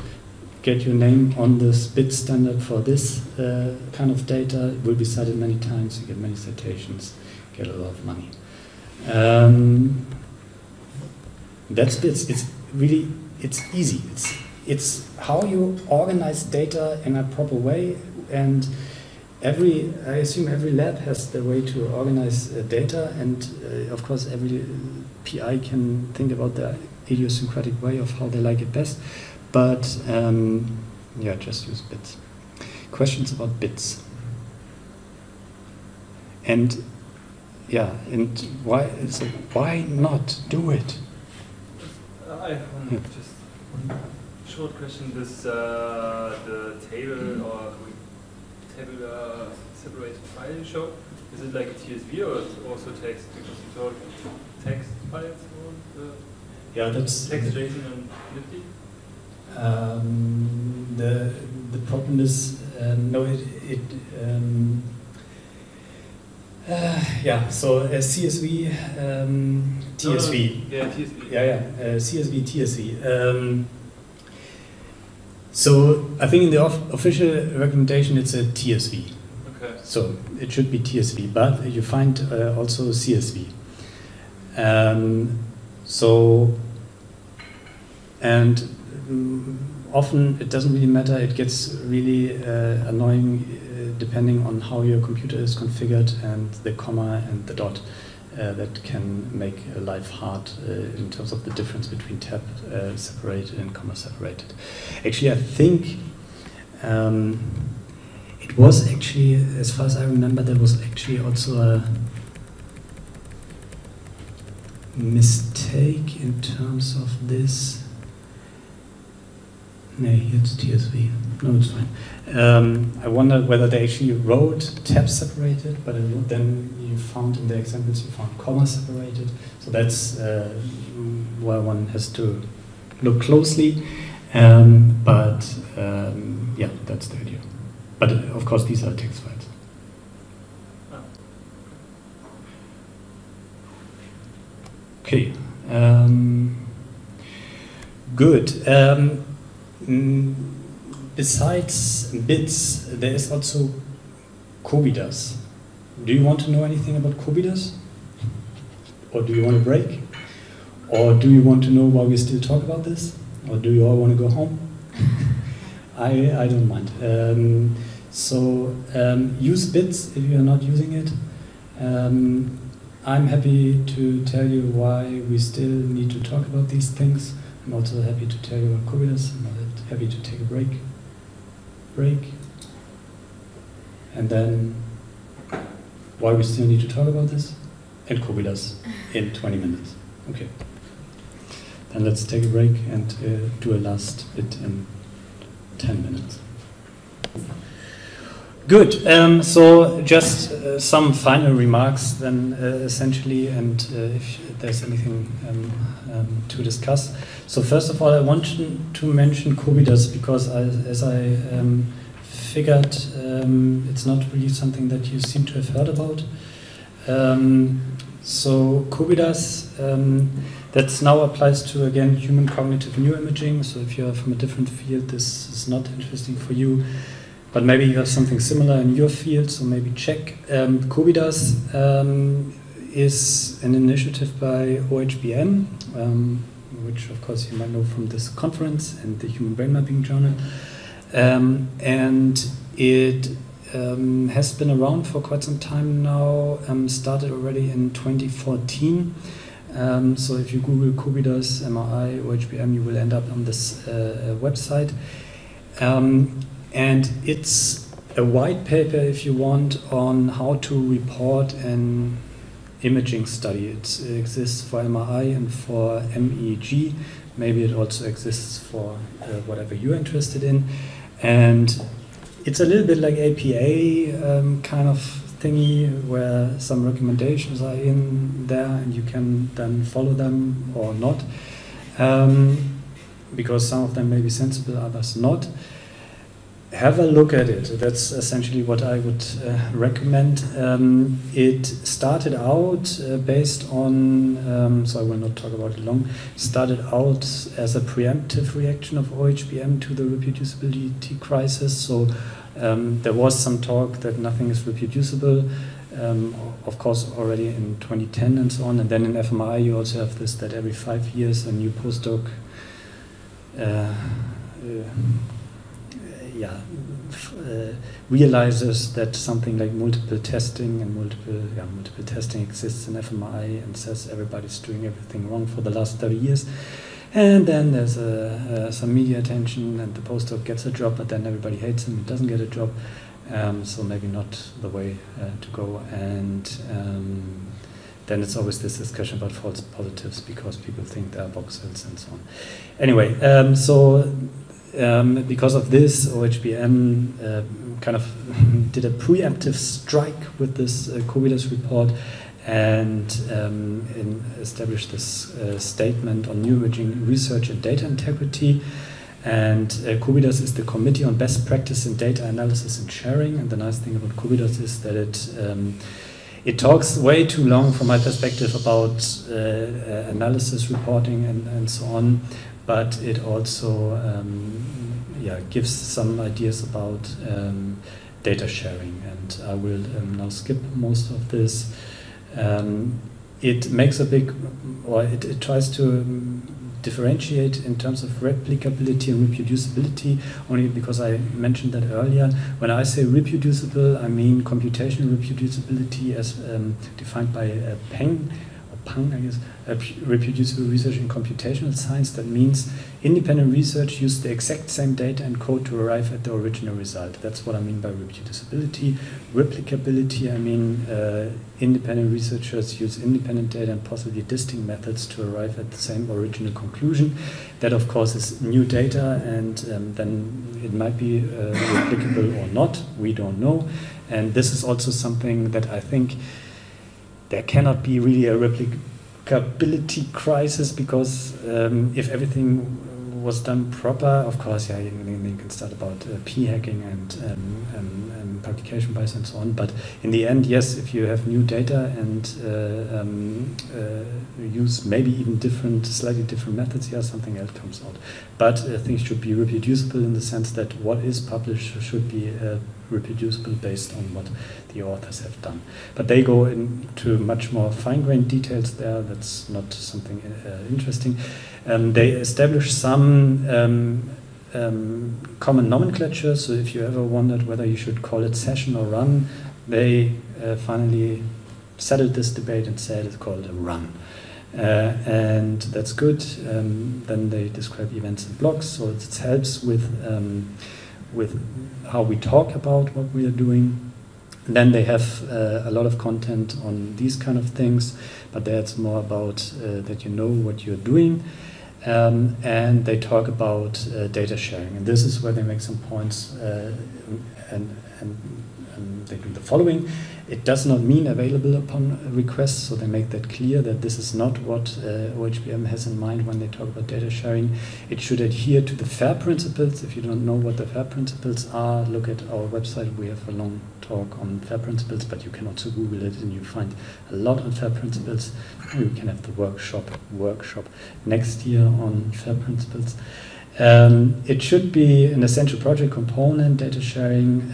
Get your name on this bits standard for this kind of data. It will be cited many times. You get many citations. Get a lot of money. That's bits. It's easy. It's how you organize data in a proper way, and I assume every lab has the way to organize data, and of course every PI can think about the idiosyncratic way of how they like it best. But just use bits. Questions about bits? And why? So why not do it? I just short question. This the table or tabular separated file you show, is it like a TSV or also text? Because you talk text files or yeah, that's text JSON and nifty. The problem is no, yeah. So CSV, TSV. Yeah, TSV. Yeah, CSV, TSV. So I think in the official recommendation it's a TSV. Okay. So it should be TSV, but you find also CSV. Often it doesn't really matter. It gets really annoying depending on how your computer is configured and the comma and the dot. That can make life hard in terms of the difference between tab separated and comma separated. Actually, I think it was actually, as far as I remember, there was actually also a mistake in terms of this. No, it's TSV. No, it's fine. I wonder whether they actually wrote tab separated, but then you found in the examples you found comma separated. So that's where one has to look closely. But yeah, that's the idea. But of course, these are text files. Okay. Good. Besides bits, there is also COBIDAS. Do you want to know anything about COBIDAS? Or do you want a break? Or do you want to know why we still talk about this? Or do you all want to go home? I don't mind. Use bits if you are not using it. I'm happy to tell you why we still need to talk about these things. I'm also happy to tell you about COBIDAS. I'm happy to take a break, and then why we still need to talk about this, and COBIDAS in 20 minutes. Okay. Then let's take a break and do a last bit in 10 minutes. Good. So just some final remarks then essentially, and if there's anything to discuss. So first of all, I want to mention COBIDAS because as I figured it's not really something that you seem to have heard about. So COBIDAS, that now applies to, again, human cognitive neuroimaging. So if you're from a different field, this is not interesting for you. But maybe you have something similar in your field, so maybe check. COBIDAS is an initiative by OHBM, which of course you might know from this conference and the Human Brain Mapping Journal. And it has been around for quite some time now, started already in 2014. So if you Google COBIDAS, MRI, OHBM, you will end up on this website. And it's a white paper, if you want, on how to report an imaging study. It exists for MRI and for MEG. Maybe it also exists for whatever you're interested in. And it's a little bit like APA kind of thingy, where some recommendations are in there and you can then follow them or not. Because some of them may be sensible, others not. Have a look at it. That's essentially what I would recommend. It started out based on, so I will not talk about it long, started out as a preemptive reaction of OHBM to the reproducibility crisis. So there was some talk that nothing is reproducible, of course already in 2010 and so on. And then in fMRI you also have this, that every 5 years a new postdoc realizes that something like multiple testing and multiple testing exists in fMRI and says everybody's doing everything wrong for the last 30 years. And then there's some media attention and the postdoc gets a job, but then everybody hates him and doesn't get a job. So maybe not the way to go. And then it's always this discussion about false positives because people think they are voxels and so on. Anyway, because of this, OHBM kind of did a preemptive strike with this Kobidas report and established this statement on new emerging research and data integrity. And Kobidas is the Committee on Best Practice in Data Analysis and Sharing. And the nice thing about Kobidas is that it talks way too long, from my perspective, about analysis, reporting, and so on. But it also gives some ideas about data sharing. And I will now skip most of this. It makes a big, or it tries to differentiate in terms of replicability and reproducibility, only because I mentioned that earlier. When I say reproducible, I mean computational reproducibility as defined by Peng, or Pang, I guess, reproducible research in computational science. That means independent research use the exact same data and code to arrive at the original result. That's what I mean by reproducibility. Replicability, I mean independent researchers use independent data and possibly distinct methods to arrive at the same original conclusion. That, of course, is new data, and then it might be replicable or not. We don't know. And this is also something that I think there cannot be really a replicability crisis, because if everything was done proper, of course, yeah, you can start about p-hacking and publication bias and so on. But in the end, yes, if you have new data and use maybe even slightly different methods, yeah, something else comes out. But things should be reproducible in the sense that what is published should be reproducible based on what the authors have done. But they go into much more fine-grained details there. That's not something interesting. They establish some common nomenclature. So if you ever wondered whether you should call it session or run, they finally settled this debate and said it's called a run. And that's good. Then they describe events and blocks, so it helps with how we talk about what we are doing. Then they have a lot of content on these kind of things, but there it's more about that you know what you're doing. And they talk about data sharing, and this is where they make some points, and they do the following. It does not mean available upon request, so they make that clear that this is not what OHBM has in mind when they talk about data sharing. It should adhere to the FAIR principles. If you don't know what the FAIR principles are, look at our website. We have a long talk on FAIR principles, but you can also Google it and you find a lot on FAIR principles. We can have the workshop next year on FAIR principles. It should be an essential project component, data sharing.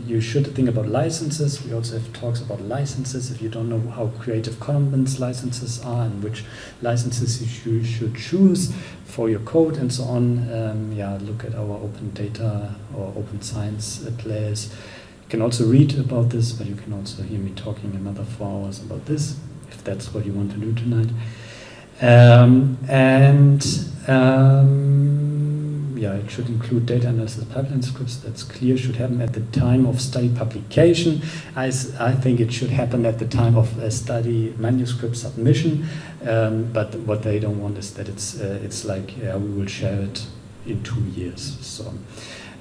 You should think about licenses. We also have talks about licenses. If you don't know how Creative Commons licenses are and which licenses you should choose for your code and so on, look at our open data or open science players. You can also read about this, but you can also hear me talking another 4 hours about this, if that's what you want to do tonight. It should include data analysis pipeline scripts. That's clear. Should happen at the time of study publication. I think it should happen at the time of study manuscript submission. But what they don't want is that it's like we will share it in 2 years. So.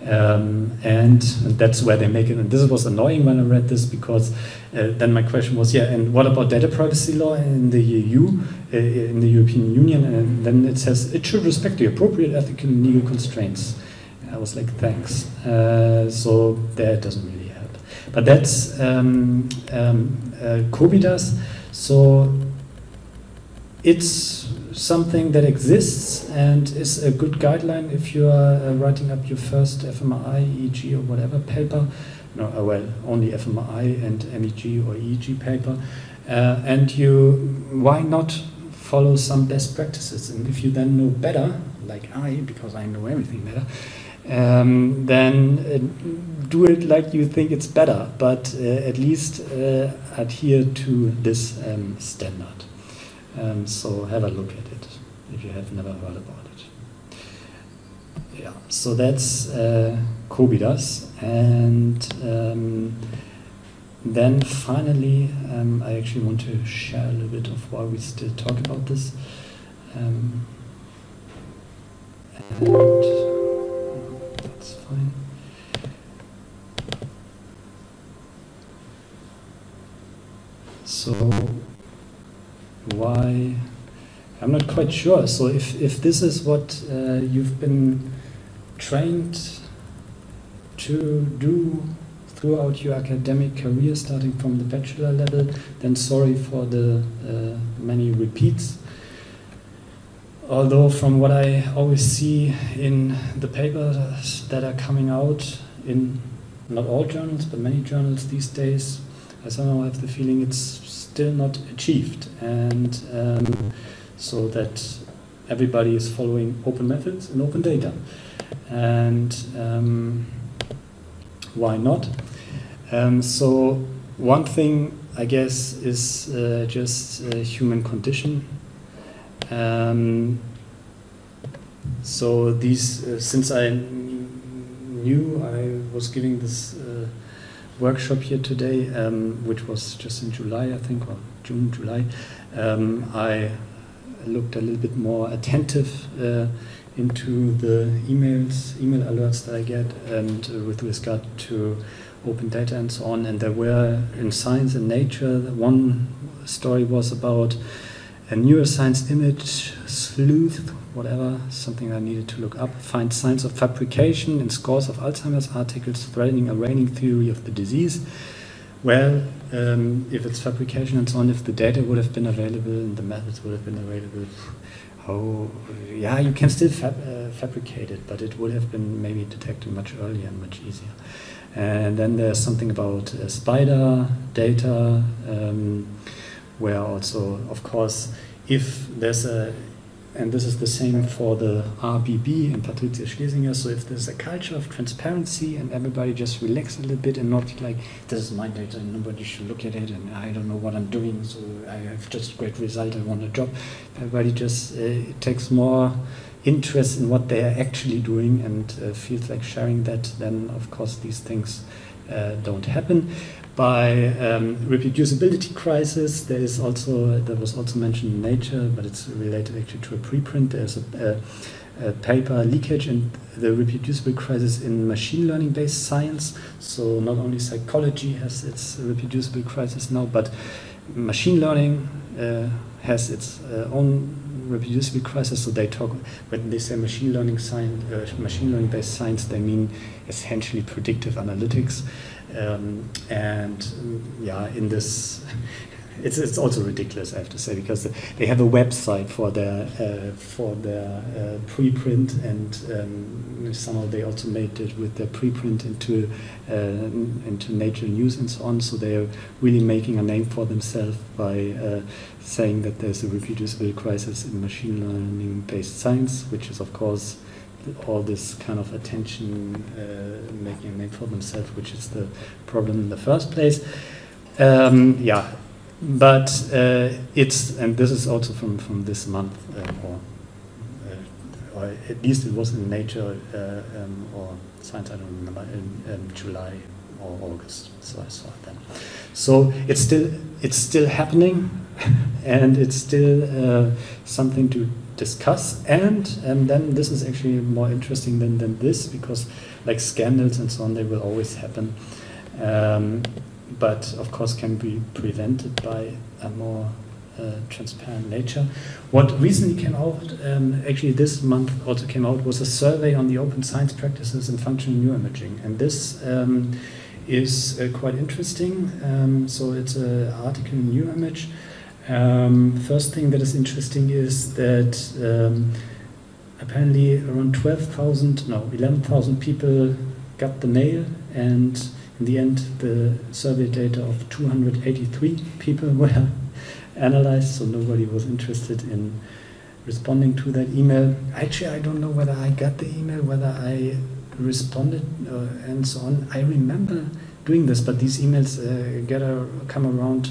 And that's where they make it. And this was annoying when I read this, because then my question was, and what about data privacy law in the EU, in the European Union? And then it says it should respect the appropriate ethical and legal constraints. And I was like, thanks. So that doesn't really help. But that's Kobidas. So it's something that exists and is a good guideline if you are writing up your first fMRI, EEG, or whatever paper. No, only fMRI and MEG or EEG paper. And why not follow some best practices? And if you then know better, like because I know everything better, then do it like you think it's better, but at least adhere to this standard. So have a look at it if you have never heard about it. Yeah, so that's Kobidas, and then finally, I actually want to share a little bit of why we still talk about this. And that's fine. So why? I'm not quite sure. So if this is what you've been trained to do throughout your academic career, starting from the bachelor level, then sorry for the many repeats. Although from what I always see in the papers that are coming out in not all journals, but many journals these days, I somehow have the feeling it's still not achieved. And so that everybody is following open methods and open data. And why not? So one thing, I guess, is just human condition. So these, since I knew I was giving this workshop here today, which was just in July, I think, or June, July, I looked a little bit more attentive into the email alerts that I get, and with regard to open data and so on. And there were, in Science and Nature, one story was about a neuroscience image sleuth, whatever, something I needed to look up, find signs of fabrication in scores of Alzheimer's articles threatening a reigning theory of the disease. Well, if it's fabrication and so on, if the data would have been available and the methods would have been available, yeah, you can still fabricate it, but it would have been maybe detected much earlier and much easier. And then there's something about spider data, where also, of course, if there's a, and this is the same for the RBB and Patricia Schlesinger, so if there's a culture of transparency and everybody just relax a little bit and not like, this is my data and nobody should look at it and I don't know what I'm doing, so I have just a great result, I want a job. Everybody just takes more interest in what they are actually doing and feels like sharing that, then of course these things don't happen. By reproducibility crisis, there was also mentioned in Nature, but it's related actually to a preprint. There's a paper leakage in the reproducible crisis in machine learning based science. So not only psychology has its reproducible crisis now, but machine learning has its own reproducible crisis. So they talk, when they say machine learning based science, they mean essentially predictive analytics. Yeah, in this, it's also ridiculous, I have to say, because they have a website for their preprint, and somehow they also made it with their preprint into Nature News and so on. So they are really making a name for themselves by saying that there's a reproducible crisis in machine learning-based science, which is, of course, all this kind of attention making a name for themselves, which is the problem in the first place. Yeah, but it's, and this is also from this month, or at least it was in Nature or Science, I don't remember, in July or August, so I saw it then. So it's still happening, and it's still something to discuss, and then this is actually more interesting than this, because like scandals and so on, they will always happen, but of course can be prevented by a more transparent nature. What recently came out, actually this month also came out, was a survey on the open science practices in functional neuroimaging, and this is quite interesting. So it's an article in Neuroimage. First thing that is interesting is that apparently around 11,000 people got the mail, and in the end the survey data of 283 people were analyzed, so nobody was interested in responding to that email. Actually, I don't know whether I got the email, whether I responded and so on. I remember doing this, but these emails come around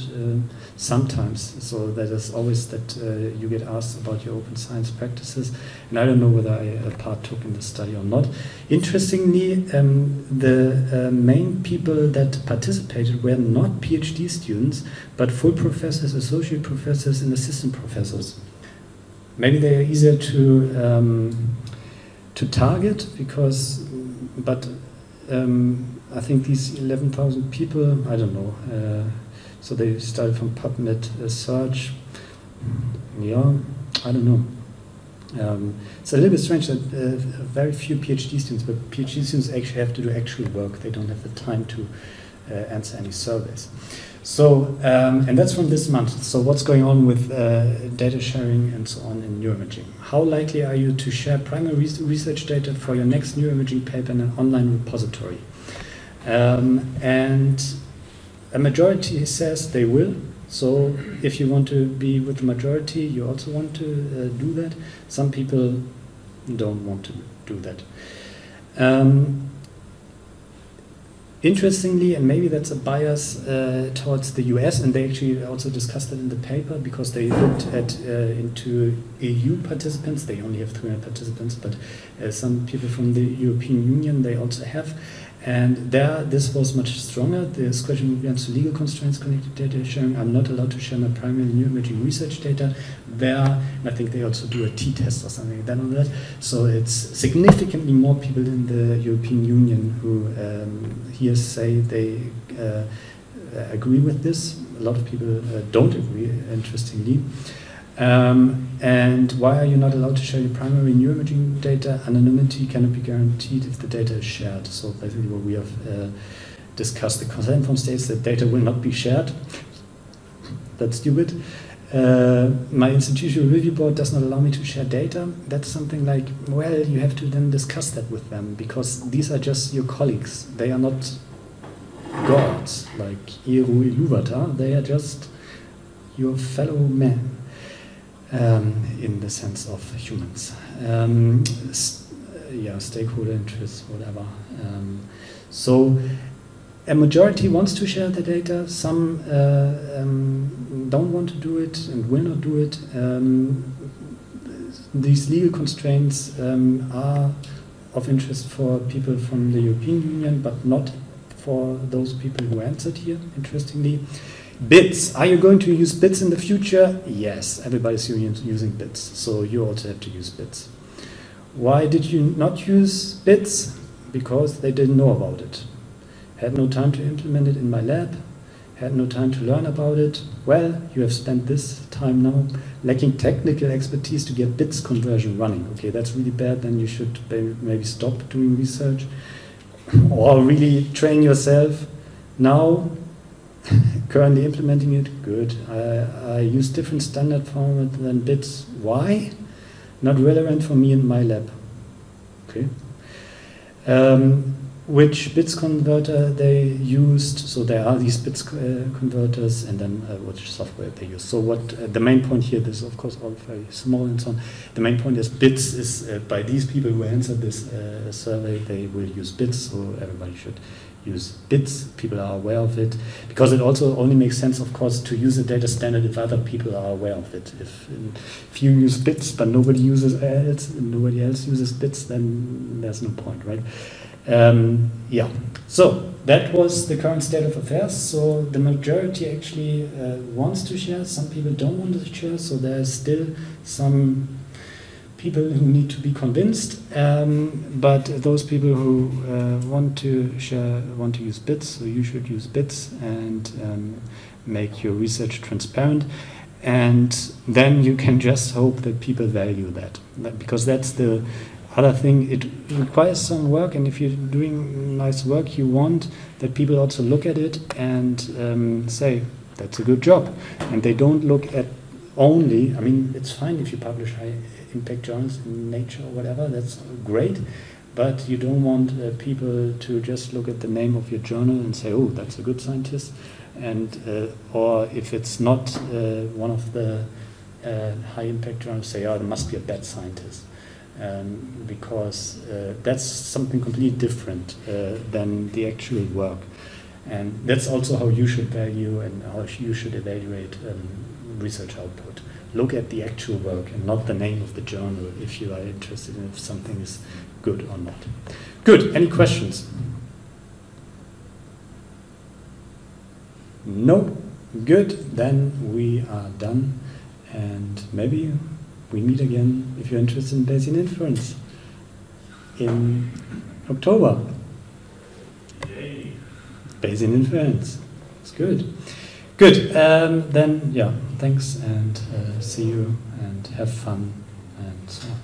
sometimes. So that is always that you get asked about your open science practices, and I don't know whether I partook in the study or not. Interestingly, the main people that participated were not PhD students, but full professors, associate professors, and assistant professors. Maybe they are easier to target because, but I think these 11,000 people, I don't know. So they started from PubMed search. Yeah, I don't know. It's a little bit strange that very few PhD students, but PhD students actually have to do actual work. They don't have the time to answer any surveys. So, and that's from this month. So what's going on with data sharing and so on in neuroimaging? How likely are you to share primary research data for your next neuroimaging paper in an online repository? And a majority says they will. So if you want to be with the majority, you also want to do that. Some people don't want to do that. Interestingly, and maybe that's a bias towards the US, and they actually also discussed it in the paper because they looked at into EU participants. They only have 300 participants, but some people from the European Union they also have. And there, this was much stronger. This question regards to legal constraints connected to data sharing. I'm not allowed to share my primary neuroimaging research data there. And I think they also do a t-test or something like that on that. So it's significantly more people in the European Union who here say they agree with this. A lot of people don't agree, interestingly. And why are you not allowed to share your primary neuroimaging data? Anonymity cannot be guaranteed if the data is shared. So basically what we have discussed, the consent form states that data will not be shared. That's stupid. My institutional review board does not allow me to share data. That's something like, well, you have to then discuss that with them because these are just your colleagues. They are not gods like Iru Iluvata. They are just your fellow men. In the sense of humans. Yeah, stakeholder interests, whatever. So a majority wants to share the data, some don't want to do it and will not do it. These legal constraints are of interest for people from the European Union, but not for those people who answered here, interestingly. Bits. Are you going to use bits in the future? Yes, everybody's using bits, so you also have to use bits. Why did you not use bits? Because they didn't know about it. Had no time to implement it in my lab, had no time to learn about it. Well, you have spent this time now lacking technical expertise to get bits conversion running. Okay, that's really bad, then you should maybe stop doing research or really train yourself. Now, currently implementing it, good. I use different standard format than bits. Why? Not relevant for me in my lab. Okay. Which bits converter they used? So there are these bits converters, and then which software they use. So what the main point here? This is of course all very small and so on. The main point is bits is by these people who answered this survey, they will use bits. So everybody should use bits. People are aware of it because it also only makes sense, of course, to use a data standard if other people are aware of it. If you use bits but nobody uses else, and nobody else uses bits, then there's no point, right? Yeah. So that was the current state of affairs. So the majority actually wants to share. Some people don't want to share. So there's still some people who need to be convinced, but those people who want to share, want to use bits, so you should use bits and make your research transparent, and then you can just hope that people value that because that's the other thing. It requires some work, and if you're doing nice work, you want that people also look at it and say, that's a good job, and they don't look at only, I mean, it's fine if you publish high impact journals in Nature or whatever, that's great, but you don't want people to just look at the name of your journal and say, oh, that's a good scientist, and or if it's not one of the high impact journals, say, oh, there must be a bad scientist, because that's something completely different than the actual work. And that's also how you should value and how you should evaluate research output. Look at the actual work and not the name of the journal if you are interested in if something is good or not. Good. Any questions? No? Good. Then we are done. And maybe we meet again if you're interested in Bayesian inference in October. Yay. Bayesian inference. It's good. Good. Then, yeah, thanks and see you and have fun and so on.